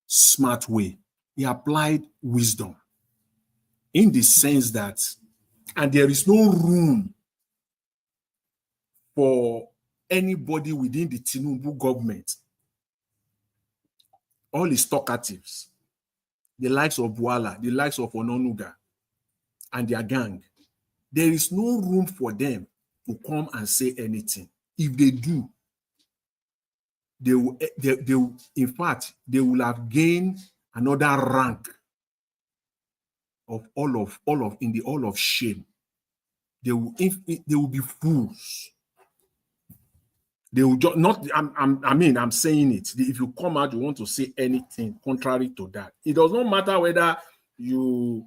smart way. He applied wisdom in the sense that, and there is no room for anybody within the Tinubu government, all his talkatives, the likes of Buala, the likes of Ononuga, and their gang, there is no room for them to come and say anything. If they do, they will, in fact, they will have gained another rank of all of shame. They will be fools. They will just not. I'm saying it. If you come out, you want to say anything contrary to that. It does not matter whether you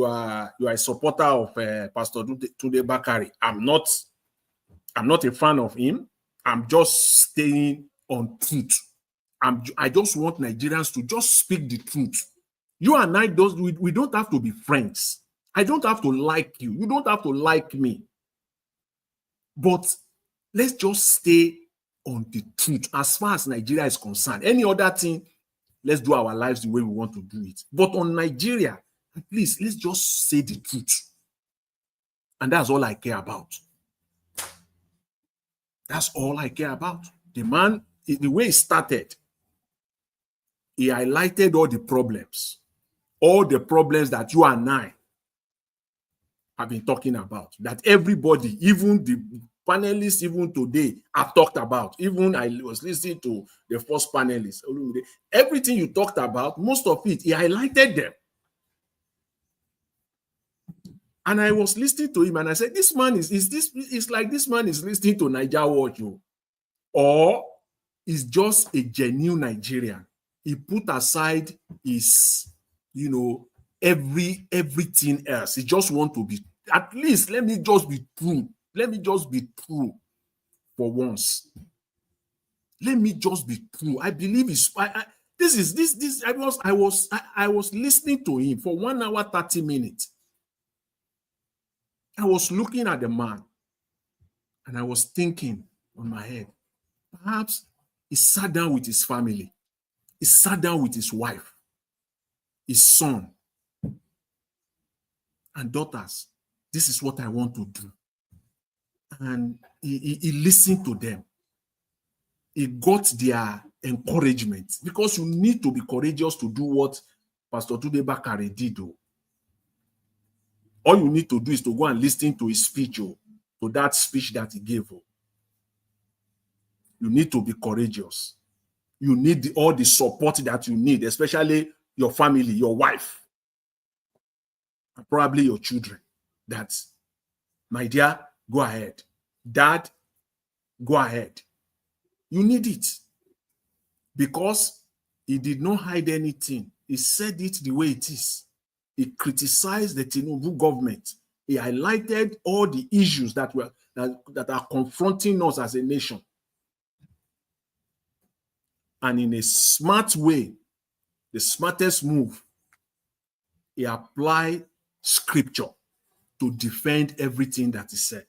are a supporter of Pastor Tunde Bakare. I'm not a fan of him. I'm just staying on truth. I just want Nigerians to just speak the truth. You and I, we don't have to be friends. I don't have to like you. You don't have to like me. But let's just stay on the truth as far as Nigeria is concerned. Any other thing, let's do our lives the way we want to do it. But on Nigeria, at least let's just say the truth. And that's all I care about. That's all I care about. The man, the way he started, he highlighted all the problems that you and I have been talking about, that everybody, even the panelists, even today, have talked about. Even I was listening to the first panelist. Everything you talked about, most of it, he highlighted them. And I was listening to him and I said, this man it's like this man is listening to Niger Watch, or is just a genuine Nigerian. He put aside his, everything else. He just want to be, at least let me just be true. Let me just be true for once. Let me just be true. I believe I was listening to him for 1 hour, 30 minutes. I was looking at the man and I was thinking on my head, perhaps he sat down with his family. He sat down with his wife, his son, and daughters. This is what I want to do. And he listened to them. He got their encouragement, because you need to be courageous to do what Pastor Tunde Bakare did. All you need to do is to go and listen to his speech, to that speech that he gave. You need to be courageous. You need all the support that you need, especially your family, your wife, and probably your children. That, my dear, go ahead. Dad, go ahead. You need it. Because he did not hide anything. He said it the way it is. He criticized the Tinubu government. He highlighted all the issues that are confronting us as a nation. And in a smart way, the smartest move, he applied scripture to defend everything that he said.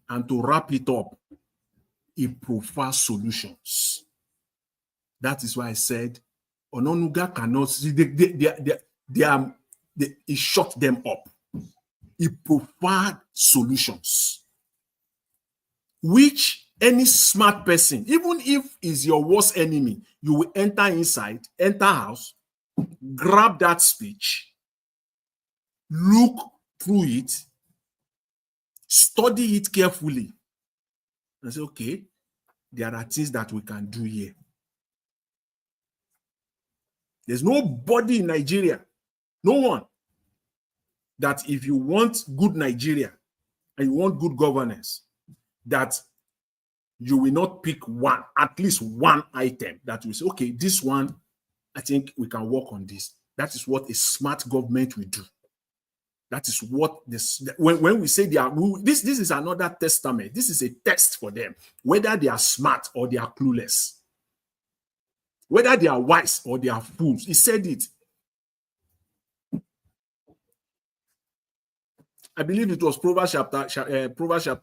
And to wrap it up, he provides solutions. That is why I said, Ononuga cannot see, he shut them up. He provides solutions, which any smart person, even if is your worst enemy, you will enter inside, enter house, grab that speech, look through it, study it carefully, and say, okay, there are things that we can do here. There's nobody in Nigeria, no one, that if you want good Nigeria and you want good governance, that you will not pick one, at least one item that will say, okay, this one, I think we can work on this. That is what a smart government will do. That is what this, when we say they are, this is another testament. This is a test for them, whether they are smart or they are clueless, whether they are wise or they are fools. He said it. I believe it was Proverbs chapter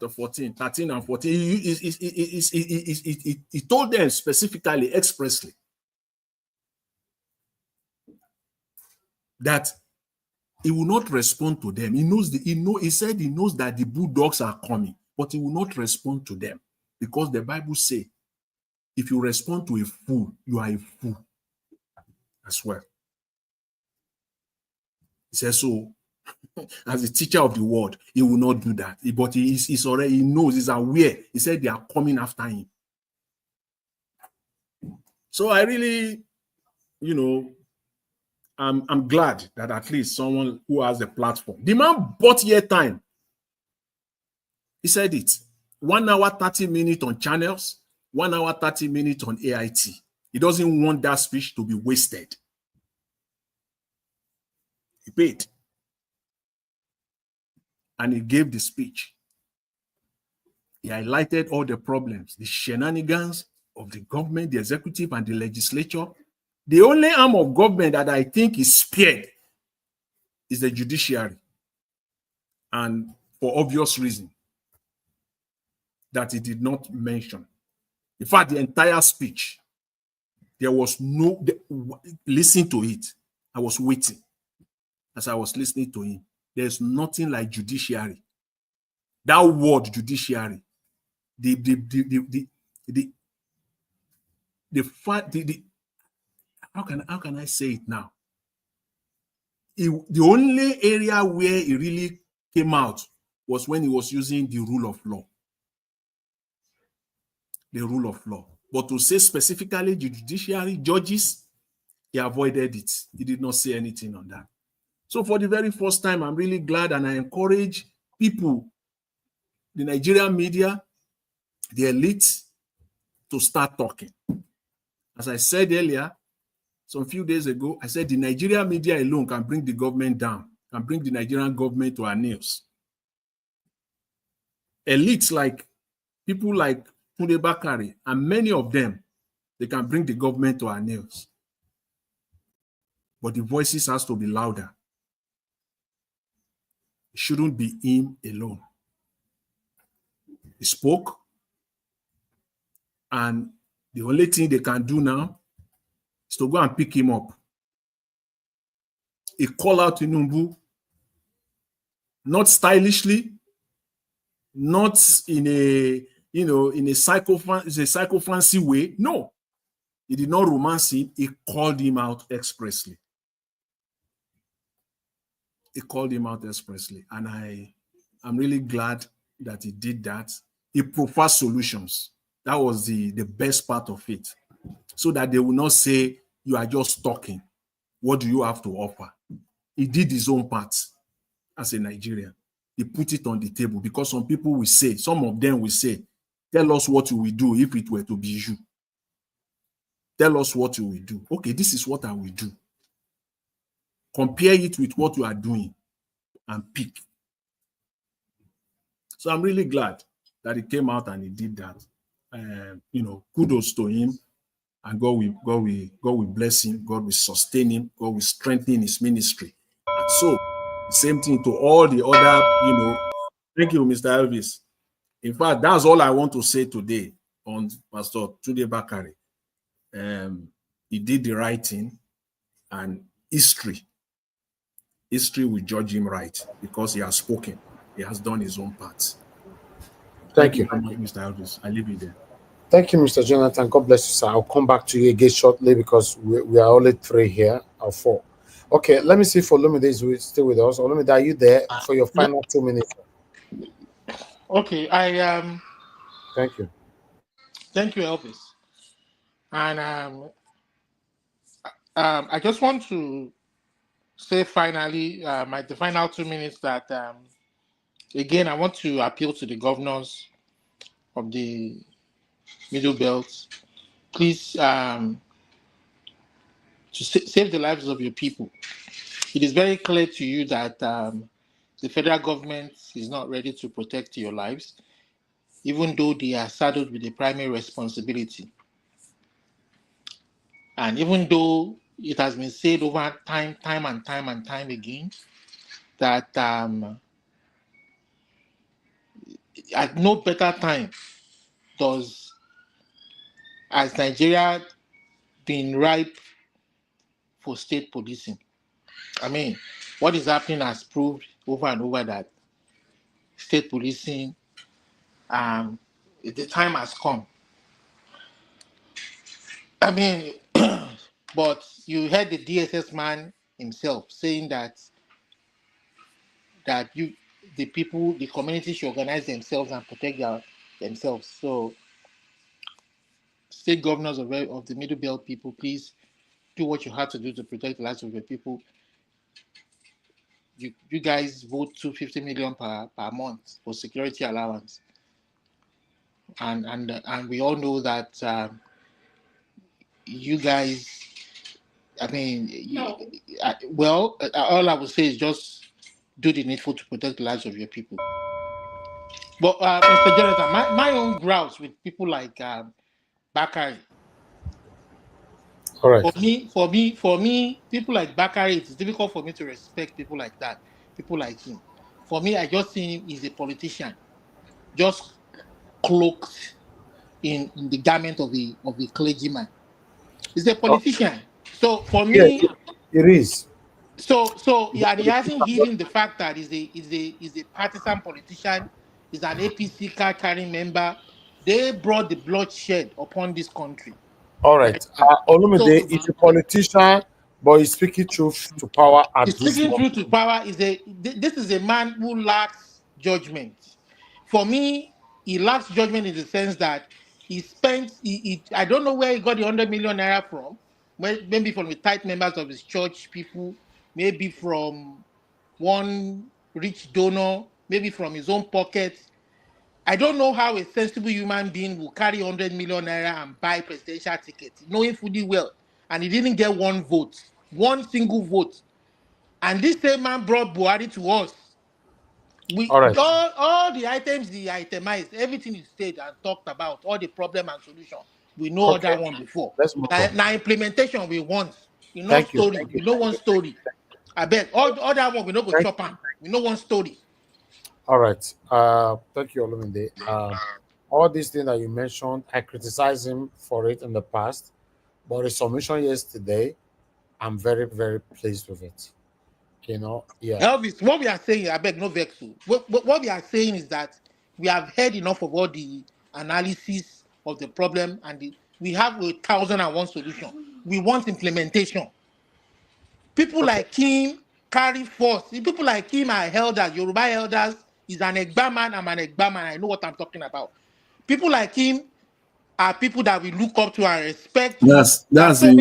14, 13 and 14. He told them specifically, expressly, that he will not respond to them. He knows he said he knows that the bulldogs are coming, but he will not respond to them, because the Bible says, if you respond to a fool, you are a fool as well. He says, so as a teacher of the word, he will not do that. But he's already, he knows, he's aware. He said they are coming after him. So I really, I'm glad that at least someone who has a platform. The man bought your time. He said it. 1 hour, 30 minutes on channels, 1 hour, 30 minutes on AIT. He doesn't want that speech to be wasted. He paid. And he gave the speech. He highlighted all the problems, the shenanigans of the government, the executive, and the legislature. The only arm of government that I think is spared is the judiciary. And for obvious reason that he did not mention. In fact, the entire speech, there was no, listen to it. I was waiting as I was listening to him. There's nothing like judiciary. That word judiciary, how can I say it now? The only area where it really came out was when he was using the rule of law. The rule of law. But to say specifically the judiciary, judges, he avoided it. He did not say anything on that. So for the very first time, I'm really glad, and I encourage people, the Nigerian media, the elite, to start talking. As I said earlier, some few days ago, I said the Nigerian media alone can bring the government down, can bring the Nigerian government to our knees. Elites like people like Bakare and many of them, they can bring the government to our knees. But the voices has to be louder. It shouldn't be him alone. He spoke, and the only thing they can do now is to go and pick him up. He called out Tinubu, not stylishly, not in a in a psychophancy way. No, he did not romance him. He called him out expressly. He called him out expressly, and I'm really glad that he did that. He proposed solutions. That was the best part of it, so that they will not say you are just talking. What do you have to offer? He did his own part as a Nigerian. He put it on the table, because some people will say, some of them will say, tell us what you will do if it were to be you. Tell us what you will do. Okay, this is what I will do. Compare it with what you are doing and pick. So I'm really glad that he came out and he did that. Kudos to him, and God will bless him. God will sustain him. God will strengthen his ministry. And so, same thing to all the other, Thank you, Mr. Elvis. In fact, that's all I want to say today on Pastor Bakare. He did the right thing, and history will judge him right, because he has spoken. He has done his own part. Thank you very much, Mr. Elvis. I leave you there. Thank you, Mr. Jonathan. God bless you, sir. I'll come back to you again shortly because we are only 3 here or 4. Okay, let me see if Olumide is still with us. Olumide, are you there for your final 2 minutes? Okay, Thank you. thank you, Elvis. And I just want to say finally, the final 2 minutes that again I want to appeal to the governors of the Middle Belt. Please to save the lives of your people. It is very clear to you that the federal government is not ready to protect your lives, even though they are saddled with the primary responsibility. And even though it has been said over time and time again, that at no better time has Nigeria been ripe for state policing. I mean, what is happening has proved over and over that state policing, the time has come. I mean, but you heard the DSS man himself saying that the community should organize themselves and protect themselves. So, state governors of the Middle Belt people, please do what you have to do to protect the lives of your people. You guys vote 250 million per month for security allowance, and we all know that you guys. I mean, all I would say is just do the needful to protect the lives of your people. But Mr. Jonathan, my own grouse with people like Bakare. All right. For me, people like Bakare, it's difficult for me to respect people like that, people like him. For me, I just see him as a politician, just cloaked in the garment of a clergyman. He's a politician. So for me, it is. So yeah, and he hasn't hidden the fact that he's a partisan politician. He's an APC card carrying member. They brought the bloodshed upon this country. All right. Olumide is a politician, but he's speaking truth to power at this Speaking moment. truth to power this is a man who lacks judgment. For me, he lacks judgment in the sense that he spent. I don't know where he got the 100 million naira from. Maybe from the tight members of his church people. Maybe from one rich donor. Maybe from his own pocket. I don't know how a sensible human being will carry 100 million naira and buy presidential tickets, knowing fully well, and he didn't get one vote, one single vote. And this same man brought Buhari to us. All right. All the items he itemized, everything he said and talked about, all the problem and solution. We know all that one before. Let's move on. Now implementation we want. You know Thank you. story. We know one story. I bet all that one we know go chop am. We know one story. All right. Thank you, Olumide. All these things that you mentioned, I criticized him for it in the past, but his submission yesterday, I'm very, very pleased with it. You know, yeah. Elvis, what we are saying, I beg no vex. What we are saying is that we have heard enough of all the analysis of the problem, and we have 1,001 solution. We want implementation. People like him carry force. People like him are elders. Yoruba elders is an Egba man. I'm an Egba man. I know what I'm talking about. People like him are people that we look up to and respect. That's interesting.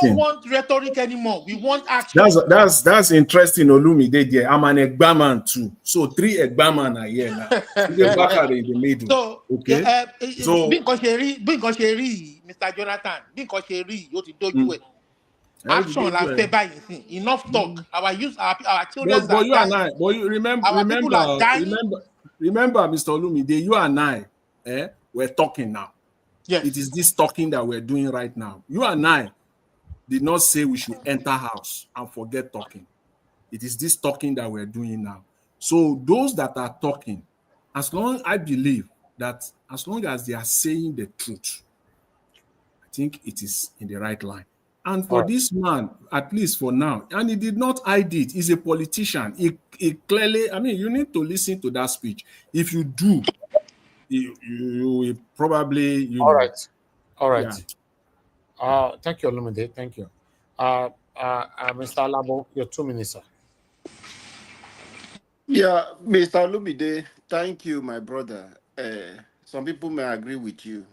We don't want rhetoric anymore. We want action. That's interesting, Olumide there. I'm an Egba man too. So 3 Egba man are here now. Bakare in the middle. So, okay. Because Mr. Jonathan, because you to do it. Action and favor enough talk. Our children but you and I, but you remember, Mr. Olumide, you and I, we're talking now. Yes. It is this talking that we're doing right now. You and I did not say we should enter house and forget talking. It is this talking that we're doing now. So those that are talking, I believe that as long as they are saying the truth, I think it is in the right line. And for this man, at least for now, and he did not hide it, he's a politician. He clearly, I mean, you need to listen to that speech. If you do, you will probably, you All know. right. All right. Yeah. Thank you, Olumide. Thank you. Mr. Alabo, your 2 minutes, sir. Yeah, Mr. Lumide, thank you, my brother. Some people may agree with you,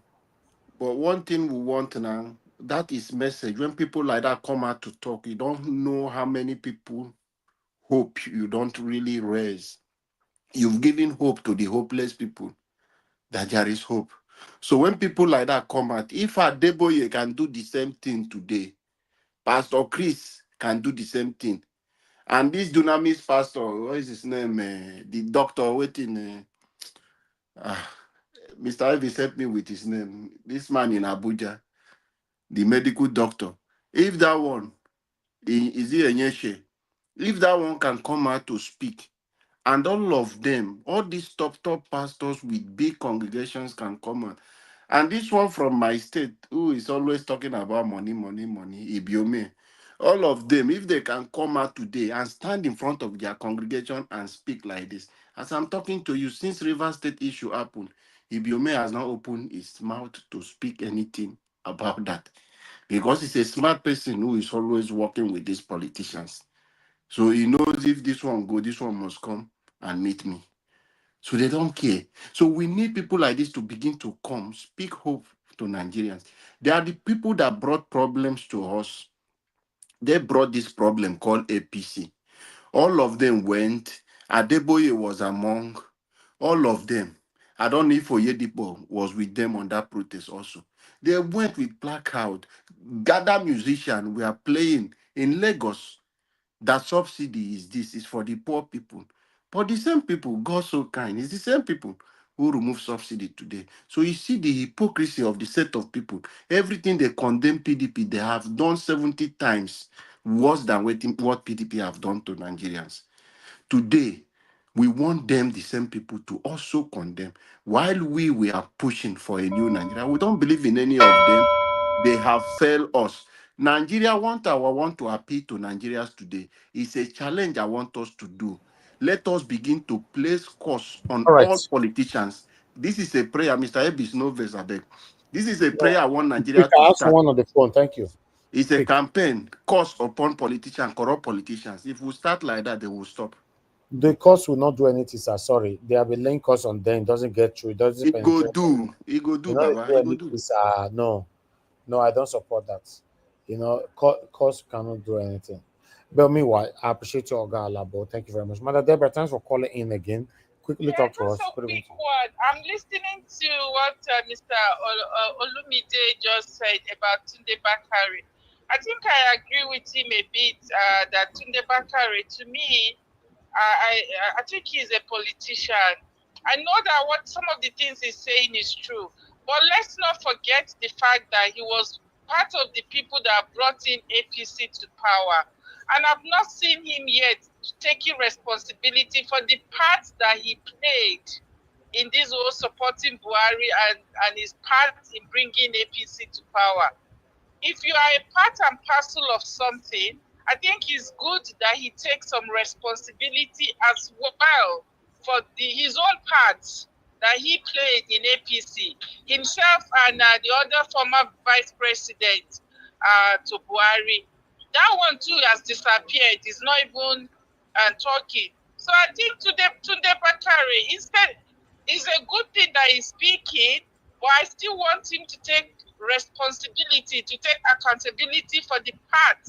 but one thing we want now, that is message. When people like that come out to talk, you don't know how many people hope you don't really raise. You've given hope to the hopeless people that there is hope. So when people like that come out, if Adeboye can do the same thing today, Pastor Chris can do the same thing. And this dunamis pastor, what is his name? The doctor waiting. Mr. Elvis helped me with his name. This man in Abuja, the medical doctor. If that one, is he Enyeshe? If that one can come out to speak, and all of them, all these top pastors with big congregations can come out. And this one from my state, who is always talking about money, Ibiome, all of them, if they can come out today and stand in front of their congregation and speak like this, as I'm talking to you, since River State issue happened, Ibiome has not opened his mouth to speak anything about that, because he's a smart person who is always working with these politicians. So he knows if this one go, this one must come and meet me. So they don't care. So we need people like this to begin to come, speak hope to Nigerians. They are the people that brought problems to us. They brought this problem called APC. All of them went. Adeboye was among all of them. I don't know if Oyedipo was with them on that protest also. They went with placard, gather musicians. We are playing in Lagos. That subsidy is this, is for the poor people. But the same people, God so kind, it's the same people who remove subsidy today. So you see the hypocrisy of the set of people. Everything they condemn PDP, they have done 70 times worse than what PDP have done to Nigerians. Today, we want them, the same people, to also condemn. While we are pushing for a new Nigeria, we don't believe in any of them. They have failed us. Nigeria want to appeal to Nigerians today. It's a challenge I want us to do. Let us begin to place course on All right. all politicians. This is a prayer, Mr. Ebis Noves Abeg. This is a No, prayer I want quick, Nigeria I to have start. someone on the phone. Thank you. It's a Quick. campaign, course upon politicians, corrupt politicians. If we start like that, they will stop. The course will not do anything, sir. Sorry. They have been laying course on them. It doesn't get through. It doesn't He go penetrate. do, Baba. he go do. No, I don't support that. Course cannot do anything. But meanwhile, I appreciate your Oga Alabo. Thank you very much. Mother Deborah, thanks for calling in again. Quickly talk to us. Just a quick one. I'm listening to what Mr. Olumide just said about Tunde Bakare. I think I agree with him a bit that Tunde Bakare, to me, I think he's a politician. I know that what some of the things he's saying is true, but let's not forget the fact that he was part of the people that brought in APC to power. And I've not seen him yet taking responsibility for the part that he played in this whole supporting Buhari and his part in bringing APC to power. If you are a part and parcel of something, I think it's good that he takes some responsibility as well for his own parts that he played in APC. Himself and the other former vice president to Buhari. That one too has disappeared. He's not even talking. So I think Tunde Bakare, instead, it's a good thing that he's speaking, but I still want him to take responsibility, to take accountability for the part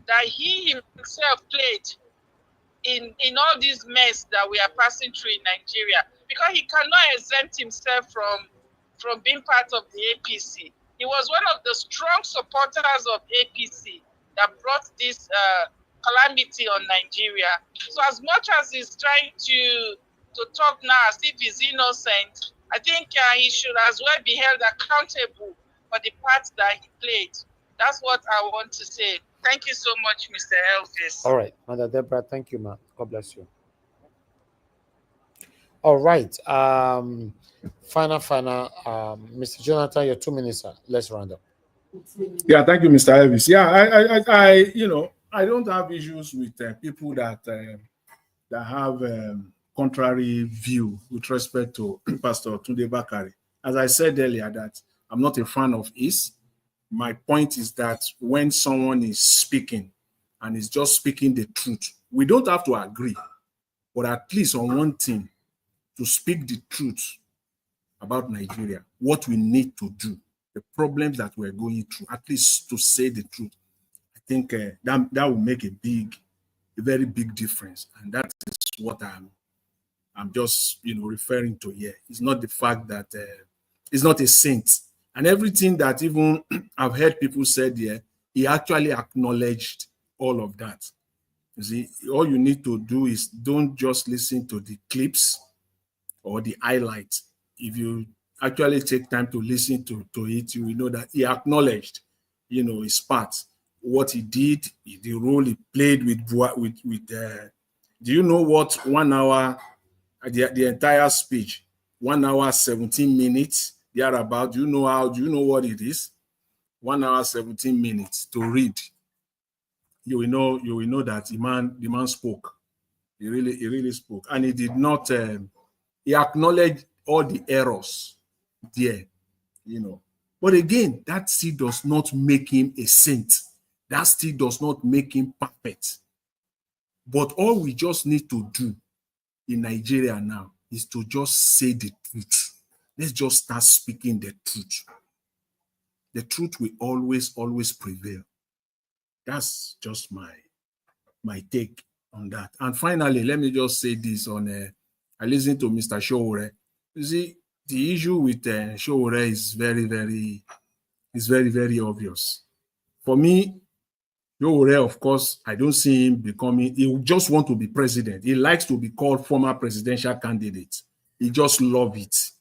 that he himself played in all this mess that we are passing through in Nigeria, because he cannot exempt himself from being part of the APC. He was one of the strong supporters of APC that brought this calamity on Nigeria. So as much as he's trying to talk now as if he's innocent, I think he should as well be held accountable for the part that he played. That's what I want to say. Thank you so much, Mr. Elvis. All right, Mother Deborah, thank you, man. God bless you. All right. Final. Mr. Jonathan, your 2 minutes, sir. Let's round up. Yeah, thank you, Mr. Elvis. Yeah, I don't have issues with people that have contrary view with respect to Pastor Tunde Bakare. As I said earlier, that I'm not a fan of his. My point is that when someone is speaking and is just speaking the truth, we don't have to agree, but at least on one thing, to speak the truth about Nigeria, what we need to do, the problems that we're going through, at least to say the truth. I think that will make a very big difference, and that is what I'm just referring to here. It's not the fact that he's not a saint, and everything that even I've heard people said here, he actually acknowledged all of that. You see, all you need to do is don't just listen to the clips or the highlights. If you actually take time to listen to it, you will know that he acknowledged, his part, what he did, the role he played with do you know what 1 hour, the entire speech, 1 hour, 17 minutes, thereabout, do you know what it is? 1 hour, 17 minutes to read. You will know that the man spoke. He really spoke. And he did not, he acknowledged all the errors there, But again, that still does not make him a saint. That still does not make him perfect. But all we just need to do in Nigeria now is to just say the truth. Let's just start speaking the truth. The truth will always prevail. That's just my take on that. And finally, let me just say this I listened to Mr. Showore. You see, the issue with Showore is very, very obvious. For me, Showore, of course, I don't see him he just want to be president. He likes to be called former presidential candidate. He just loves it.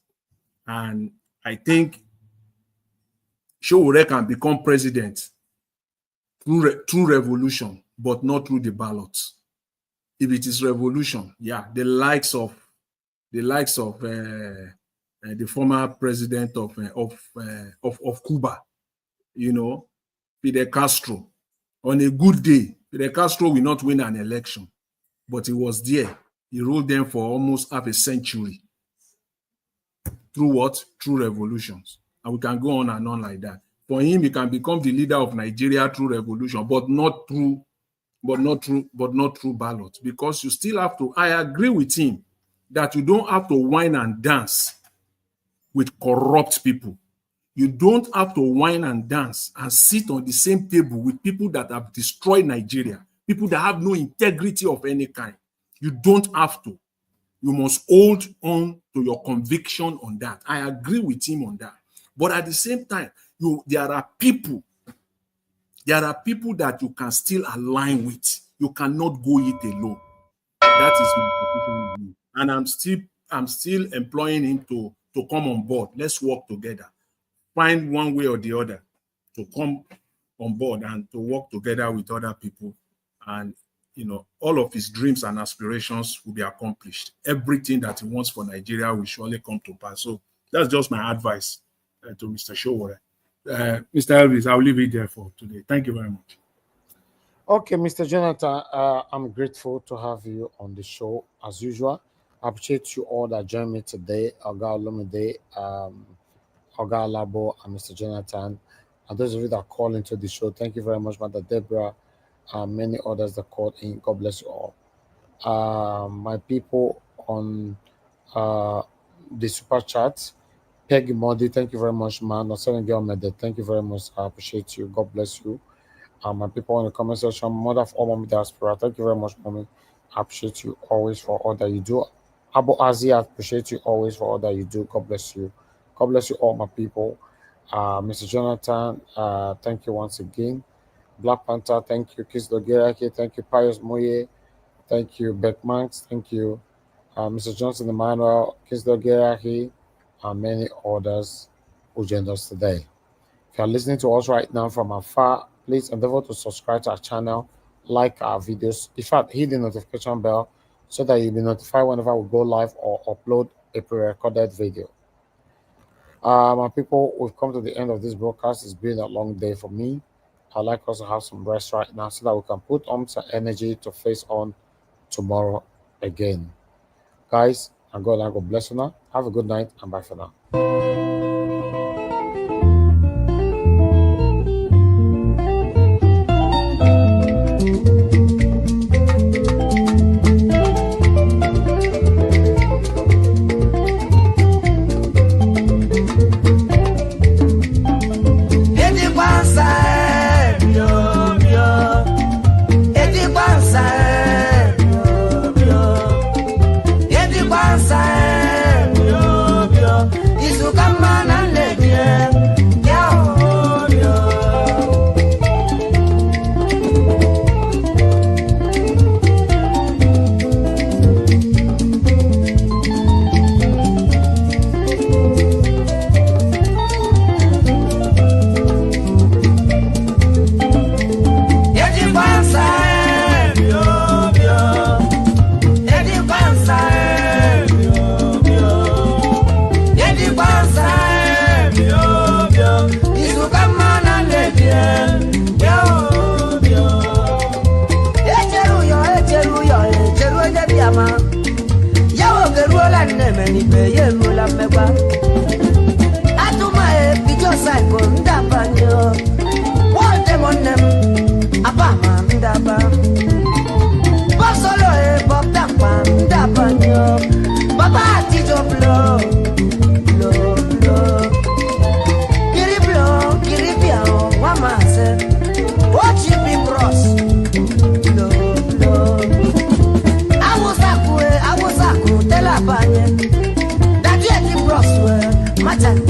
And I think Showore can become president through revolution, but not through the ballots. If it is revolution, yeah, the likes of the former president of Cuba, Fidel Castro. On a good day, Fidel Castro will not win an election, but he was there. He ruled them for almost half a century. Through what? Through revolutions. And we can go on and on like that. For him, he can become the leader of Nigeria through revolution, but not through ballots, because you still have to. I agree with him that you don't have to whine and dance with corrupt people. You don't have to whine and dance and sit on the same table with people that have destroyed Nigeria, people that have no integrity of any kind. You don't have to. You must hold on to your conviction on that. I agree with him on that. But at the same time, there are people that you can still align with. You cannot go it alone. That is my position on him. And I'm still employing him to come on board. Let's work together. Find one way or the other to come on board and to work together with other people. And all of his dreams and aspirations will be accomplished. Everything that he wants for Nigeria will surely come to pass. So that's just my advice to Mr. Showore. Mr. Elvis, I'll leave it there for today. Thank you very much. Okay, Mr. Jonathan, I'm grateful to have you on the show as usual. I appreciate you all that joined me today. Oga Olumide, Oga Labo, and Mr. Jonathan, and those of you that call into the show. Thank you very much, Mother Deborah, and many others that called in. God bless you all. My people on the super chat, Peggy Modi, thank you very much, man. Thank you very much. I appreciate you. God bless you. My people in the comment section, mother of all mommy diaspora, thank you very much, mommy. I appreciate you always for all that you do. Abu Azi, I appreciate you always for all that you do. God bless you. God bless you all, my people. Mr. Jonathan, thank you once again. Black Panther, thank you. Kiss Dogerake, thank you. Pius Moye, thank you. Beckmanx, thank you. Mr. Johnson Emmanuel, Kiss Dogerake, and many others who joined us today. If you are listening to us right now from afar, please endeavor to subscribe to our channel, like our videos. In fact, hit the notification bell so that you'll be notified whenever we go live or upload a pre-recorded video. My people, we've come to the end of this broadcast. It's been a long day for me. I'd like us to have some rest right now so that we can put on some energy to face on tomorrow again. Guys, and God bless you now. Have a good night and bye for now. That you bros,